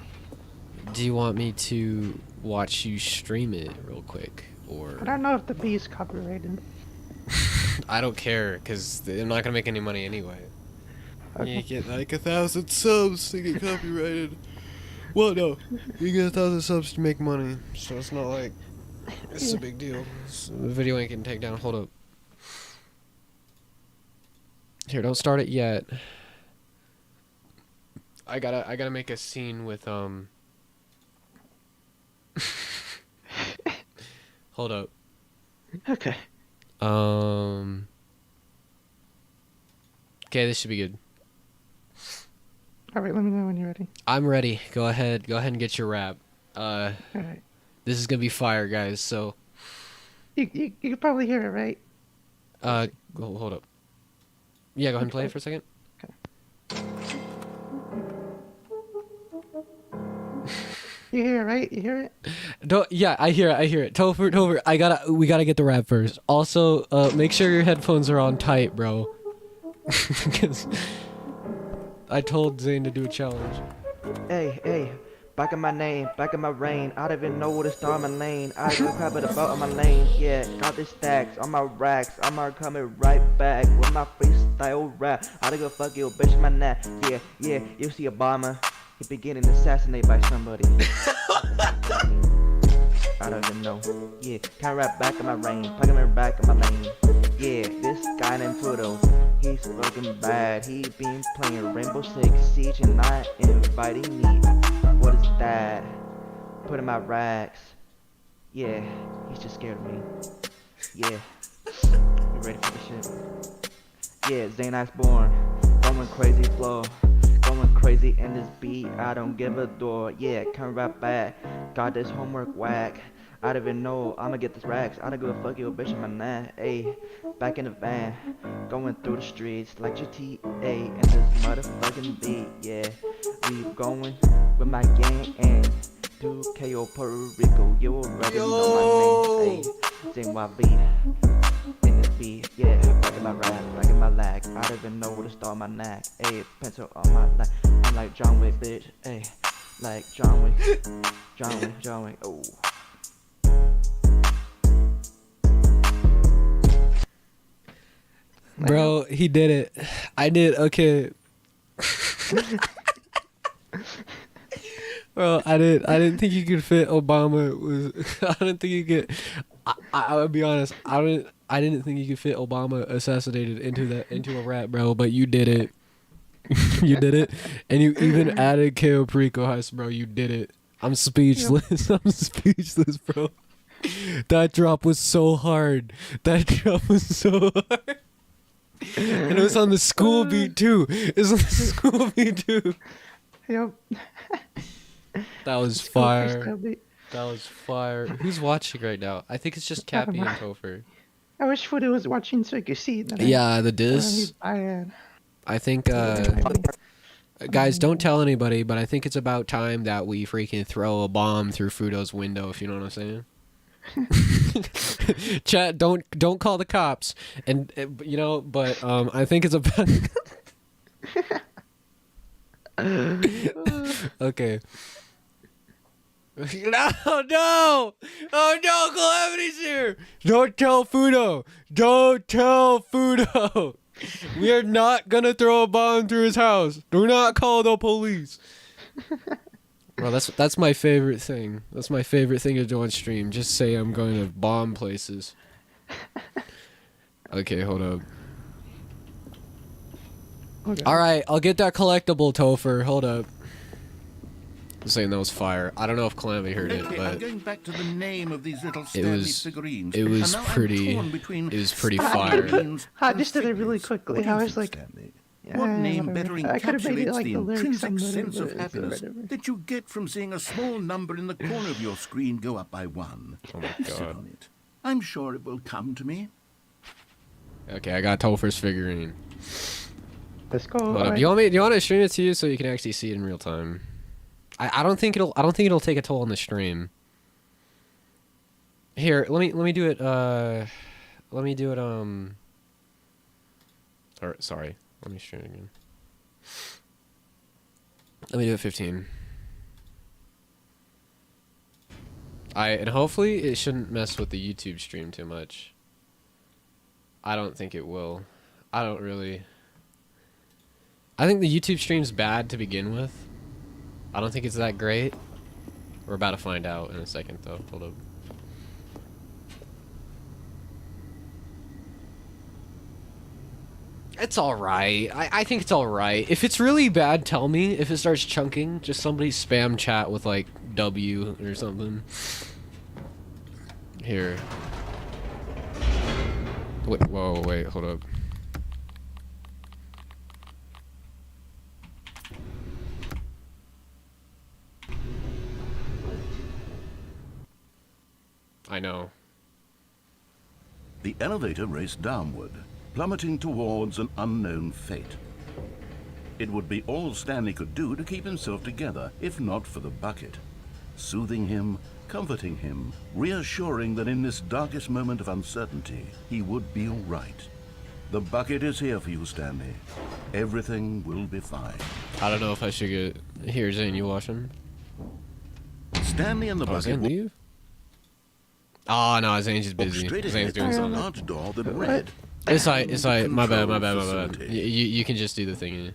Do you want me to watch you stream it real quick, or But I don't know if the B is copyrighted. I don't care because they're not gonna make any money anyway. Okay. You get like 1,000 subs to get copyrighted. Well, no, you get 1,000 subs to make money, so it's not like it's a big deal. So the video ain't getting taken down. Hold up. Here, don't start it yet. I gotta make a scene with Hold up. Okay. Okay, this should be good. All right, let me know when you're ready. I'm ready. Go ahead. Go ahead and get your rap. All right. This is gonna be fire, guys. So, You can probably hear it, right? hold up. Yeah, go ahead and play it for a second. Okay. You hear it, right? You hear it? Don't. Yeah, I hear it. Topher. We gotta get the rap first. Also, make sure your headphones are on tight, bro. Because I told Zane to do a challenge. Hey, back in my name, back in my reign. I don't even know where to start my lane. I go crap at the bottom of my lane. Yeah, got the stacks on my racks. I'm coming right back with my freestyle rap. I don't go fuck you, bitch, my neck. Yeah, you see Obama. He be getting assassinated by somebody. I don't even know. Yeah, can't rap back in my reign. Back in my back in my lane. Yeah, this guy named Pluto. He's fucking bad. He been playing Rainbow Six Siege and not inviting me. What is that? Put in my racks. Yeah, he's just scared of me. Yeah, you ready for this shit? Yeah, Zane Iceborn. Going crazy flow. Going crazy in this beat. I don't give a door. Yeah, can't rap back. Got this homework whack. I don't even know, I'ma get this racks. I don't give a fuck you, bitch, in my neck. Ayy, back in the van, going through the streets like GTA and this motherfucking beat. Yeah, we going with my gang and 2KO Puerto Rico. You already know my name. Ayy, sing my beat in this beat. Yeah, back in my rap, back in my lag. I don't even know where to start my knack. Ayy, pencil on my lag. I'm like John Wick, bitch. Ayy, like John Wick, John Wick. Oh. Bro, he did it. I did. Okay. Bro, I didn't think you could fit Obama. I didn't think you could. I would be honest. I didn't think you could fit Obama assassinated into a rap, bro. But you did it. You did it, and you even added KO Perico Heist, bro. You did it. I'm speechless. I'm speechless, bro. That drop was so hard. And it was on the school beat too. Yep. That was fire. That was fire. Who's watching right now? I think it's just Cappy and Topher. I wish Fudu was watching so you could see that. Yeah, the diss. I think, guys, don't tell anybody, but I think it's about time that we freaking throw a bomb through Fudo's window, if you know what I'm saying. Chat, don't call the cops, and you know, but I think it's about. Okay. No! Oh no! Calamity's here! Don't tell Fudo! We are not gonna throw a bomb through his house. Do not call the police. Well, that's my favorite thing. That's my favorite thing to do on stream. Just say I'm going to bomb places. Okay, hold up. Okay. All right, I'll get that collectible, Topher. Hold up. I'm saying that was fire. I don't know if Calamity heard it, Okay, but I'm going back to the name of these little it Stanley was figurines. it was And now I'm pretty torn between it was pretty Stanley fire. means I just did it really figures. quickly. What do I you was think, like, Stanley? yeah, What name whatever. better I could have made it encapsulates like the the lyrics intrinsic somebody, sense but of it's happiness whatever. that you get from seeing a small number in the corner of your screen go up by 1? Oh my Sit god. on it. I'm sure it will come to me. Okay, I got Topher's figurine. Let's go. Hold up. Do you want to stream it to you so you can actually see it in real time? I don't think it'll take a toll on the stream. Here, let me do it. Let me do it. Sorry. Let me stream it again. Let me do it 15. And hopefully it shouldn't mess with the YouTube stream too much. I don't think it will. I think the YouTube stream's bad to begin with. I don't think it's that great. We're about to find out in a second, though. Hold up. It's alright. I think it's alright. If it's really bad, tell me. If it starts chunking, just somebody spam chat with, like, W or something. Here. Wait, whoa, wait, hold up. I know. The elevator raced downward, plummeting towards an unknown fate. It would be all Stanley could do to keep himself together, if not for the bucket. soothing him, comforting him, reassuring that in this darkest moment of uncertainty, he would be all right. The bucket is here for you, Stanley. Everything will be fine. I don't know if I should get... Here, Zane, you watching? Stanley and the Oh, bucket Zane leave? Oh, no, Zane's just walked busy. straight Zane's ahead doing to a something. large door that read. It's like, my bad. Facility. You can just do the thingy.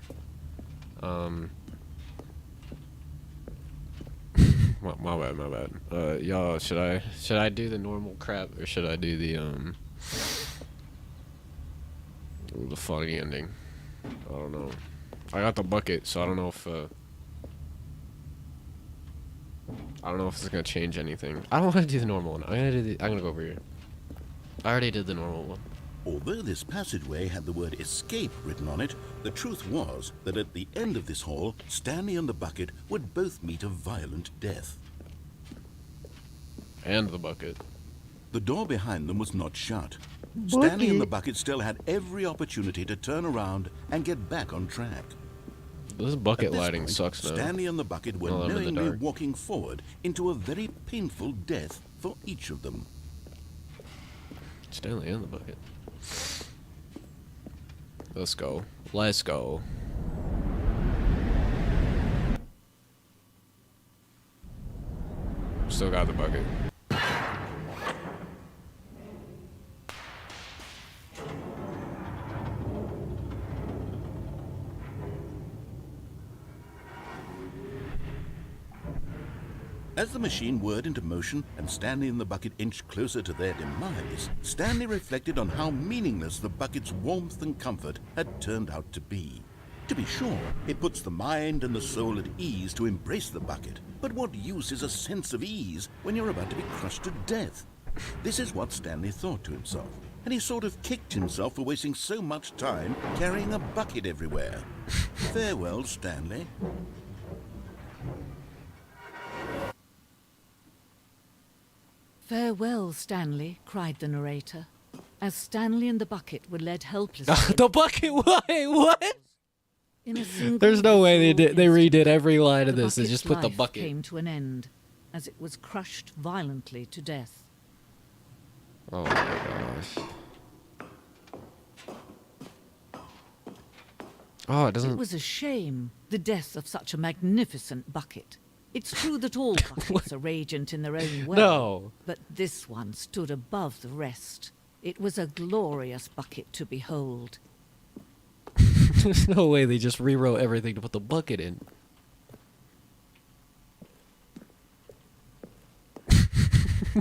My bad. Y'all, should I do the normal crap or should I do the funny ending? I don't know. I got the bucket, so I don't know if it's gonna change anything. I don't want to do the normal one. I'm gonna go over here. I already did the normal one. Although this passageway had the word escape written on it, the truth was that at the end of this hall, Stanley and the bucket would both meet a violent death. And the bucket. The door behind them was not shut. Bucket. Stanley and the bucket still had every opportunity to turn around and get back on track. This bucket At this lighting point, sucks now. Stanley and the bucket were Well, I'm in the knowingly dark. walking forward into a very painful death for each of them. Stanley and the bucket. Let's go. Let's go. Still got the bucket. As the machine whirred into motion and Stanley and the bucket inched closer to their demise, Stanley reflected on how meaningless the bucket's warmth and comfort had turned out to be. To be sure, it puts the mind and the soul at ease to embrace the bucket, but what use is a sense of ease when you're about to be crushed to death? This is what Stanley thought to himself, and he sort of kicked himself for wasting so much time carrying a bucket everywhere. Farewell, Stanley. Farewell, Stanley, cried the narrator, as Stanley and the bucket were led helplessly. The bucket? What? In a single There's no way they visceral redid every line of the this. They bucket's just put the life bucket. came to an end, as it was crushed violently to death. Oh my gosh. Oh, it It doesn't. was a shame, the death of such a magnificent bucket. It's true that all buckets are radiant in their own way. No. But this one stood above the rest. It was a glorious bucket to behold. There's no way they just rewrote everything to put the bucket in.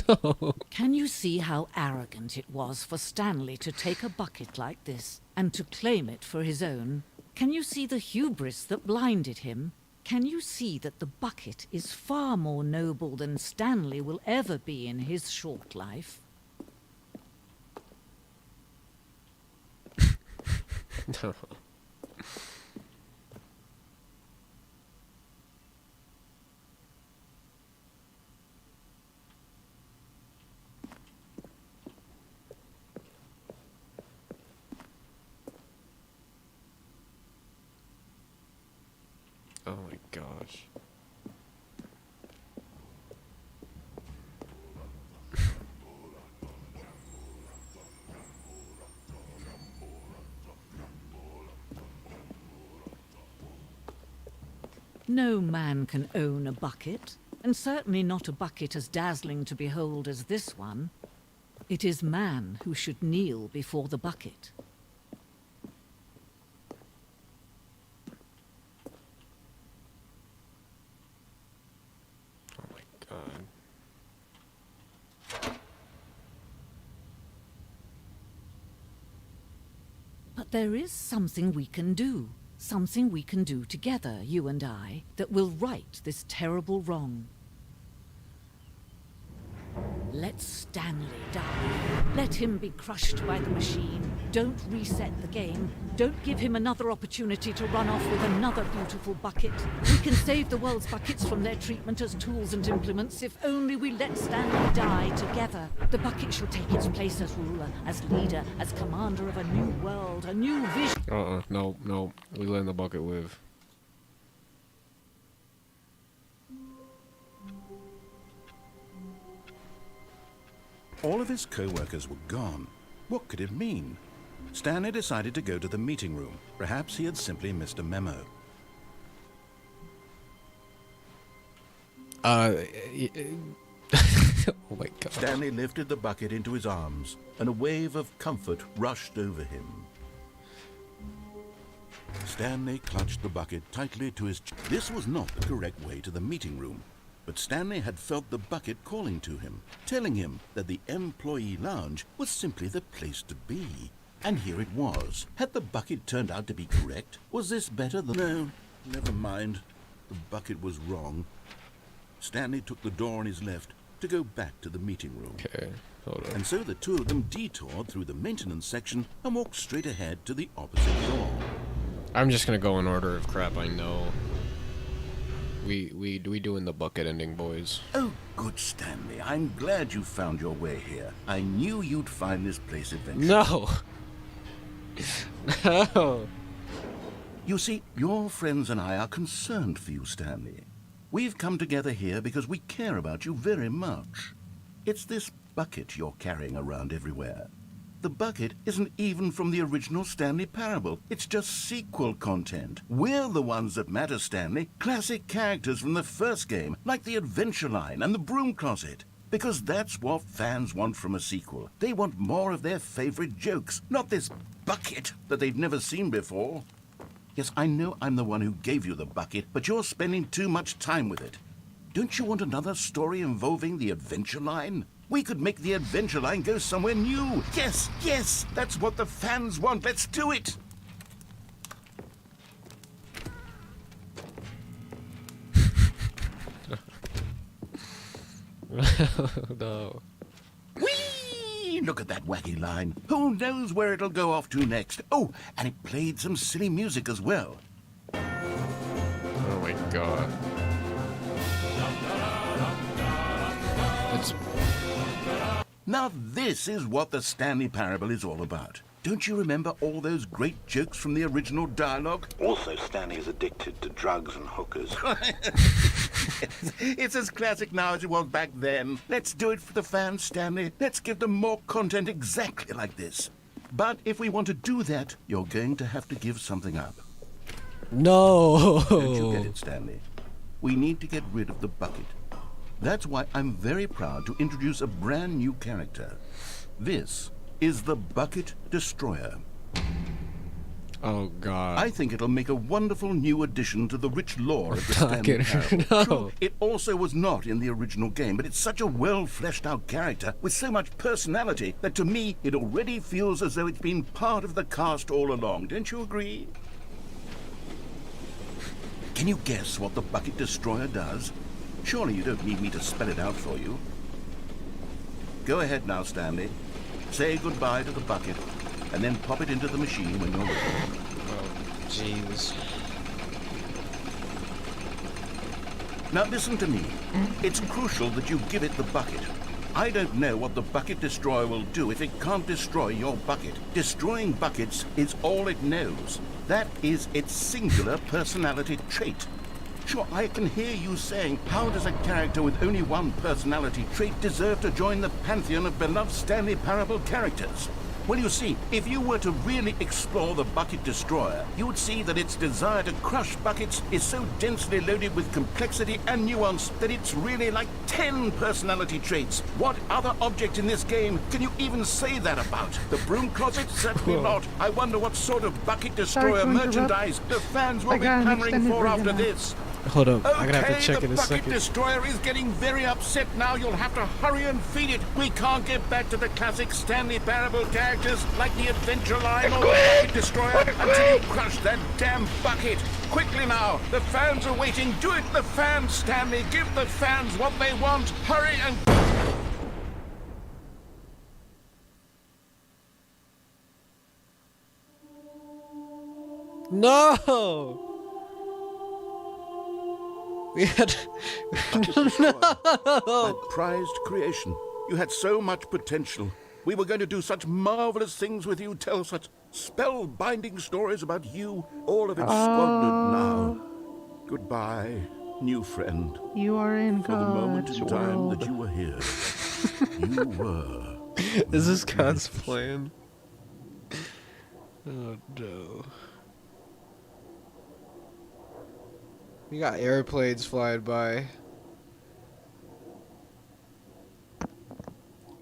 No. Can you see how arrogant it was for Stanley to take a bucket like this and to claim it for his own? Can you see the hubris that blinded him? Can you see that the bucket is far more noble than Stanley will ever be in his short life? No. Oh my gosh. No man can own a bucket, and certainly not a bucket as dazzling to behold as this one. It is man who should kneel before the bucket. Oh my god. But there is something we can do. Something we can do together, you and I, that will right this terrible wrong. Let Stanley die. Let him be crushed by the machine. Don't reset the game. Don't give him another opportunity to run off with another beautiful bucket. We can save the world's buckets from their treatment as tools and implements if only we let Stanley die together. The bucket shall take its place as ruler, as leader, as commander of a new world, a new vision. No. We letting the bucket live. All of his co-workers were gone. What could it mean? Stanley decided to go to the meeting room. Perhaps he had simply missed a memo. Oh my god. Stanley lifted the bucket into his arms, and a wave of comfort rushed over him. Stanley clutched the bucket tightly to his chest. This was not the correct way to the meeting room, but Stanley had felt the bucket calling to him, telling him that the employee lounge was simply the place to be. And here it was. Had the bucket turned out to be correct? Was this better than... No, never mind. The bucket was wrong. Stanley took the door on his left to go back to the meeting room. Okay, hold on. And so the two of them detoured through the maintenance section and walked straight ahead to the opposite door. I'm just gonna go in order of crap I know. We doing the bucket ending, boys. Oh, good, Stanley. I'm glad you found your way here. I knew you'd find this place eventually. No! No! You see, your friends and I are concerned for you, Stanley. We've come together here because we care about you very much. It's this bucket you're carrying around everywhere. The bucket isn't even from the original Stanley Parable. It's just sequel content. We're the ones that matter, Stanley. Classic characters from the first game, like the Adventure Line and the Broom Closet. Because that's what fans want from a sequel. They want more of their favorite jokes, not this bucket that they've never seen before. Yes, I know I'm the one who gave you the bucket, but you're spending too much time with it. Don't you want another story involving the Adventure Line? We could make the Adventure Line go somewhere new. Yes, yes, that's what the fans want. Let's do it. No. Whee! Look at that wacky line. Who knows where it'll go off to next? Oh, and it played some silly music as well. Oh my god. It's... Now this is what the Stanley Parable is all about. Don't you remember all those great jokes from the original dialogue? Also, Stanley is addicted to drugs and hookers. It's as classic now as it was back then. Let's do it for the fans, Stanley. Let's give them more content exactly like this. But if we want to do that, you're going to have to give something up. No! Don't you get it, Stanley? We need to get rid of the bucket. That's why I'm very proud to introduce a brand new character. This is the Bucket Destroyer. Oh god. I think it'll make a wonderful new addition to the rich lore of the Stanley Parable. No. True, it also was not in the original game, but it's such a well-fleshed-out character with so much personality that to me it already feels as though it's been part of the cast all along. Don't you agree? Can you guess what the Bucket Destroyer does? Surely you don't need me to spell it out for you. Go ahead now, Stanley. Say goodbye to the bucket, and then pop it into the machine when you're ready. Oh, jeez. Now listen to me. It's crucial that you give it the bucket. I don't know what the Bucket Destroyer will do if it can't destroy your bucket. Destroying buckets is all it knows. That is its singular personality trait. Sure, I can hear you saying, how does a character with only one personality trait deserve to join the pantheon of beloved Stanley Parable characters? Well, you see, if you were to really explore the Bucket Destroyer, you would see that its desire to crush buckets is so densely loaded with complexity and nuance that it's really like 10 personality traits. What other object in this game can you even say that about? The Broom Closet? Certainly not. I wonder what sort of Bucket Destroyer merchandise the fans will be clamoring for after this. Hold up, Okay, I'm gonna have to check in a the Bucket second. Destroyer is getting very upset now. You'll have to hurry and feed it. We can't get back to the classic Stanley Parable characters like the Adventure Line or the Bucket Destroyer until you crush that damn bucket. Quickly now, the fans are waiting. Do it, the fans, Stanley. Give the fans what they want. Hurry and... No! We had... That prized creation. You had so much potential. We were going to do such marvelous things with you, tell such spellbinding stories about you. All of it squandered now. Goodbye, new friend. You are in For the moment God's in time world. that you were here. You were. Is this God's plan? Oh no. We got airplanes flying by.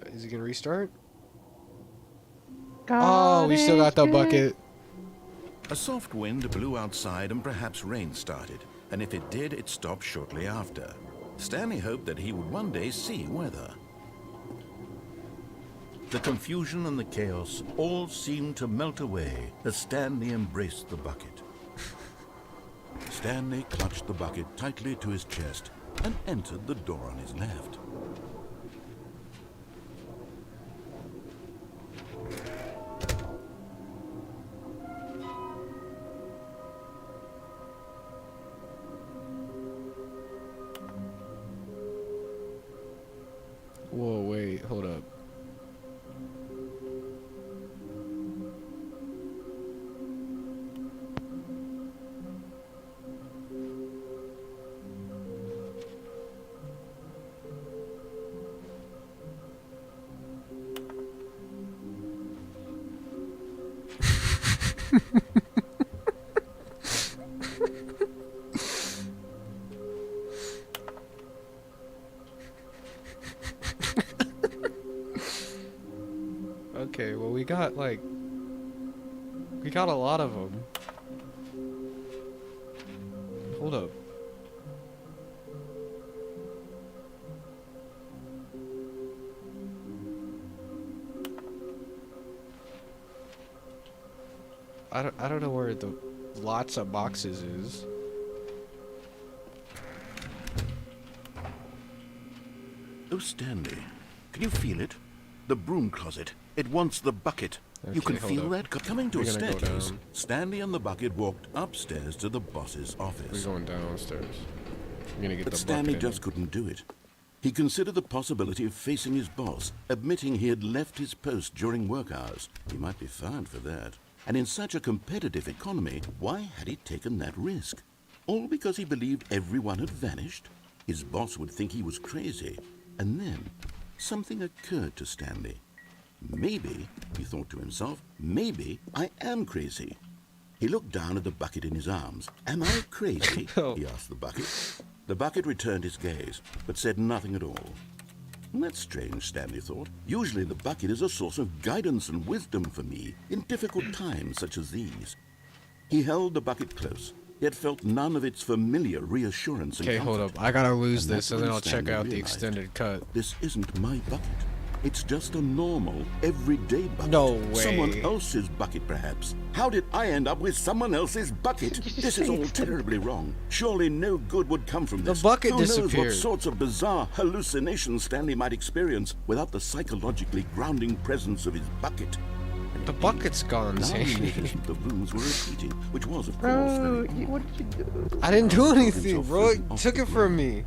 Is he gonna restart? Oh, we still got the bucket. A soft wind blew outside and perhaps rain started. And if it did, it stopped shortly after. Stanley hoped that he would one day see weather. The confusion and the chaos all seemed to melt away as Stanley embraced the bucket. Stanley clutched the bucket tightly to his chest and entered the door on his left. Whoa, wait, hold up. Okay, well we got a lot of them. Hold up. I don't know where the lots of boxes is. Oh, Stanley, can you feel it? The broom closet. It wants the bucket. You Okay, can hold feel up. that? Coming to a We're gonna go staircase, down. Stanley and the bucket walked upstairs to the boss's We're office. going downstairs. We're gonna get But the Stanley bucket. just couldn't do it. He considered the possibility of facing his boss, admitting he had left his post during work hours. He might be fined for that. And in such a competitive economy, why had he taken that risk? All because he believed everyone had vanished? His boss would think he was crazy. And then, something occurred to Stanley. Maybe, he thought to himself, maybe I am crazy. He looked down at the bucket in his arms. Am I crazy? Oh. He asked the bucket. The bucket returned his gaze, but said nothing at all. That's strange, Stanley thought. Usually the bucket is a source of guidance and wisdom for me in difficult times such as these. He held the bucket close, yet felt none of its familiar reassurance and Okay, hold comfort. up. I gotta lose And this, that's and then when I'll check Stanley out the realized, extended cut. This isn't my bucket. It's just a normal, everyday bucket. No way. Someone else's bucket, perhaps. How did I end up with someone else's bucket? Did you This say is all extended? terribly wrong. Surely no good would come from The this. bucket Who knows what disappeared. sorts of bizarre hallucinations Stanley might experience without the psychologically grounding presence of his bucket. And The indeed, bucket's gone, now he Zane. noticed the rooms were repeating, which was, of course, Bro, very what did you do? I didn't do anything, himself bro. floating It off took the it from ground. me.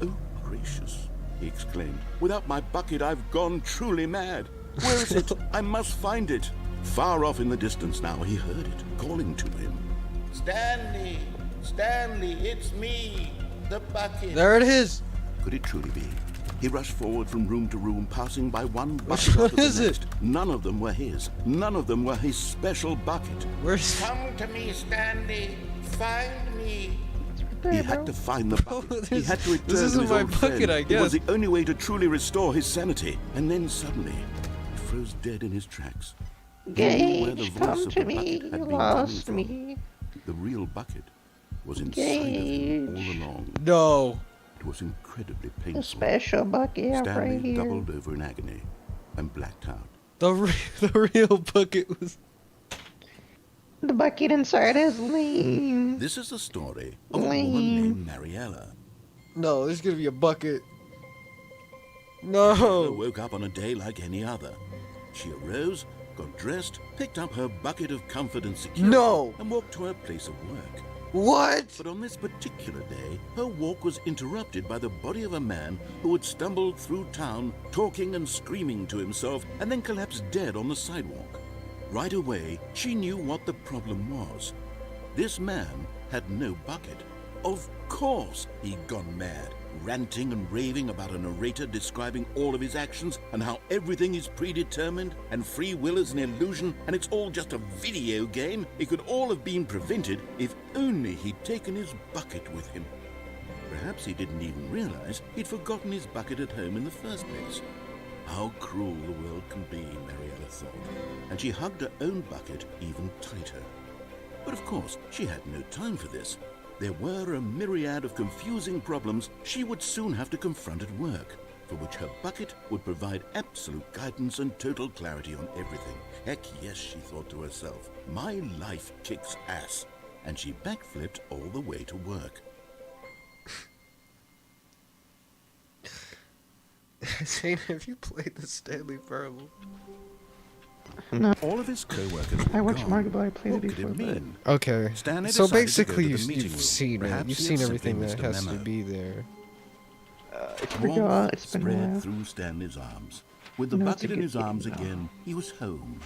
Oh, gracious, he exclaimed. Without my bucket, I've gone truly mad. Where is it? I must find it. Far off in the distance now, he heard it, calling to him. Stanley! Stanley, it's me! The bucket! There it is. Could it truly be? He rushed forward from room to room, passing by one Which bucket one after the is it? next. None of them were his. None of them were his special bucket. Where's? Come to me, Stanley! Find me! He had to find the bucket. He this- had to return this to isn't his my old bucket, friend. I It was guess. the only way to truly restore his sanity. And then suddenly, he froze dead in his tracks. He knew where the Gage, voice come of to the me. bucket You had been coming lost from. me. The real bucket was inside of him all Gage. along. No. It was incredibly The painful. special bucket Stanley right here. doubled over in agony and blacked out. The real bucket was. The bucket inside is lean. This is the story of a woman Lame. named Mariella. No, there's gonna be a bucket. Mariella No. woke up on a day like any other. She arose, got dressed, picked up her bucket of comfort and security, No. and walked to her place of work. What? But on this particular day, her walk was interrupted by the body of a man who had stumbled through town, talking and screaming to himself, and then collapsed dead on the sidewalk. Right away, she knew what the problem was. This man had no bucket. Of course he'd gone mad. ranting and raving about a narrator describing all of his actions and how everything is predetermined and free will is an illusion and it's all just a video game. It could all have been prevented if only he'd taken his bucket with him. Perhaps he didn't even realize he'd forgotten his bucket at home in the first place. How cruel the world can be, Mariella thought, and she hugged her own bucket even tighter. But of course, she had no time for this. There were a myriad of confusing problems she would soon have to confront at work, for which her bucket would provide absolute guidance and total clarity on everything. Heck yes, she thought to herself, my life kicks ass. And she backflipped all the way to work. Zane, have you played the Stanley Parable? No, All of his co-workers were I watched gone. Markiplier play it What could before, it but mean? Okay. Stanley So decided to go basically, to the meeting you've room. seen it. Perhaps You've he seen had everything simply that missed a has to memo. be there. I forgot. It's been a spread while. through Stanley's arms. With the No, it's a bucket in good his arms game, though. again, he was home.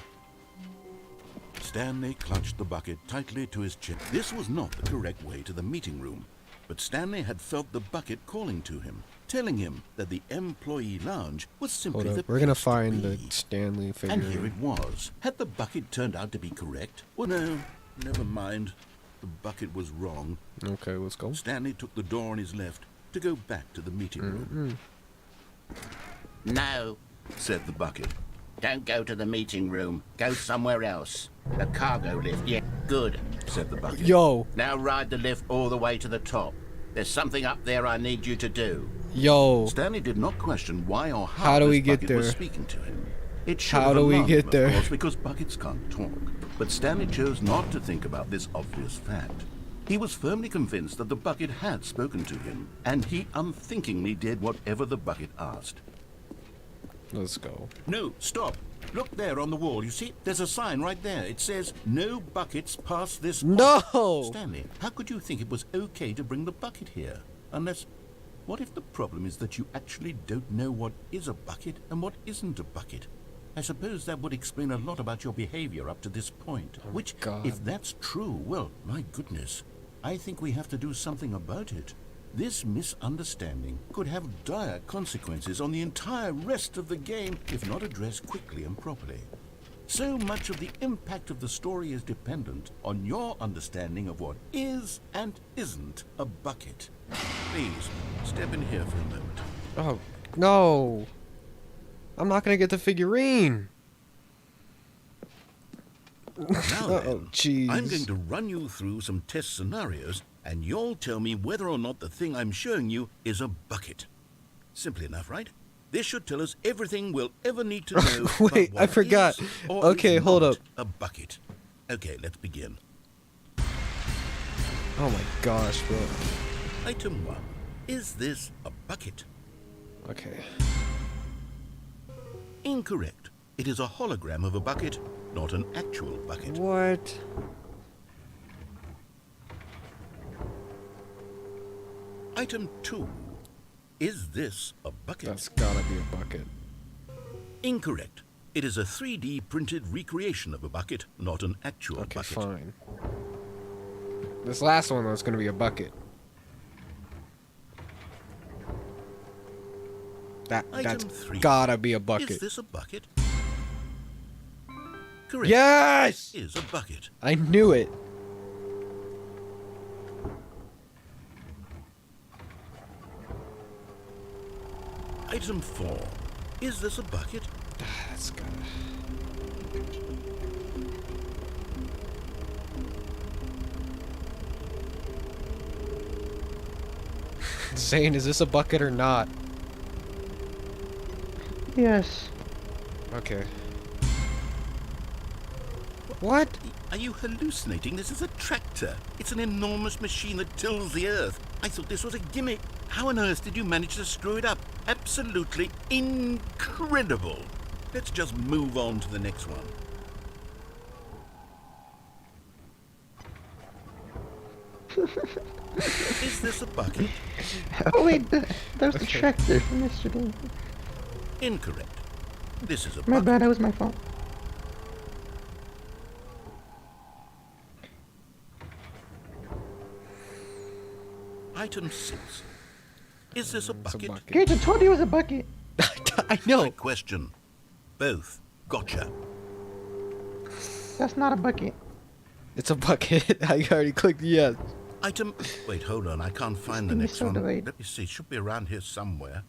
Stanley clutched the bucket tightly to his chest. This was not the correct way to the meeting room, but Stanley had felt the bucket calling to him, telling him that the employee lounge was simply Hold the up. We're gonna place to find the be. Stanley figure. And here it was. Had the bucket turned out to be correct? Well, no, never mind. The bucket was wrong. Okay, let's go. Stanley took the door on his left to go back to the meeting room. No, Said the bucket. don't go to the meeting room. Go somewhere else. The cargo lift, yeah, good. Said the bucket. Yo, Now ride the lift all the way to the top. There's something up there I need you to do. yo. Stanley did not question why or How do this we get bucket was there? speaking to him. It should How have do we alarmed get him, there? Of course, because buckets can't talk. But Stanley chose not to think about this obvious fact. He was firmly convinced that the bucket had spoken to him, and he unthinkingly did whatever the bucket asked. Let's go. No, stop. Look there on the wall. You see, there's a sign right there. It says, no buckets past this point. No! Stanley, how could you think it was okay to bring the bucket here? Unless, what if the problem is that you actually don't know what is a bucket and what isn't a bucket? I suppose that would explain a lot about your behavior up to this point. Which, God. if that's true, well, my goodness, I think we have to do something about it. This misunderstanding could have dire consequences on the entire rest of the game if not addressed quickly and properly. So much of the impact of the story is dependent on your understanding of what is and isn't a bucket. Please, step in here for a moment. Oh, no. I'm not gonna get the figurine. Now Uh-oh, then, jeez. I'm going to run you through some test scenarios, and you'll tell me whether or not the thing I'm showing you is a bucket. Simple enough, right? This should tell us everything we'll ever need to know. Wait, about I what forgot. is or Okay, is hold not up. A bucket. Okay, let's begin. Oh my gosh, bro. Item 1. Is this a bucket? Okay. Incorrect. It is a hologram of a bucket, not an actual bucket. What? Item 2. Is this a bucket? That's gotta be a bucket. Incorrect. It is a 3D printed recreation of a bucket, not an actual Okay, bucket. fine. This last one was gonna be a bucket. That's Item 3. gotta be a Is bucket. this a bucket? Correct. Yes! It is a bucket. I knew it. Item 4. Is this a bucket? That's gotta. Zane, is this a bucket or not? Yes. Okay. What? Are you hallucinating? This is a tractor. It's an enormous machine that tills the earth. I thought this was a gimmick. How on earth did you manage to screw it up? Absolutely incredible. Let's just move on to the next one. Is this a bucket? Oh wait, that was the tractor from yesterday. Incorrect. This is a My bucket. bad, that was my fault. Item 6. Is this a It's a bucket? bucket. Gage, I told you it was a bucket. I know. Trick question. Both. Gotcha. That's not a bucket. It's a bucket. I already clicked yes. Item. Wait, hold on. I can't find the thing is next so one. delayed. Let me see. It should be around here somewhere.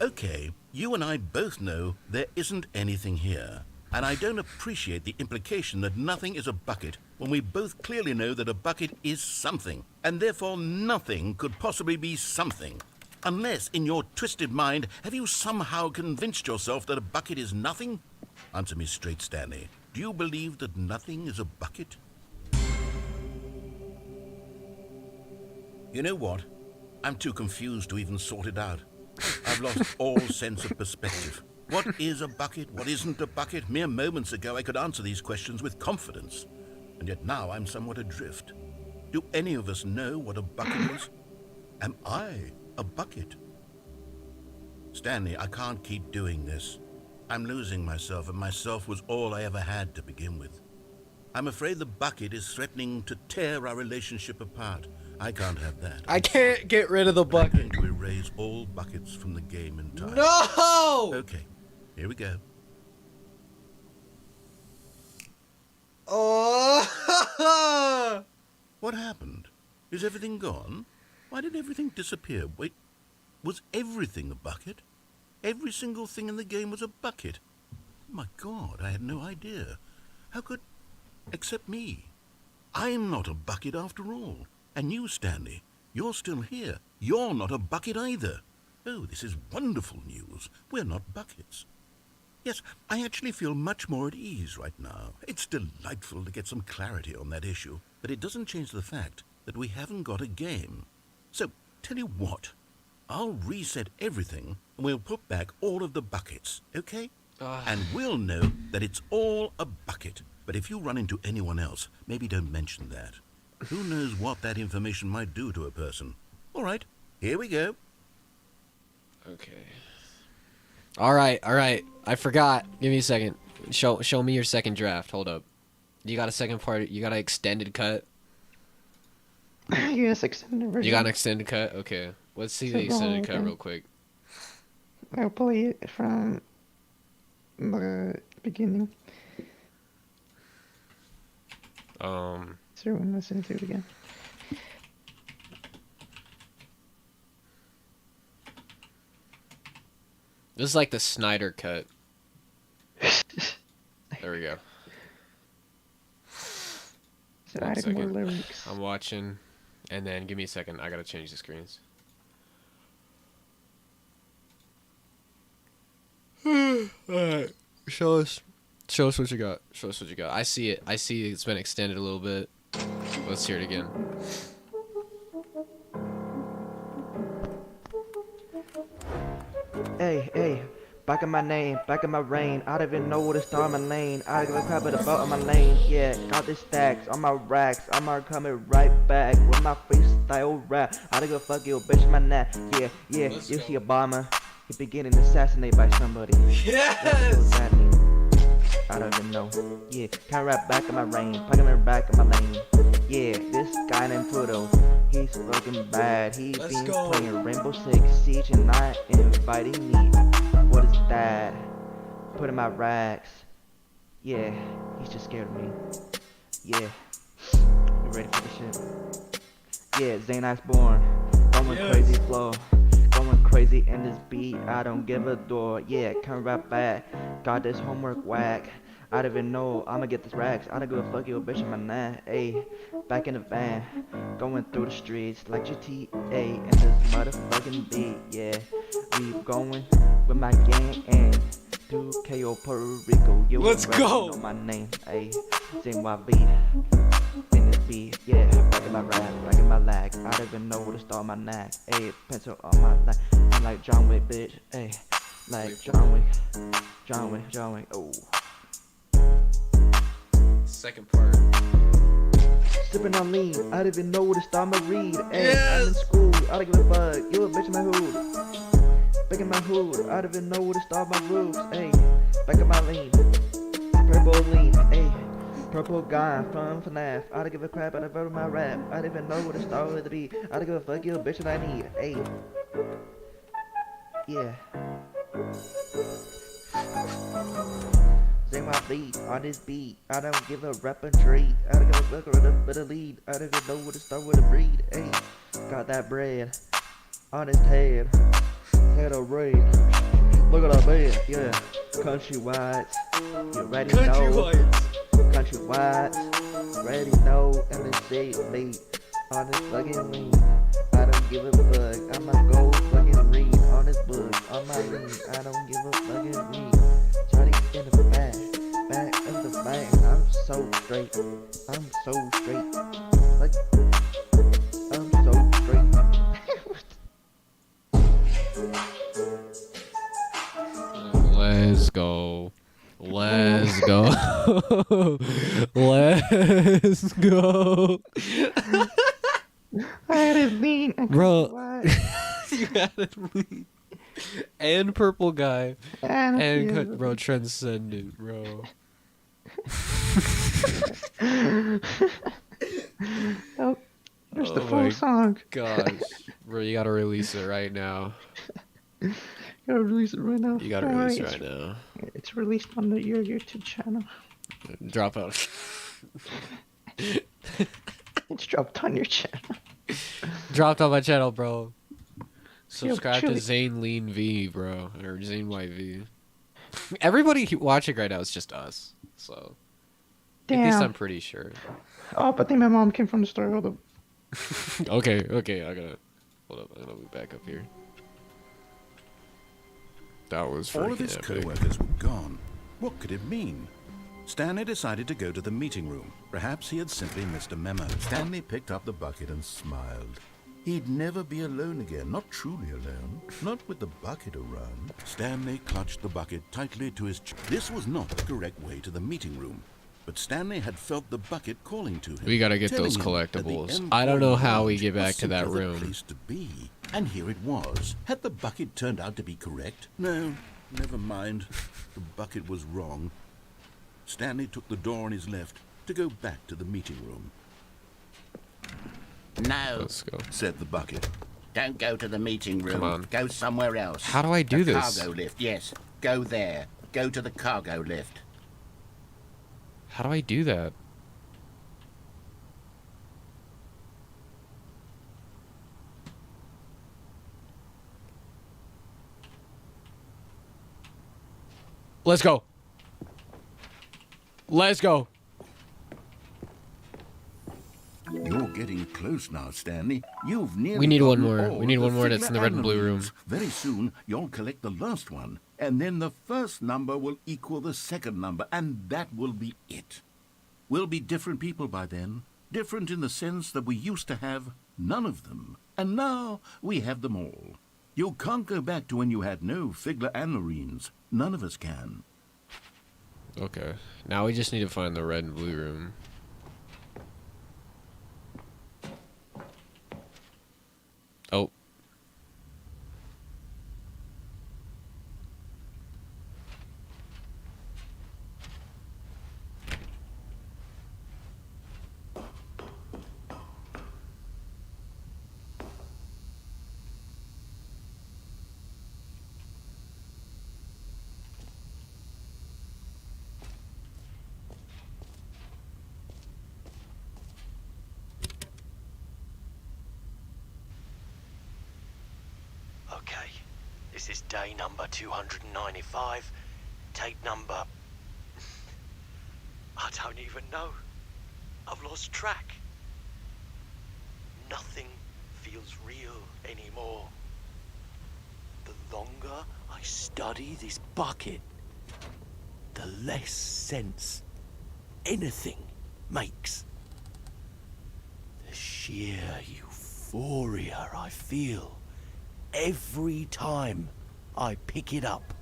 Okay, you and I both know there isn't anything here. And I don't appreciate the implication that nothing is a bucket when we both clearly know that a bucket is something. And therefore nothing could possibly be something. Unless, in your twisted mind, have you somehow convinced yourself that a bucket is nothing? Answer me straight, Stanley. Do you believe that nothing is a bucket? You know what? I'm too confused to even sort it out. I've lost all sense of perspective. What is a bucket? What isn't a bucket? Mere moments ago I could answer these questions with confidence. And yet now I'm somewhat adrift. Do any of us know what a bucket is? Am I a bucket? Stanley, I can't keep doing this. I'm losing myself, and myself was all I ever had to begin with. I'm afraid the bucket is threatening to tear our relationship apart. I can't have that. I can't get rid of the I'm bucket. going to erase all buckets from the game entirely. No! Okay, here we go. Oh! What happened? Is everything gone? Why did everything disappear? Wait, was everything a bucket? Every single thing in the game was a bucket. My God, I had no idea. How could... except me. I'm not a bucket after all. And you, Stanley, you're still here. You're not a bucket either. Oh, this is wonderful news. We're not buckets. Yes, I actually feel much more at ease right now. It's delightful to get some clarity on that issue, but it doesn't change the fact that we haven't got a game. So, tell you what, I'll reset everything and we'll put back all of the buckets, okay? And we'll know that it's all a bucket. But if you run into anyone else, maybe don't mention that. Who knows what that information might do to a person. All right, here we go. Okay. All right. I forgot. Give me a second. Show me your second draft. Hold up. You got a second part? You got an extended cut? Yes, extended version. You got an extended cut? Okay. Let's see the extended cut real quick. I'll play it from the beginning. So everyone listen to it again. This is like the Snyder cut. There we go. So One added more second. lyrics. I'm watching, and then give me a second. I gotta change the screens. Alright. Show us what you got. Show us what you got. I see it. I see it's been extended a little bit. Let's hear it again. Hey, back in my name, back in my reign. I don't even know where to start my lane. I give a crap about my lane. Yeah, got the stacks on my racks. I'm coming right back with my freestyle rap. I don't give a fuck your bitch my neck. Yeah, you see Obama. He be getting assassinated by somebody. Yes! I don't even know. Yeah, can't rap back in my reign. Packing my back in my lane. Yeah, this guy named Pluto. He's looking bad. He Let's been go. playing Rainbow Six Siege and not inviting me. What is that? Put in my racks. Yeah, he's just scared of me. Yeah, you ready for this shit? Yeah, Zane Iceborn. Going crazy flow. Going crazy in this beat. I don't give a door. Yeah, can't rap back. Got this homework whack. I don't even know I'ma get this racks. I don't give a fuck you a bitch in my neck. Ayy, back in the van, going through the streets like GTA in this motherfucking beat. Yeah, we going with my gang and 2KO Puerto Rico. You Let's already go. know my name. Ayy, ZYV in this beat. Yeah, back in my rap, back in my lag. I don't even know where to start my knack. Ayy, pencil on my lag. I'm like John Wick, bitch. Ayy, like John Wick. Oh. Second part. Sipping on lean, I don't even know where to start my read. Ay, I'm in school, I don't give a fuck. You a bitch in my hood. Back in my hood, I don't even know where to start my roots. Ay, back in my lean. Purple lean, ay. Purple guy from FNAF. I don't give a crap, I don't vote my rap. I don't even know what it's started to be. I don't give a fuck, you a bitch that I need. Hey. Yeah. Sing my beat on this beat. I don't give a rap and treat. I don't give a fuck or a bit of lead. I don't even know what to start with a breed. Hey. Got that bread on his head. Head of red. Look at that bed. Yeah. Country whites. You ready know. Country whites. Ready know. MSC beat on this fucking lean. I don't give a fuck. I'ma go fucking read on this book. On my lean. I don't give a fucking read. Johnny in the back. Back of the back. I'm so straight. I'm so straight. Like, I'm so straight. Let's go. Let's go. Let's go. I had it lean. Bro. You had it lean. And purple guy. And bro, transcendent, bro. Oh, there's the Oh full my song. Gosh. Bro, you gotta release it right now. You gotta release it right now. You gotta Don't release worry, it right now. It's released on your YouTube channel. Drop out. It's dropped on your channel. Dropped on my channel, bro. Subscribe to chili. Zane Lean V, bro. Or Zane YV. Everybody watching right now is just us. So. At least I'm Damn. pretty sure. Oh, but I think my mom came from the store. Hold up. Okay, I gotta. Hold up, I gotta move back up here. That was All of freaking his epic. co-workers were gone. What could it mean? Stanley decided to go to the meeting room. Perhaps he had simply missed a memo. Stanley picked up the bucket and smiled. He'd never be alone again, not truly alone, not with the bucket around. Stanley clutched the bucket tightly to his chest. This was not the correct way to the meeting room, but Stanley had felt the bucket calling to him. We gotta get telling those him that the collectibles. M I don't know how we lounge get was back to that simply the room. place to be. And here it was. Had the bucket turned out to be correct? No, never mind. The bucket was wrong. Stanley took the door on his left to go back to the meeting room. No, Let's go. Said the bucket. don't go to the meeting room. Come on. Go somewhere else. How do I do the this? Cargo lift, yes. Go there. Go to the cargo lift. How do I do that? Let's go. Let's go. You're getting close now, Stanley. You've nearly We need one gotten more. all We need the one more that's Figler in the red and blue room. animals. Very soon, you'll collect the last one, and then the first number will equal the second number, and that will be it. We'll be different people by then. Different in the sense that we used to have none of them, and now we have them all. You can't go back to when you had no Figler and Marines. None of us can. Okay. Now we just need to find the red and blue room. Oh. Okay, this is day number 295. Tape number... I don't even know. I've lost track. Nothing feels real anymore. The longer I study this bucket, the less sense anything makes. The sheer euphoria I feel every time I pick it up.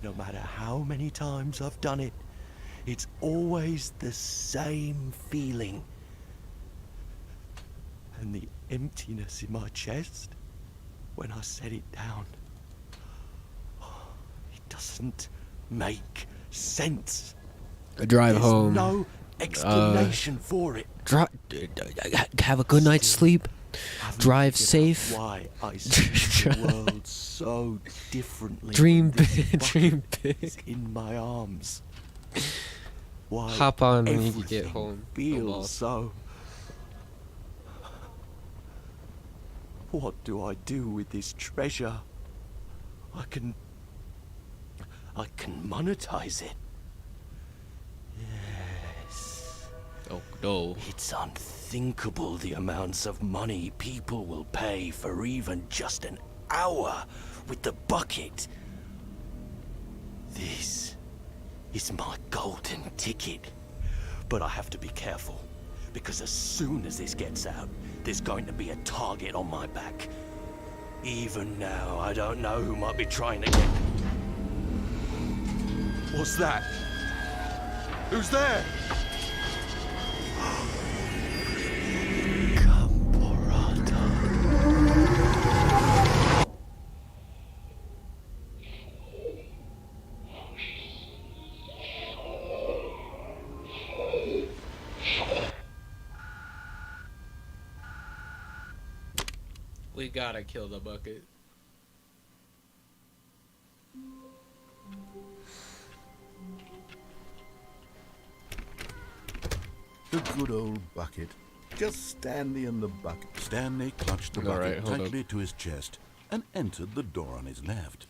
No matter how many times I've done it, it's always the same feeling. And the emptiness in my chest when I set it down. It doesn't make sense. Drive There's home. no explanation for it. Have a good night's sleep. Haven't Drive figured safe. out why I see the world so differently. Dream when this big. Dream bucket is big. in my arms. Why Hop on when you everything get home. feels so. What do I do with this treasure? I can monetize it. Yes. Oh no. It's unthinkable the amounts of money people will pay for even just an hour with the bucket. This is my golden ticket. But I have to be careful, because as soon as this gets out, there's going to be a target on my back. Even now, I don't know who might be trying to get... What's that? Who's there? We gotta kill the bucket. The good old bucket. Just Stanley and the bucket. Stanley clutched the All bucket right, hold tightly up. to his chest and entered the door on his left.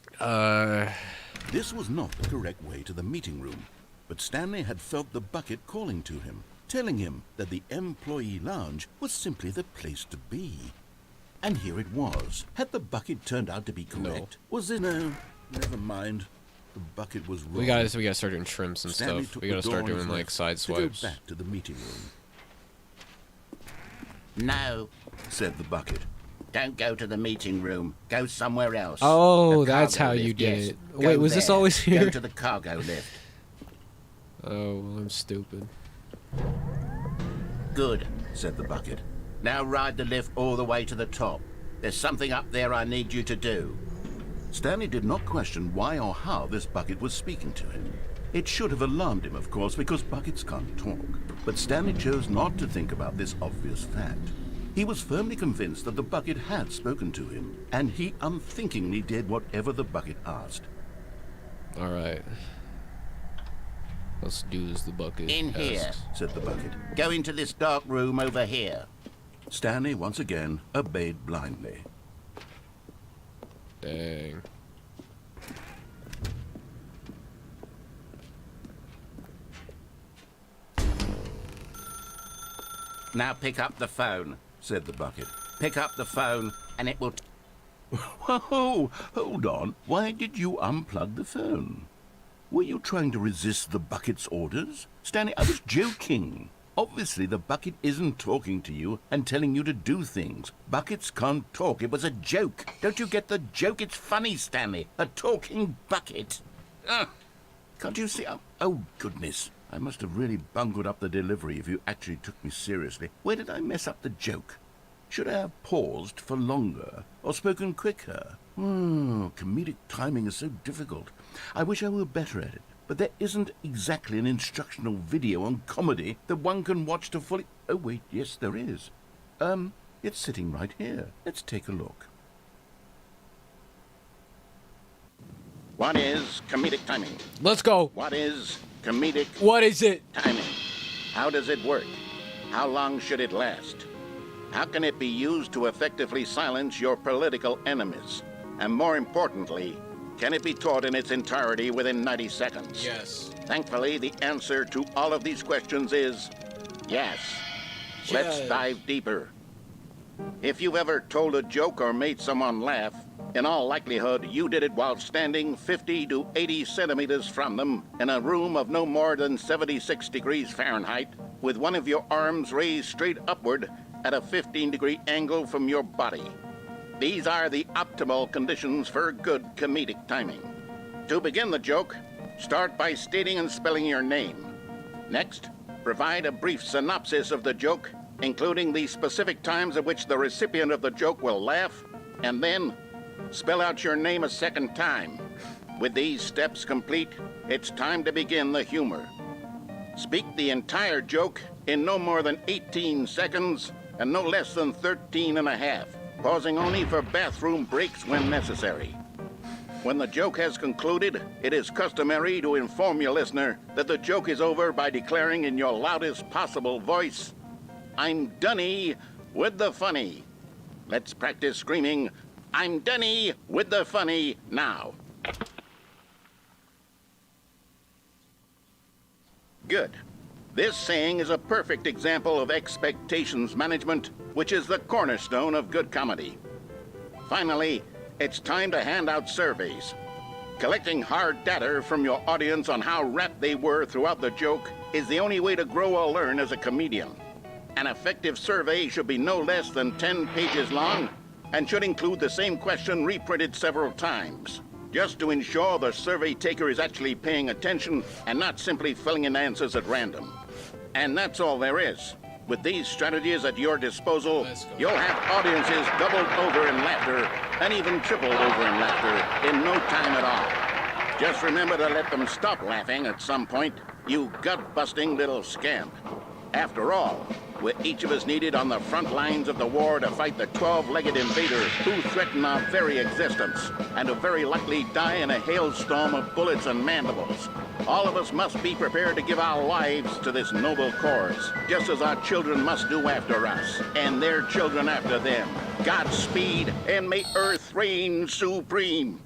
This was not the correct way to the meeting room, but Stanley had felt the bucket calling to him, telling him that the employee lounge was simply the place to be. And here it was. Had the bucket turned out to be correct? Was it? No, never mind. The bucket was wrong. We gotta start doing trims and Stanley stuff. took We the gotta door start on his doing like left side to go swipes. back to the meeting room. No, Said the bucket. don't go to the meeting room. Go somewhere else. Oh, The that's cargo how you lift, did yes. it. Go Wait, was this there. always here? Go to the cargo lift. Oh, well, I'm stupid. Good, said the bucket. Now ride the lift all the way to the top. There's something up there I need you to do. Stanley did not question why or how this bucket was speaking to him. It should have alarmed him, of course, because buckets can't talk. But Stanley chose not to think about this obvious fact. He was firmly convinced that the bucket had spoken to him, and he unthinkingly did whatever the bucket asked. Alright. Let's do as the bucket In here, asks. Said the bucket. go into this dark room over here. Stanley once again obeyed blindly. Dang. Now pick up the phone. Said the bucket. Pick up the phone and it will... Whoa, hold on. Why did you unplug the phone? Were you trying to resist the bucket's orders? Stanley, I was joking. Obviously, the bucket isn't talking to you and telling you to do things. Buckets can't talk. It was a joke. Don't you get the joke? It's funny, Stanley. A talking bucket. Can't you see? Oh, goodness. I must have really bungled up the delivery if you actually took me seriously. Where did I mess up the joke? Should I have paused for longer or spoken quicker? Comedic timing is so difficult. I wish I were better at it. But there isn't exactly an instructional video on comedy that one can watch to fully... Oh, wait, yes, there is. It's sitting right here. Let's take a look. What is comedic timing? Let's go. What is comedic What is it? timing? How does it work? How long should it last? How can it be used to effectively silence your political enemies? And more importantly, can it be taught in its entirety within 90 seconds? Yes. Thankfully, the answer to all of these questions is yes. Let's Yes. dive deeper. If you've ever told a joke or made someone laugh, in all likelihood, you did it while standing 50 to 80 centimeters from them in a room of no more than 76 degrees Fahrenheit, with one of your arms raised straight upward at a 15-degree angle from your body. These are the optimal conditions for good comedic timing. To begin the joke, start by stating and spelling your name. Next, provide a brief synopsis of the joke, including the specific times at which the recipient of the joke will laugh, and then spell out your name a second time. With these steps complete, it's time to begin the humor. speak the entire joke in no more than 18 seconds and no less than 13 and a half, pausing only for bathroom breaks when necessary. When the joke has concluded, it is customary to inform your listener that the joke is over by declaring in your loudest possible voice, "I'm Dunny with the funny." Let's practice screaming, "I'm Dunny with the funny" now. Good. This saying is a perfect example of expectations management, which is the cornerstone of good comedy. Finally, it's time to hand out surveys. Collecting hard data from your audience on how rapt they were throughout the joke is the only way to grow or learn as a comedian. An effective survey should be no less than 10 pages long and should include the same question reprinted several times, just to ensure the survey taker is actually paying attention and not simply filling in answers at random. And that's all there is. With these strategies at your disposal, you'll have audiences doubled over in laughter and even tripled over in laughter in no time at all. Just remember to let them stop laughing at some point, you gut-busting little scamp. After all, we're each of us needed on the front lines of the war to fight the 12-legged invaders who threaten our very existence and who very likely die in a hailstorm of bullets and mandibles. All of us must be prepared to give our lives to this noble cause, just as our children must do after us, and their children after them. Godspeed, and may Earth reign supreme.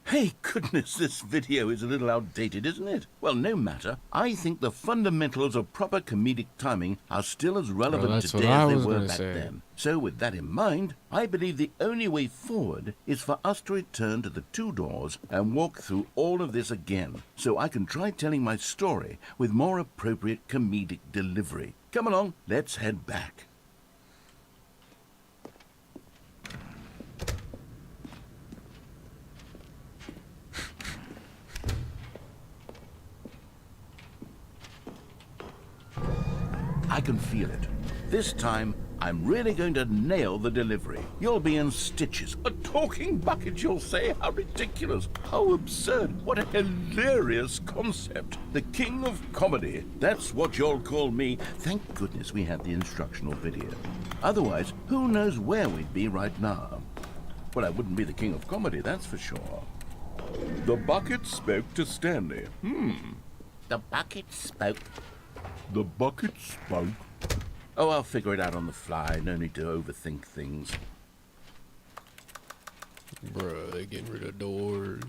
Hey, goodness, this video is a little outdated, isn't it? Well, no matter. I think the fundamentals of proper comedic timing are still as relevant that's today what I as they was were gonna back say. then. So with that in mind, I believe the only way forward is for us to return to the two doors and walk through all of this again, so I can try telling my story with more appropriate comedic delivery. Come along, let's head back. I can feel it. This time, I'm really going to nail the delivery. You'll be in stitches. A talking bucket, you'll say? How ridiculous. How absurd. What a hilarious concept. The king of comedy. That's what you'll call me. Thank goodness we had the instructional video. Otherwise, who knows where we'd be right now. Well, I wouldn't be the king of comedy, that's for sure. The bucket spoke to Stanley. The bucket spoke. The bucket spoke. Oh, I'll figure it out on the fly. No need to overthink things. Bruh, they getting rid of doors.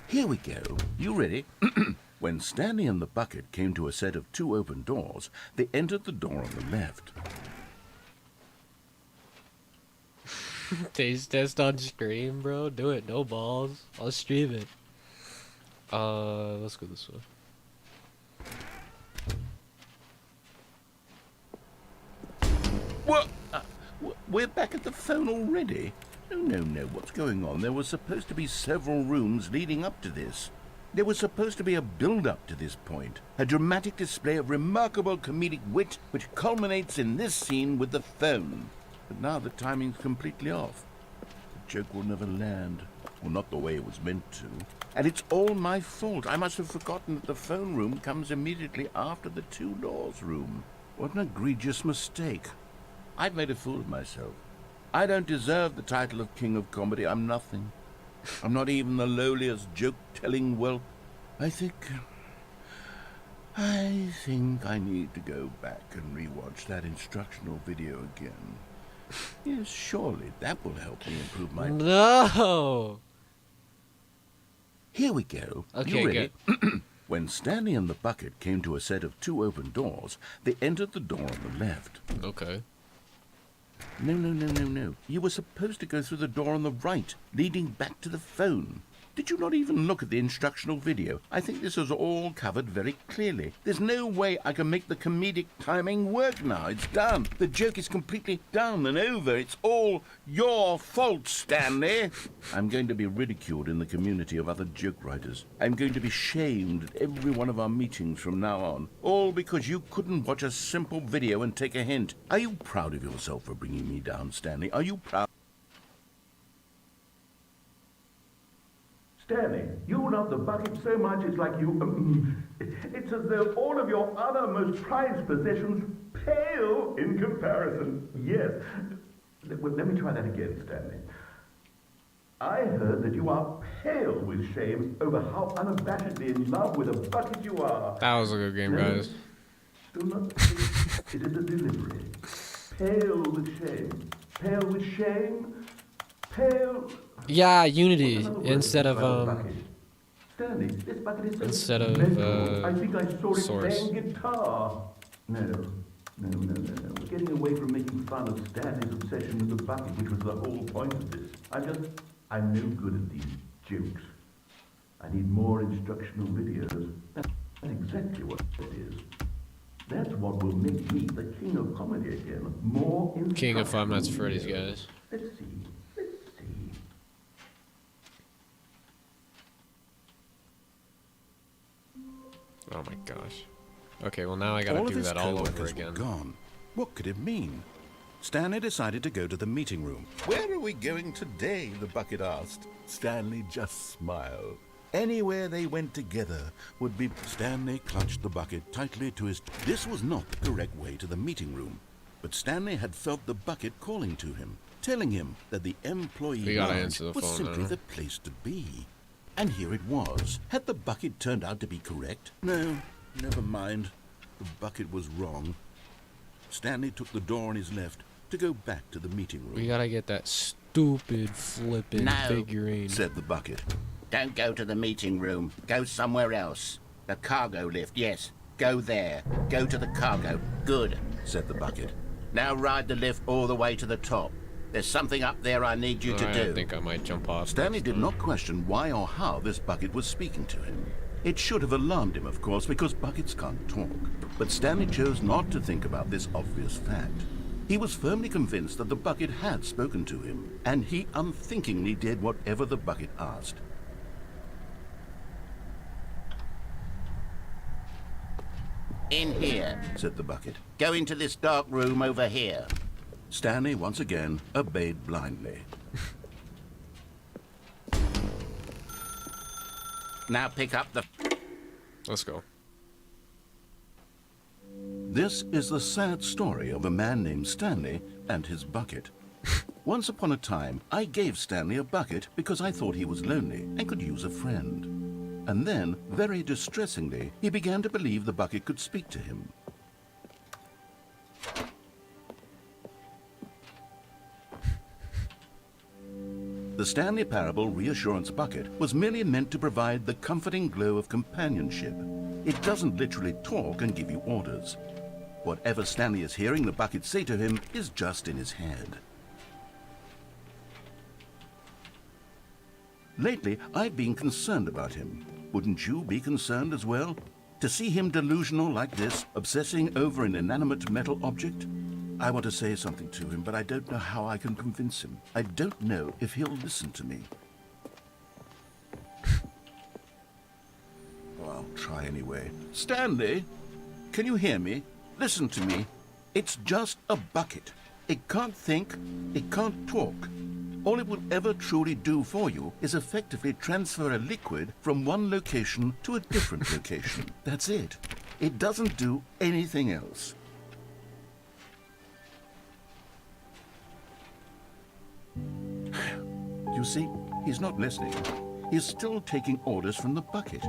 Here we go. You ready? When Stanley and the bucket came to a set of two open doors, they entered the door on the left. Taste test on stream, bro. Do it. No balls. I'll stream it. Let's go this way. What? We're back at the phone already? No. What's going on? There were supposed to be several rooms leading up to this. There was supposed to be a build-up to this point, a dramatic display of remarkable comedic wit which culminates in this scene with the phone. But now the timing's completely off. The joke will never land, or not the way it was meant to. And it's all my fault. I must have forgotten that the phone room comes immediately after the two doors room. What an egregious mistake. I've made a fool of myself. I don't deserve the title of King of Comedy. I'm nothing. I'm not even the lowliest joke-telling whelp. I think I need to go back and rewatch that instructional video again. Yes, surely that will help me improve my... No! Here we go. Okay, You ready? When Stanley and the bucket came to a set of two open doors, they entered the door on the left. Okay. No. You were supposed to go through the door on the right, leading back to the phone. Did you not even look at the instructional video? I think this is all covered very clearly. There's no way I can make the comedic timing work now. It's done. The joke is completely done and over. It's all your fault, Stanley. I'm going to be ridiculed in the community of other joke writers. I'm going to be shamed at every one of our meetings from now on. All because you couldn't watch a simple video and take a hint. Are you proud of yourself for bringing me down, Stanley? Are you proud? Stanley, you love the bucket so much it's like you... it's as though all of your other most prized possessions pale in comparison. Yes. Well, let me try that again, Stanley. I heard that you are pale with shame over how unabashedly in love with a bucket you are. That was a good game, guys. Do not think it is a delivery. Pale with shame. Pale with shame. Pale... Yeah, Unity instead of Stanley, this bucket is instead of I think I saw it Source. playing guitar. No. We're getting away from making fun of Stanley's obsession with the bucket, which was the whole point of this. I'm no good at these jokes. I need more instructional videos. That's exactly what it is. That's what will make me the king of comedy again. More instructional King of Five Nights at videos. Freddy's, guys. Let's see. Oh my gosh. Okay, well now I gotta All of do his that all over co-workers were again. gone. What could it mean? Stanley decided to go to the meeting room. Where are we going today? The bucket asked. Stanley just smiled. Anywhere they went together would be... Stanley clutched the bucket tightly to his... This was not the correct way to the meeting room, but Stanley had felt the bucket calling to him, telling him that the employee We gotta lounge answer the was phone simply now. the place to be. And here it was. Had the bucket turned out to be correct? No, never mind. The bucket was wrong. Stanley took the door on his left to go back to the meeting room. We gotta get that stupid flippin' figurine. Said the bucket. Don't go to the meeting room. Go somewhere else. The cargo lift, yes. Go there. Go to the cargo. Good, said the bucket. Now ride the lift all the way to the top. There's something up there I need you to do. I think I might jump off. Stanley did not question why or how this bucket was speaking to him. It should have alarmed him, of course, because buckets can't talk. But Stanley chose not to think about this obvious fact. He was firmly convinced that the bucket had spoken to him, and he unthinkingly did whatever the bucket asked. In here, said the bucket. Go into this dark room over here. Stanley once again obeyed blindly. Now pick up the... Let's go. This is the sad story of a man named Stanley and his bucket. Once upon a time, I gave Stanley a bucket because I thought he was lonely and could use a friend. And then, very distressingly, he began to believe the bucket could speak to him. The Stanley Parable Reassurance Bucket was merely meant to provide the comforting glow of companionship. It doesn't literally talk and give you orders. Whatever Stanley is hearing the bucket say to him is just in his head. Lately, I've been concerned about him. Wouldn't you be concerned as well? To see him delusional like this, obsessing over an inanimate metal object? I want to say something to him, but I don't know how I can convince him. I don't know if he'll listen to me. Well, I'll try anyway. Stanley, can you hear me? Listen to me. It's just a bucket. It can't think, it can't talk. All it will ever truly do for you is effectively transfer a liquid from one location to a different location. That's it. It doesn't do anything else. You see, he's not listening. He's still taking orders from the bucket.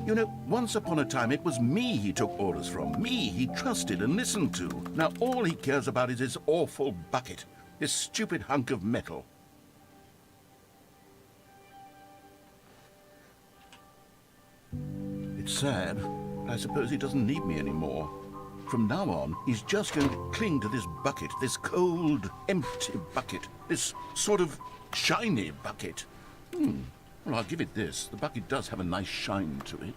You know, once upon a time it was me he took orders from. Me he trusted and listened to. Now all he cares about is his awful bucket. This stupid hunk of metal. It's sad. I suppose he doesn't need me anymore. From now on, he's just going to cling to this bucket, this cold, empty bucket, this sort of shiny bucket. Well, I'll give it this. The bucket does have a nice shine to it.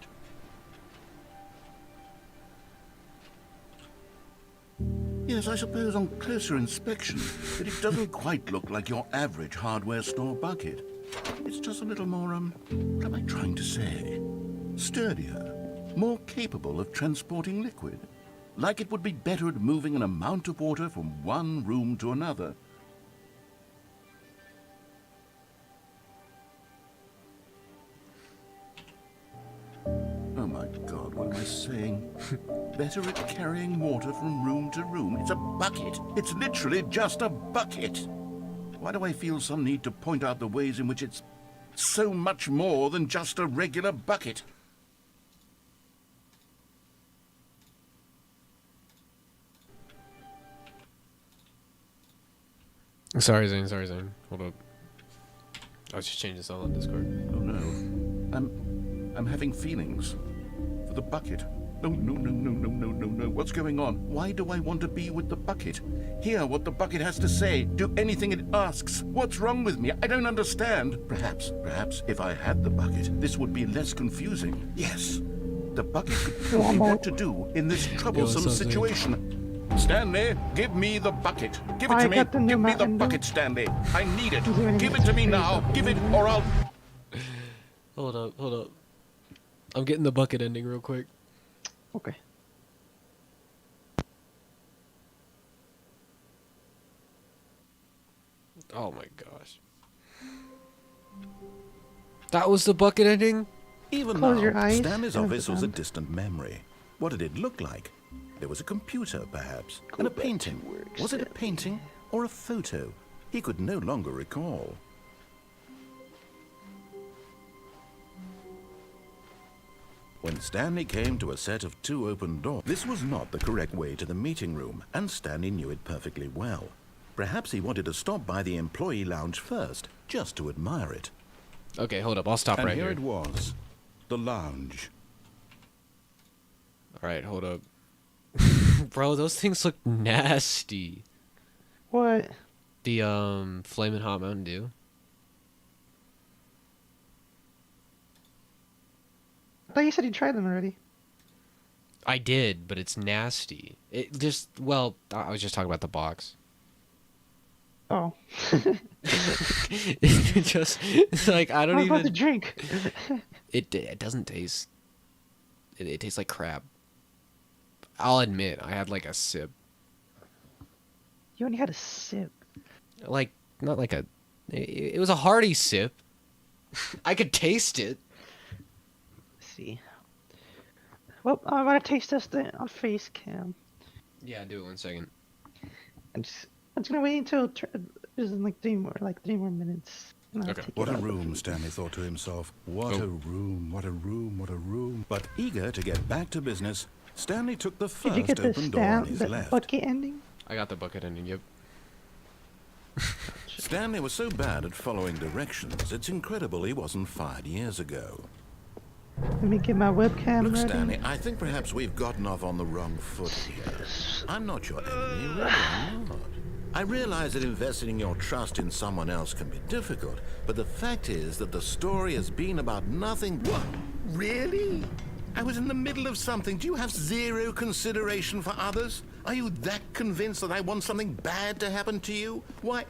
Yes, I suppose on closer inspection, that it doesn't quite look like your average hardware store bucket. It's just a little more, what am I trying to say? Sturdier, more capable of transporting liquid. Like it would be better at moving an amount of water from one room to another. Oh my God, what am I saying? Better at carrying water from room to room. It's a bucket. It's literally just a bucket. Why do I feel some need to point out the ways in which it's so much more than just a regular bucket? Sorry, Zane. Hold up. I was just changing this all on Discord. Oh no. I'm having feelings for the bucket. No. What's going on? Why do I want to be with the bucket? Hear what the bucket has to say. Do anything it asks. What's wrong with me? I don't understand. Perhaps if I had the bucket, this would be less confusing. Yes. The bucket could tell me what to do in this troublesome situation. Stanley, give me the bucket. Give it to me. Give me the bucket, Stanley. I need it. Give it to me now. Give it or I'll... Hold up. I'm getting the bucket ending real quick. Okay. Oh my gosh. That was the bucket ending? Even Close your now, eyes Stanley's and office was a pretend. distant memory. What did it look like? There was a computer, perhaps, Go and a back to painting. work, Was it a Stanley. painting or a photo? He could no longer recall. When Stanley came to a set of 2 open doors, this was not the correct way to the meeting room, and Stanley knew it perfectly well. Perhaps he wanted to stop by the employee lounge first, just to admire it. Okay, hold up. I'll stop And right here here. it was, the lounge. Alright, hold up. Bro, those things look nasty. What? The, Flamin' Hot Mountain Dew. I thought you said you tried them already. I did, but it's nasty. It just, well, I was just talking about the box. Oh. It just, it's like, I don't What about the even... drink? It doesn't taste... It tastes like crap. I'll admit, I had like a sip. You only had a sip. Like, not like a... It was a hearty sip. I could taste it. Let's see. Well, I'm gonna taste test it on face cam. Yeah, do it 1 second. I'm just gonna wait until there's like 3 more minutes. And I'll Okay. take What it a out. room, Stanley thought to himself. What Oh. a room, what a room, what a room. But eager to get back to business, Stanley took the Did you first get the open door on his the left. bucket ending? I got the bucket ending, yep. Stanley was so bad at following directions, it's incredible he wasn't fired years ago. Let me get my webcam Look, ready. Stanley, I think perhaps we've gotten off on the wrong foot here. I'm not your enemy, really, I'm not. I realize that investing your trust in someone else can be difficult, but the fact is that the story has been about nothing. What? Really? I was in the middle of something. Do you have zero consideration for others? Are you that convinced that I want something bad to happen to you? Why,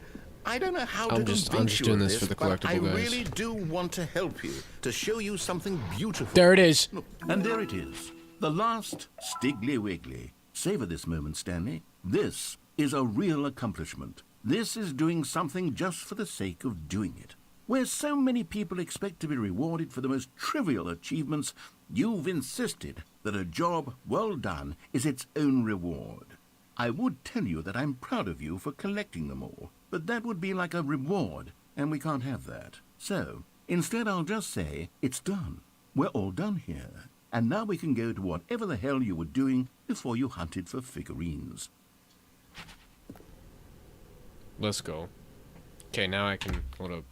I don't know how to I'm just convince you doing of this for the but I collectible guys. really do want to help you, to show you something beautiful. There it is. And there it is. The last Stiggly Wiggly. Savor this moment, Stanley. This is a real accomplishment. This is doing something just for the sake of doing it. Where so many people expect to be rewarded for the most trivial achievements, you've insisted that a job well done is its own reward. I would tell you that I'm proud of you for collecting them all, but that would be like a reward, and we can't have that. So, instead I'll just say, it's done. We're all done here. And now we can go to whatever the hell you were doing before you hunted for figurines. Let's go. Okay, now I can... Hold up.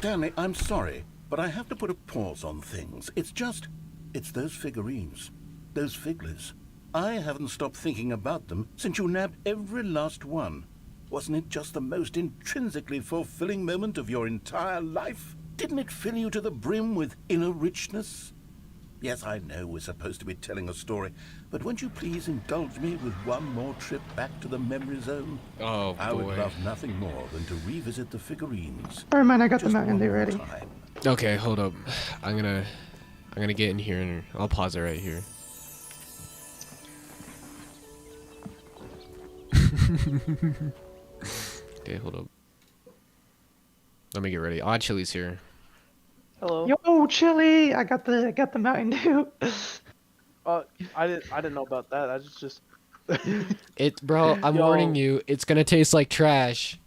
Stanley, I'm sorry, but I have to put a pause on things. It's those figurines, those figglers. I haven't stopped thinking about them since you nabbed every last one. Wasn't it just the most intrinsically fulfilling moment of your entire life? Didn't it fill you to the brim with inner richness? Yes, I know we're supposed to be telling a story, but won't you please indulge me with one more trip back to the memory zone? Oh, I would boy. love nothing more than to revisit the figurines. Never mind, I got the Just Mountain one Dew more ready. time. Okay, hold up. I'm gonna get in here and I'll pause it right here. Okay, hold up. Let me get ready. Odd Chili's here. Hello. Yo, Chili! I got the Mountain Dew. I didn't know about that. I just. Bro, I'm Yo. warning you. It's gonna taste like trash.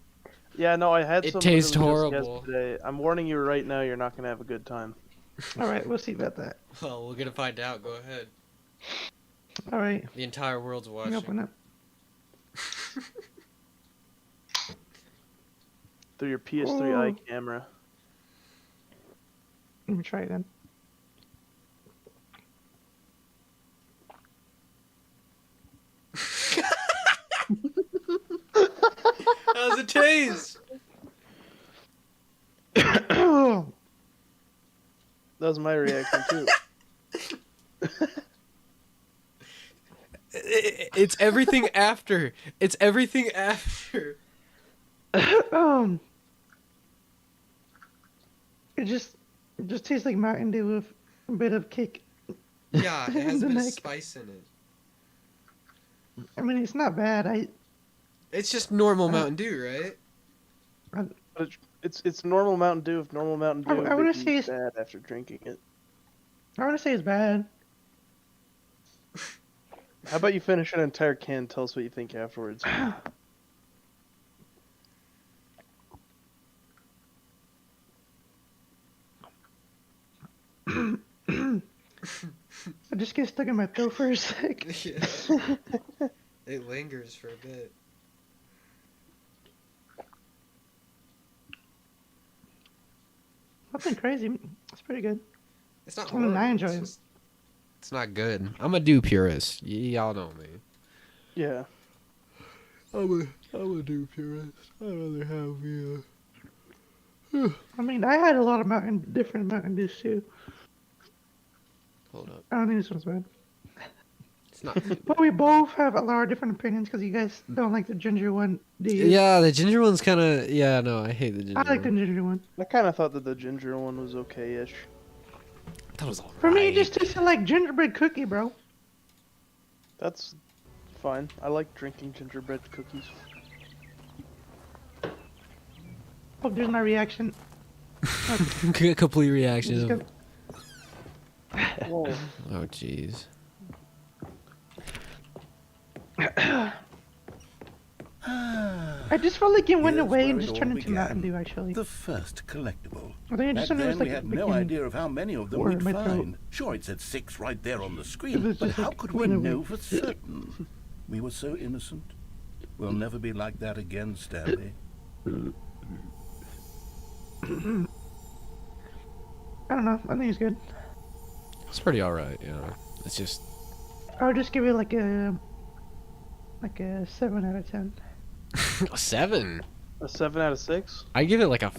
Yeah, no, I had It some tastes really good horrible. yesterday. I'm warning you right now. You're not gonna have a good time. All right, we'll see about that. Well, we're gonna find out. Go ahead. All right, The entire world's let me watching. open up. Through your PS3 Oh. eye camera. Let me try it then. How's it taste? Oh, That was my reaction too. It's everything after. It's everything after. it just tastes like Mountain Dew with a bit of kick. Yeah, it has a The bit of neck. spice in it. I mean, it's not bad. It's just normal Mountain Dew, right? But it's normal Mountain Dew. If normal Mountain Dew I wanna makes say you it's- sad after drinking it. I want to say it's bad. How about you finish an entire can? Tell us what you think afterwards. I just get stuck in my throat for a sec. It lingers for a bit. Nothing crazy. It's pretty good. It's not I mean, horrible. I enjoy it's it. just- It's not good. I'm a Dew purist. Y'all know me. Yeah. I'm a Dew purist. I'd rather have the. I mean, I had a lot of different Mountain Dews too. Hold up. I don't think this one's bad. It's not. too But bad. we both have a lot of different opinions because you guys don't like the ginger one, do you? Yeah, the ginger one's kind of. Yeah, no, I hate the ginger. I like the one. ginger one. I kind of thought that the ginger one was okay-ish. That was alright. For me, it just tasted like gingerbread cookie, bro. That's fine. I like drinking gingerbread cookies. Oh, there's my reaction. Complete reaction. Just Of, go- Whoa. oh, jeez. I just felt like it went Here's away where and it just all turned into began. Mountain Dew, actually. The first collectible. I think I Back just thought it then was like we a had no freaking idea of how many of them word we'd in my throat. find. Sure, it said 6 right there on the It screen, was but just how like could we went away. know for certain? We were so innocent. We'll never be like that again, Stanley. I don't know. I think it's good. It's pretty alright, yeah. It's just. I would just give it like a 7 out of 10. A 7. A 7 out of 6? I give it like a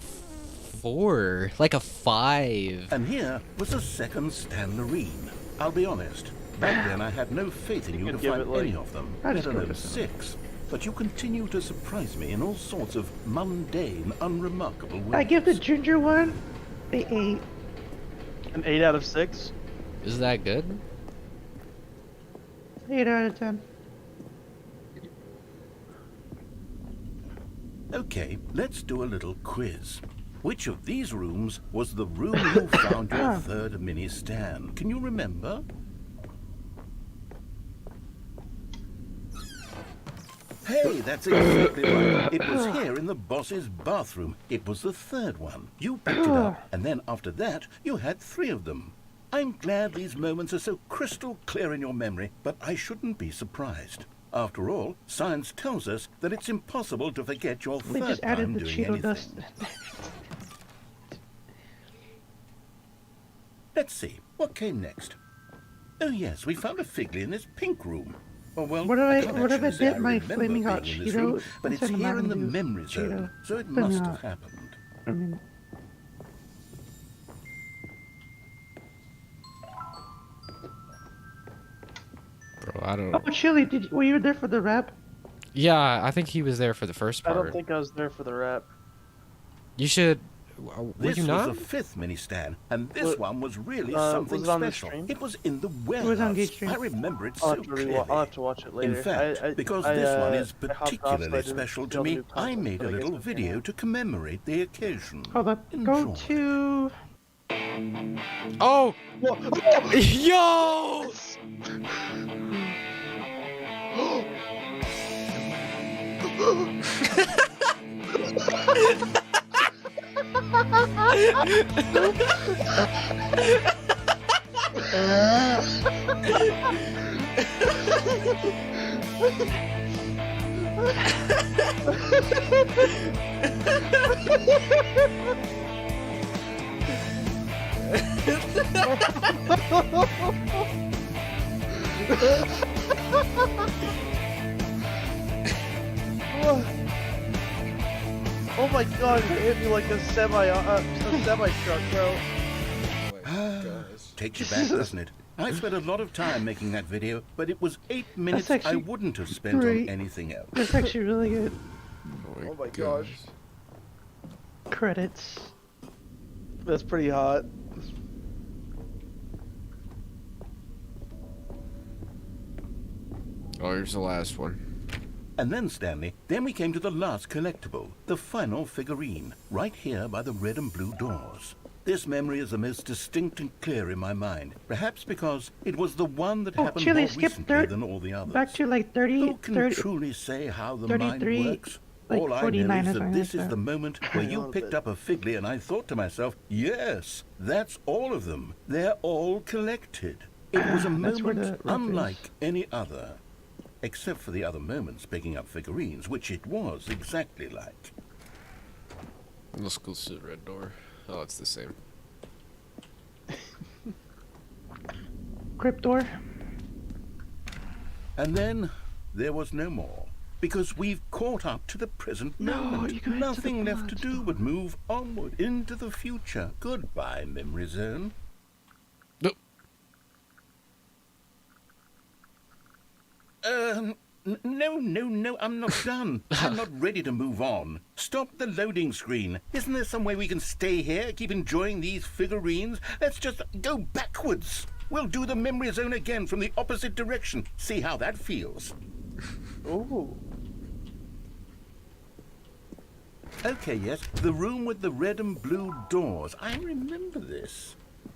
4, like a 5. And here was a second Stanlerine. I'll be honest, back then I had no faith in you to could give find it, like- any of them, I'd just let go alone for 7. 6. But you continue to surprise me in all sorts of mundane, unremarkable ways. I give the ginger one a 8. An 8 out of 6? Is that good? 8 out of 10. Okay, let's do a little quiz. Which of these rooms was the room you found your third mini stand? Can you remember? Hey, that's exactly right. It was here in the boss's bathroom. It was the third one. You picked it up, and then after that, you had 3 of them. I'm glad these moments are so crystal clear in your memory, but I shouldn't be surprised. After all, science tells us that it's impossible to forget your They third just time added the doing Cheeto anything. dust. Let's see, what came next? Oh yes, we found a Figley in this pink room. Oh, well, What I if can't I actually say dip I my remember flaming hot being in this room, Cheeto but it's inside the here in the Mountain Dew memory zone, Cheeto? so it Flaming must hot. have happened. I mean, Bro, I don't. oh, Chili, were you there for the rap? Yeah, I think he was there for the first I part. don't think I was there for the rap. You should. Were This you was not? the fifth mini stand, and this one was really was something it on the special. stream? It was in the was on warehouse. Geekstream. I remember it I'll so have, to clearly. I'll have to watch it later. In fact, because this one is I hopped off, so I particularly didn't special see to all the me, new I content, made a but I guess little I'm here video now. to commemorate the occasion. Hold up. Go Enjoy. to. Oh! Yo! Oh my god, it hit me like a semi truck, bro. Takes you back, doesn't it? I spent a lot of time making that video, but it was 8 minutes I actually wouldn't have spent great. on anything else. That's actually really good. Oh my gosh. Credits. That's pretty hot. Oh, here's the last one. And then, Stanley, then we came to the last collectible, the final figurine, right here by the red and blue doors. This memory is the most distinct and clear in my mind, perhaps because it was the one that Oh, happened Chili, more skip recently than all the others. Back to like 30, Who can 30 truly say how the mind 33, works? like All I know 49 is or that something this like is that. the moment where you All of picked it. up a Figley and I thought to myself, yes, that's all of them. They're all collected. It was a That's where moment the rep is. unlike any other. Except for the other moments picking up figurines, which it was exactly like. Let's go to the red door. Oh, it's the same. Crypt door. And then there was no more. Because we've caught up to the present No, moment. you got into the Nothing left to blood do but move onward into the future. Goodbye, memory zone. Nope. No, I'm not done. I'm not ready to move on. Stop the loading screen. Isn't there some way we can stay here, keep enjoying these figurines? Let's just go backwards. We'll do the memory zone again from the opposite direction. See how that feels. Ooh. Okay, yes, the room with the red and blue doors. I remember this.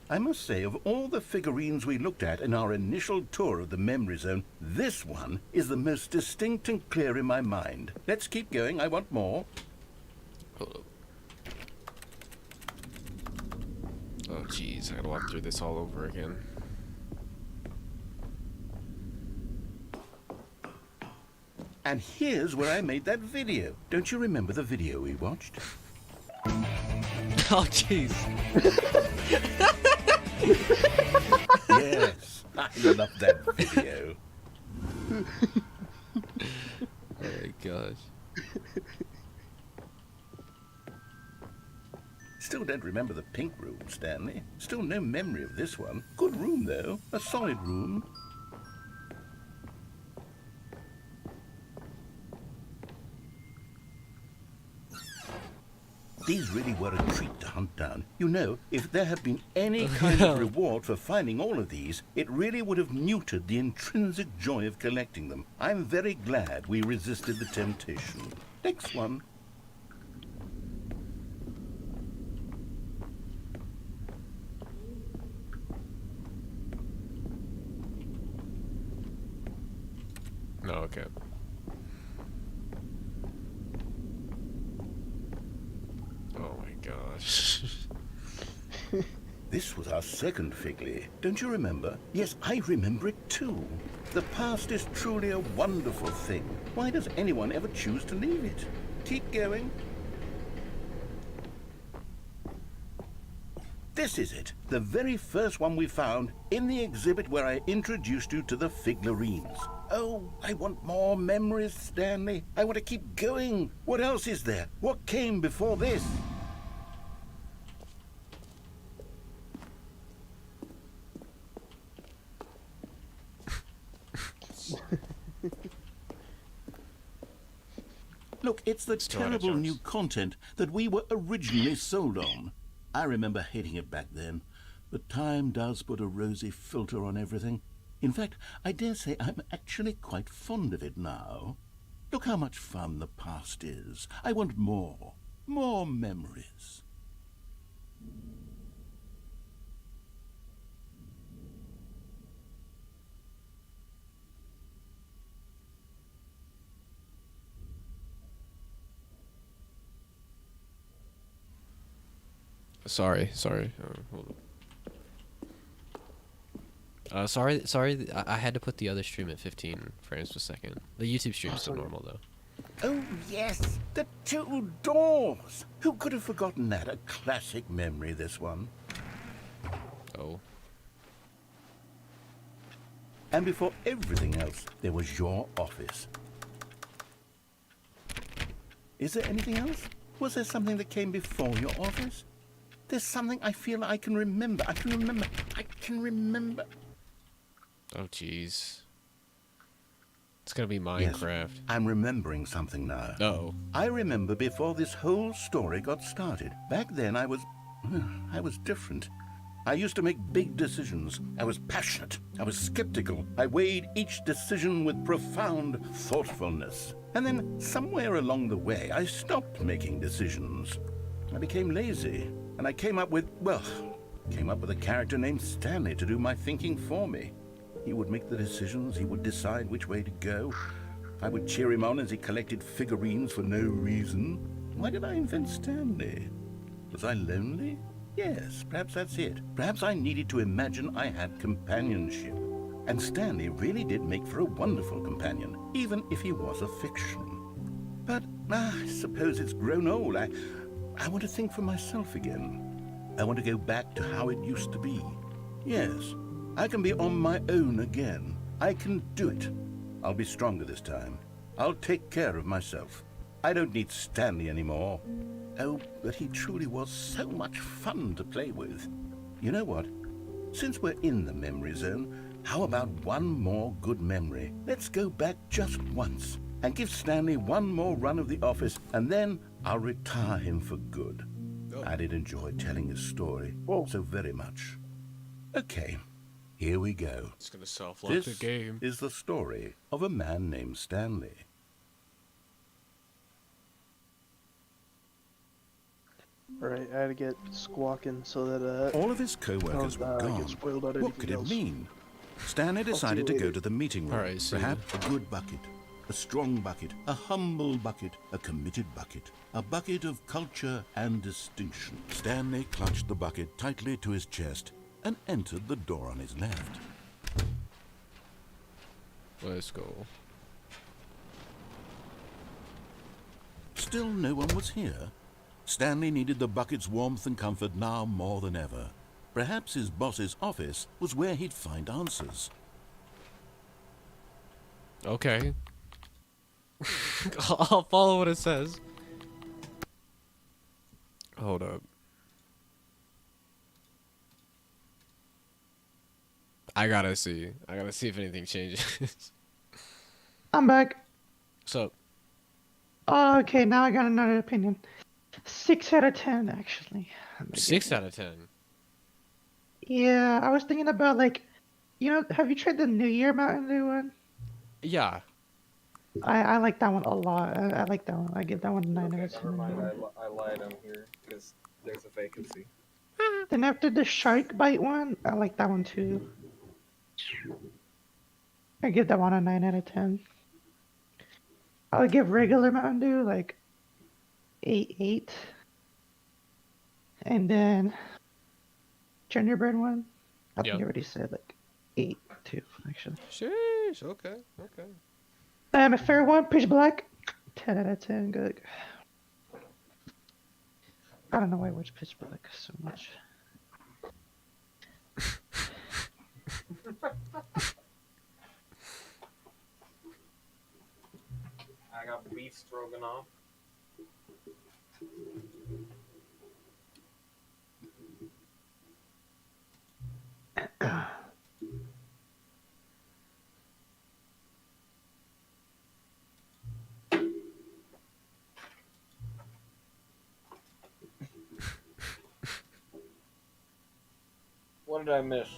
I must say, of all the figurines we looked at in our initial tour of the memory zone, this one is the most distinct and clear in my mind. Let's keep going. I want more. Hold up. Oh, jeez. I gotta walk through this all over again. And here's where I made that video. Don't you remember the video we watched? Oh, jeez. Yes, I love that video. Oh, my gosh. Still don't remember the pink room, Stanley. Still no memory of this one. Good room, though. A solid room. These really were a treat to hunt down. You know, if there had been any kind of reward for finding all of these, it really would have neutered the intrinsic joy of collecting them. I'm very glad we resisted the temptation. Next one. No, okay. Oh my gosh. This was our second Figley. Don't you remember? Yes, I remember it too. The past is truly a wonderful thing. Why does anyone ever choose to leave it? Keep going. This is it. The very first one we found in the exhibit where I introduced you to the figurines. Oh, I want more memories, Stanley. I want to keep going. What else is there? What came before this? Look, it's the terrible new content that we were originally sold on. I remember hating it back then, but time does put a rosy filter on everything. In fact, I dare say I'm actually quite fond of it now. Look how much fun the past is. I want more. More memories. Sorry. Hold on. Sorry. I had to put the other stream at 15 frames per second. The YouTube stream's still normal though. Oh, yes, the two doors. Who could have forgotten that? A classic memory, this one. Oh. And before everything else, there was your office. Is there anything else? Was there something that came before your office? There's something I feel I can remember. I can remember. Oh, jeez. It's gonna be Minecraft. Yes, I'm remembering something now. Uh-oh. I remember before this whole story got started. Back then I was different. I used to make big decisions. I was passionate. I was skeptical. I weighed each decision with profound thoughtfulness. And then somewhere along the way, I stopped making decisions. I became lazy. And I came up with a character named Stanley to do my thinking for me. He would make the decisions, he would decide which way to go. I would cheer him on as he collected figurines for no reason. Why did I invent Stanley? Was I lonely? Yes, perhaps that's it. Perhaps I needed to imagine I had companionship. And Stanley really did make for a wonderful companion, even if he was a fiction. But I suppose it's grown old. I want to think for myself again. I want to go back to how it used to be. Yes, I can be on my own again. I can do it. I'll be stronger this time. I'll take care of myself. I don't need Stanley anymore. Oh, but he truly was so much fun to play with. You know what? Since we're in the memory zone, how about one more good memory? Let's go back just once and give Stanley one more run of the office, and then I'll retire him for good. I did enjoy telling his story so very much. Okay, here we go. It's gonna self-lock the game. This is the story of a man named Stanley. Alright, I had to get squawking so that All of his co-workers were gone. get spoiled out What could it else. mean? Stanley decided to go to the meeting room. All right, so- Perhaps a good bucket, a strong bucket, a humble bucket, a committed bucket, a bucket of culture and distinction. Stanley clutched the bucket tightly to his chest and entered the door on his left. Let's go. Still no one was here. Stanley needed the bucket's warmth and comfort now more than ever. Perhaps his boss's office was where he'd find answers. Okay. I'll follow what it says. Hold up. I gotta see if anything changes. I'm back. So, Okay, now I got another opinion. 6 out of 10, actually. 6 out of 10. Yeah, I was thinking about, like, have you tried the New Year Mountain Dew one? Yeah. I like that one a lot. I like that one. I give that one a 9 out of 10. Never mind, I lied on here because there's a vacancy. Then after the Shark Bite one, I like that one too. I give that one a 9 out of 10. I would give regular Mountain Dew like 8. And then Gingerbread one, I think I already said like 8 too, actually. Sheesh, okay. My favorite one, Pitch Black, 10 out of 10. Good. I don't know why I watch Pitch Black so much. I got beef stroganoff. What did I miss?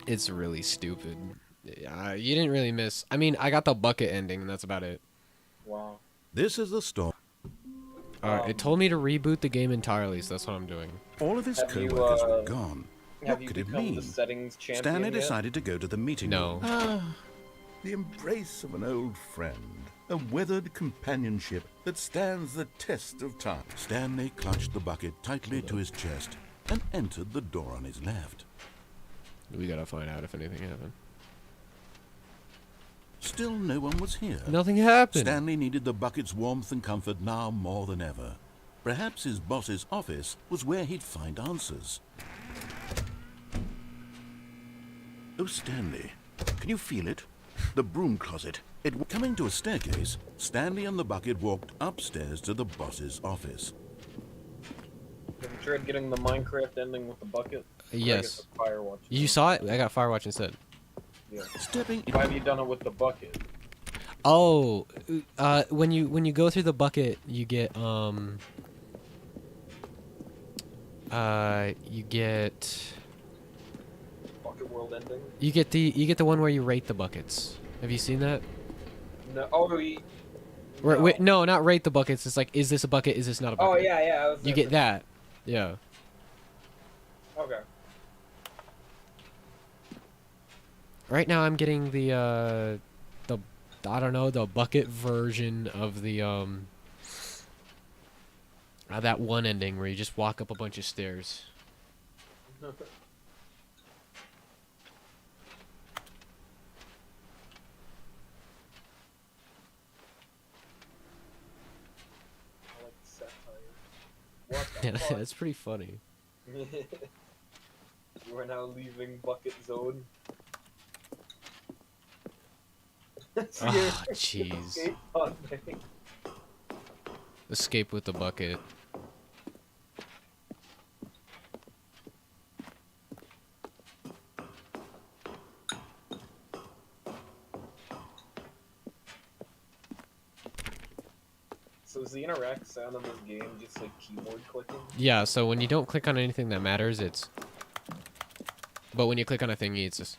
It's really stupid. You didn't really miss. I mean, I got the bucket ending, and that's about it. Wow. This is the story. It told me to reboot the game entirely, so that's what I'm doing. All of his Have you, co-workers were gone. Have What you could it become mean? the settings champion Stanley yet? decided to go to the meeting No. room. The embrace of an old friend. A weathered companionship that stands the test of time. Stanley clutched the bucket tightly to his chest and entered the door on his left. We gotta find out if anything happened. Still no one was here. Nothing happened. Stanley needed the bucket's warmth and comfort now more than ever. Perhaps his boss's office was where he'd find answers. Oh, Stanley, can you feel it? The broom closet. Coming to a staircase, Stanley and the bucket walked upstairs to the boss's office. Have you tried getting the Minecraft ending with the bucket? Yes. Firewatch. You saw it? I got Firewatch instead. Yeah. Stepping in. Why have you done it with the bucket? Oh, when you go through the bucket, you get you get Bucket world ending? you get the one where you rate the buckets. Have you seen that? No. Oh, no. Wait, no, not rate the buckets. It's like, is this a bucket? Is this not a bucket? Oh, yeah. I was You get that. Yeah. Okay. Right now, I'm getting the I don't know, the bucket version of the that one ending where you just walk up a bunch of stairs. I like the satire. What the Yeah, fuck? that's pretty funny. You are now leaving bucket zone. Ah, jeez. Escape pod thing. Escape with the bucket. So is the interact sound of this game just like keyboard clicking? Yeah, so when you don't click on anything that matters, it's... But when you click on a thingy, it's just...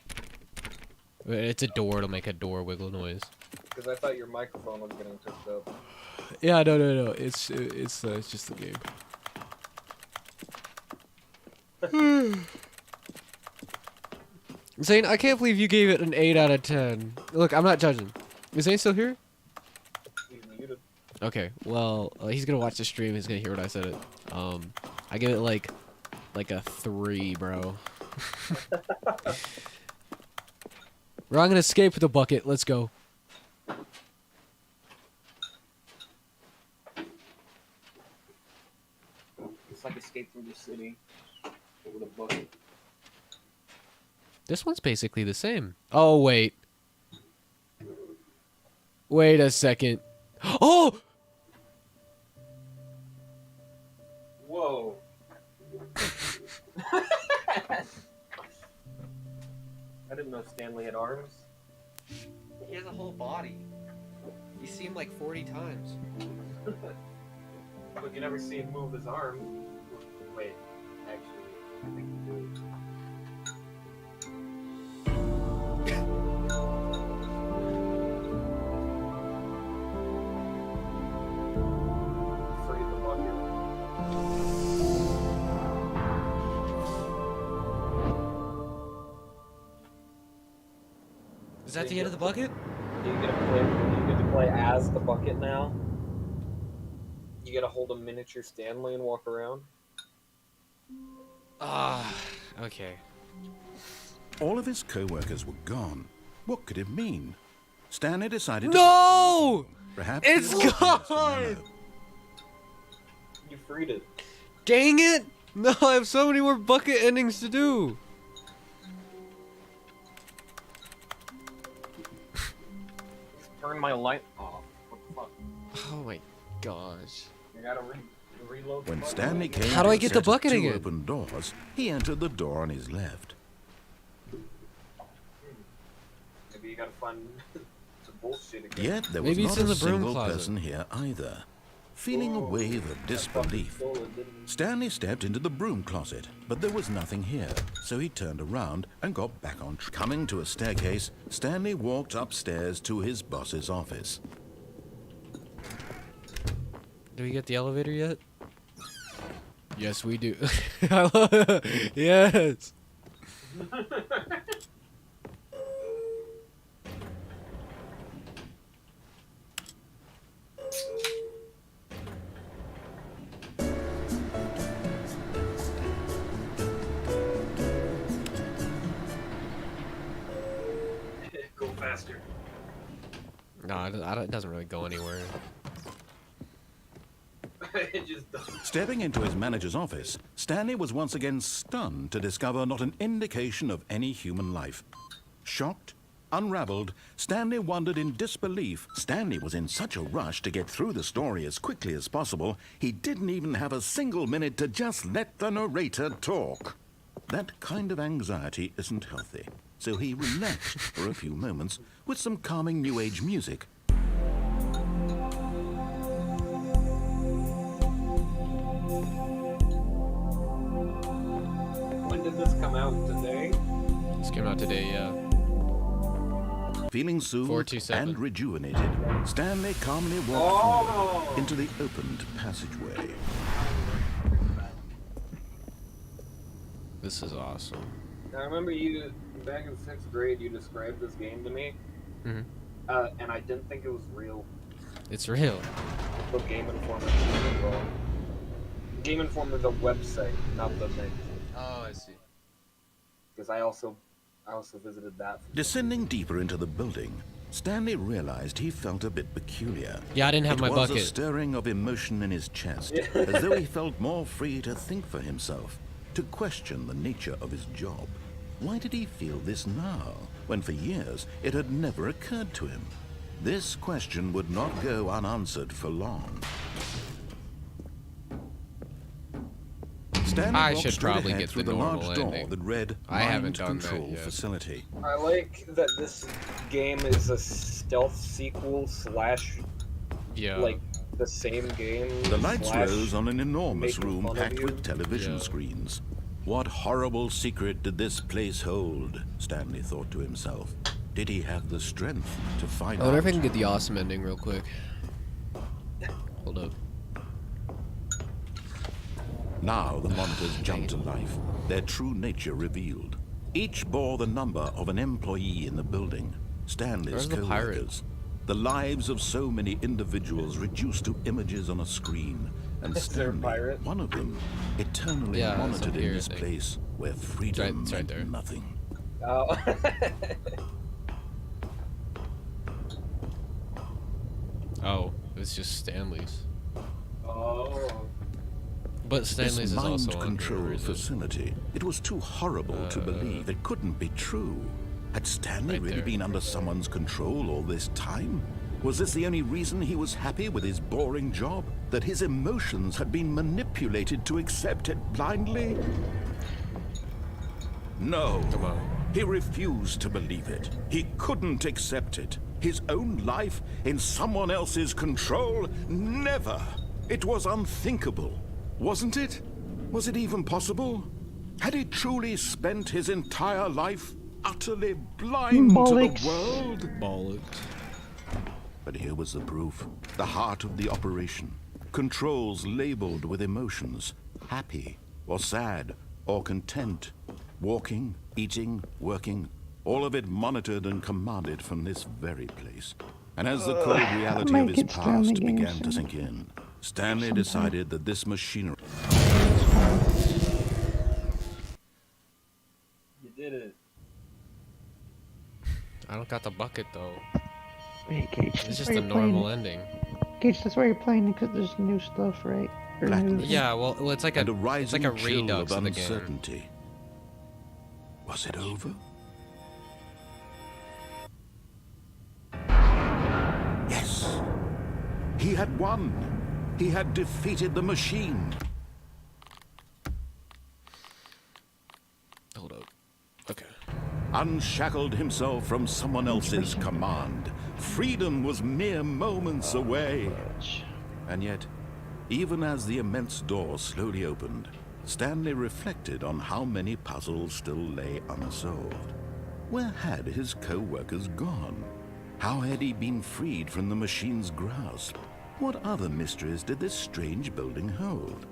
It's a door, it'll make a door wiggle noise. Because I thought your microphone was getting picked up. Yeah, no. It's just the game. Zane, I can't believe you gave it an 8 out of 10. Look, I'm not judging. Is Zane still here? He's muted. Okay, well, he's gonna watch the stream. He's gonna hear what I said. I give it like a 3, bro. We're not gonna escape with the bucket. Let's go. It's like Escape from the City, but with a bucket. This one's basically the same. Oh, wait. Wait a second. Oh! Whoa. I didn't know Stanley had arms. He has a whole body. You see him like 40 times. But you never see him move his arm. Wait, actually, I think you do. Free the bucket. Is that the end of the bucket? You get to play as the bucket now. You get to hold a miniature Stanley and walk around. Ah, okay. All of his co-workers were gone. What could it mean? Stanley decided No! Perhaps It's he was gone! memo. You freed it. Dang it! No, I have so many more bucket endings to do. turn my light off. What the fuck? Oh my gosh. You gotta reload. When Stanley came How do to I a get the set of bucket two again? open doors, he entered the door on his left. Maybe you gotta find some bullshit again. Yet there was Maybe it's not in a the broom single closet. person here either. Feeling a wave of disbelief, Stanley stepped into the broom closet, but there was nothing here, so he turned around and got back on track. Coming to a staircase, Stanley walked upstairs to his boss's office. Do we get the elevator yet? Yes, we do. Yes. Go faster. No, it doesn't really go anywhere. It just doesn't. Stepping into his manager's office, Stanley was once again stunned to discover not an indication of any human life. Shocked, unraveled, Stanley wondered in disbelief. Stanley was in such a rush to get through the story as quickly as possible, he didn't even have a single minute to just let the narrator talk. That kind of anxiety isn't healthy, so he relaxed for a few moments with some calming New Age music. When did this come out? Today? This came out today, yeah. Feeling soothed 427. and rejuvenated, Stanley calmly walked forward into the opened passageway. This is awesome. I remember you, back in 6th grade, you described this game to me, Mhm. and I didn't think it was real. It's real. The Game Informer. Game Informer, the website, not the magazine. Oh, I see. Because I also visited that. Descending deeper into the building, Stanley realized he felt a bit peculiar. Yeah, I didn't have my It was a bucket. stirring of emotion in his chest, as though he felt more free to think for himself, to question the nature of his job. Why did he feel this now, when for years it had never occurred to him? This question would not go unanswered for long. Stanley I walked should straight probably ahead get through the the normal large door ending. that read I haven't Mind done that Control yet. Facility. I like that this game is a stealth sequel slash, Yeah. like, the same game. The lights slash rose on an enormous making room fun of packed you. with television Yeah. screens. What horrible secret did this place hold? Stanley thought to himself. Did he have the strength to find I wonder out? if I can get the awesome ending real quick. Hold up. Now the monitors jumped to life, their true nature revealed. Each bore the number of an employee in the building, Stanley's Where's the pirate? co-workers. The lives of so many individuals reduced to images on a screen, and Is there a Stanley, pirate? one of them, eternally Yeah, it's monitored up in here, I this think. place where freedom it's right meant there. nothing. Oh. Oh, it's just Stanley's. Oh. But Stanley's This is mind also on control here, is it? facility. It was too horrible to believe. It couldn't be true. Had Stanley Right really there. been under someone's control all this time? Was this the only reason he was happy with his boring job? That his emotions had been manipulated to accept it blindly? No. Come on. He refused to believe it. He couldn't accept it. His own life in someone else's control? Never. It was unthinkable. Wasn't it? Was it even possible? Had he truly spent his entire life utterly blind Bollocks. to the world? Bollocks. But here was the proof. The heart of the operation. Controls labeled with emotions. Happy, or sad, or content. Walking, eating, working. All of it monitored and commanded from this very place. And as the cold reality might of his get Stanley past game began to soon. sink in, Stanley decided that this machinery... You did it. I don't got the bucket though. Wait, Gage, It's that's just why a you're normal playing. ending. Gage, that's why you're playing because there's new stuff, right? Or Blackness. Yeah, well, it's like and a it's rising like a chill redux of of the game. uncertainty. Was it over? He had won. He had defeated the machine. Hold up. Okay. Unshackled himself from someone else's command. Freedom was mere moments away. And yet, even as the immense door slowly opened, Stanley reflected on how many puzzles still lay unsolved. Where had his co-workers gone? How had he been freed from the machine's grasp? What other mysteries did this strange building hold?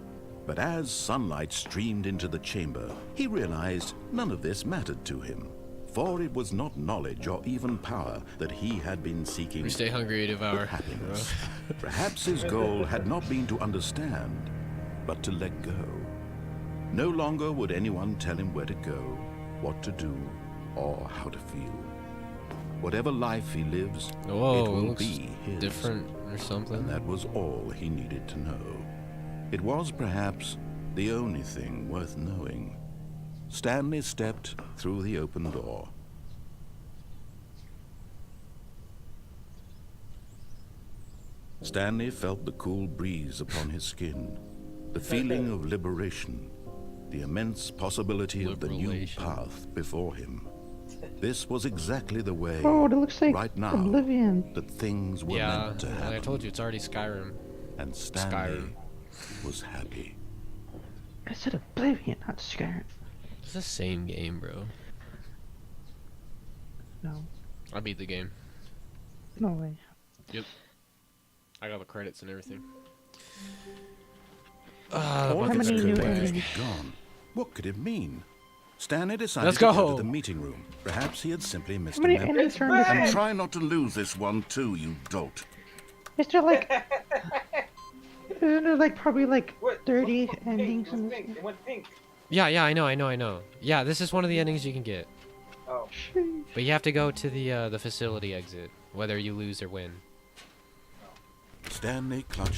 But as sunlight streamed into the chamber, he realized none of this mattered to him. For it was not knowledge or even power that he had been seeking. We stay hungry 8 hour. Happiness. Perhaps his goal had not been to understand, but to let go. No longer would anyone tell him where to go, what to do, or how to feel. Whatever life he lives, Whoa, it will looks be his. different or something. And that was all he needed to know. It was perhaps the only thing worth knowing. Stanley stepped through the open door. Stanley felt the cool breeze upon his skin, the feeling of liberation, the immense possibility of the new path before him. This was exactly the way, Oh, it looks like right now, Oblivion. that things were Yeah, meant to like happen. I told you, it's already Skyrim. And Stanley was happy. I said Oblivion, not Skyrim. It's the same game, bro. No. I beat the game. No way. Yep. I got the credits and everything. All How of its many new co-workers enemies? were gone. What could it mean? Stanley decided Let's to go go. to the meeting room. Perhaps he had simply missed How many a memo. enemies are in this And game? try not to lose this one too, you dolt. Is there like... Isn't there like probably like What? 30 What? endings Pink, in it this went pink. game? It went pink. Yeah, I know. Yeah, this is one of the endings you can get. Oh. But you have to go to the facility exit, whether you lose or win. Stanley clutched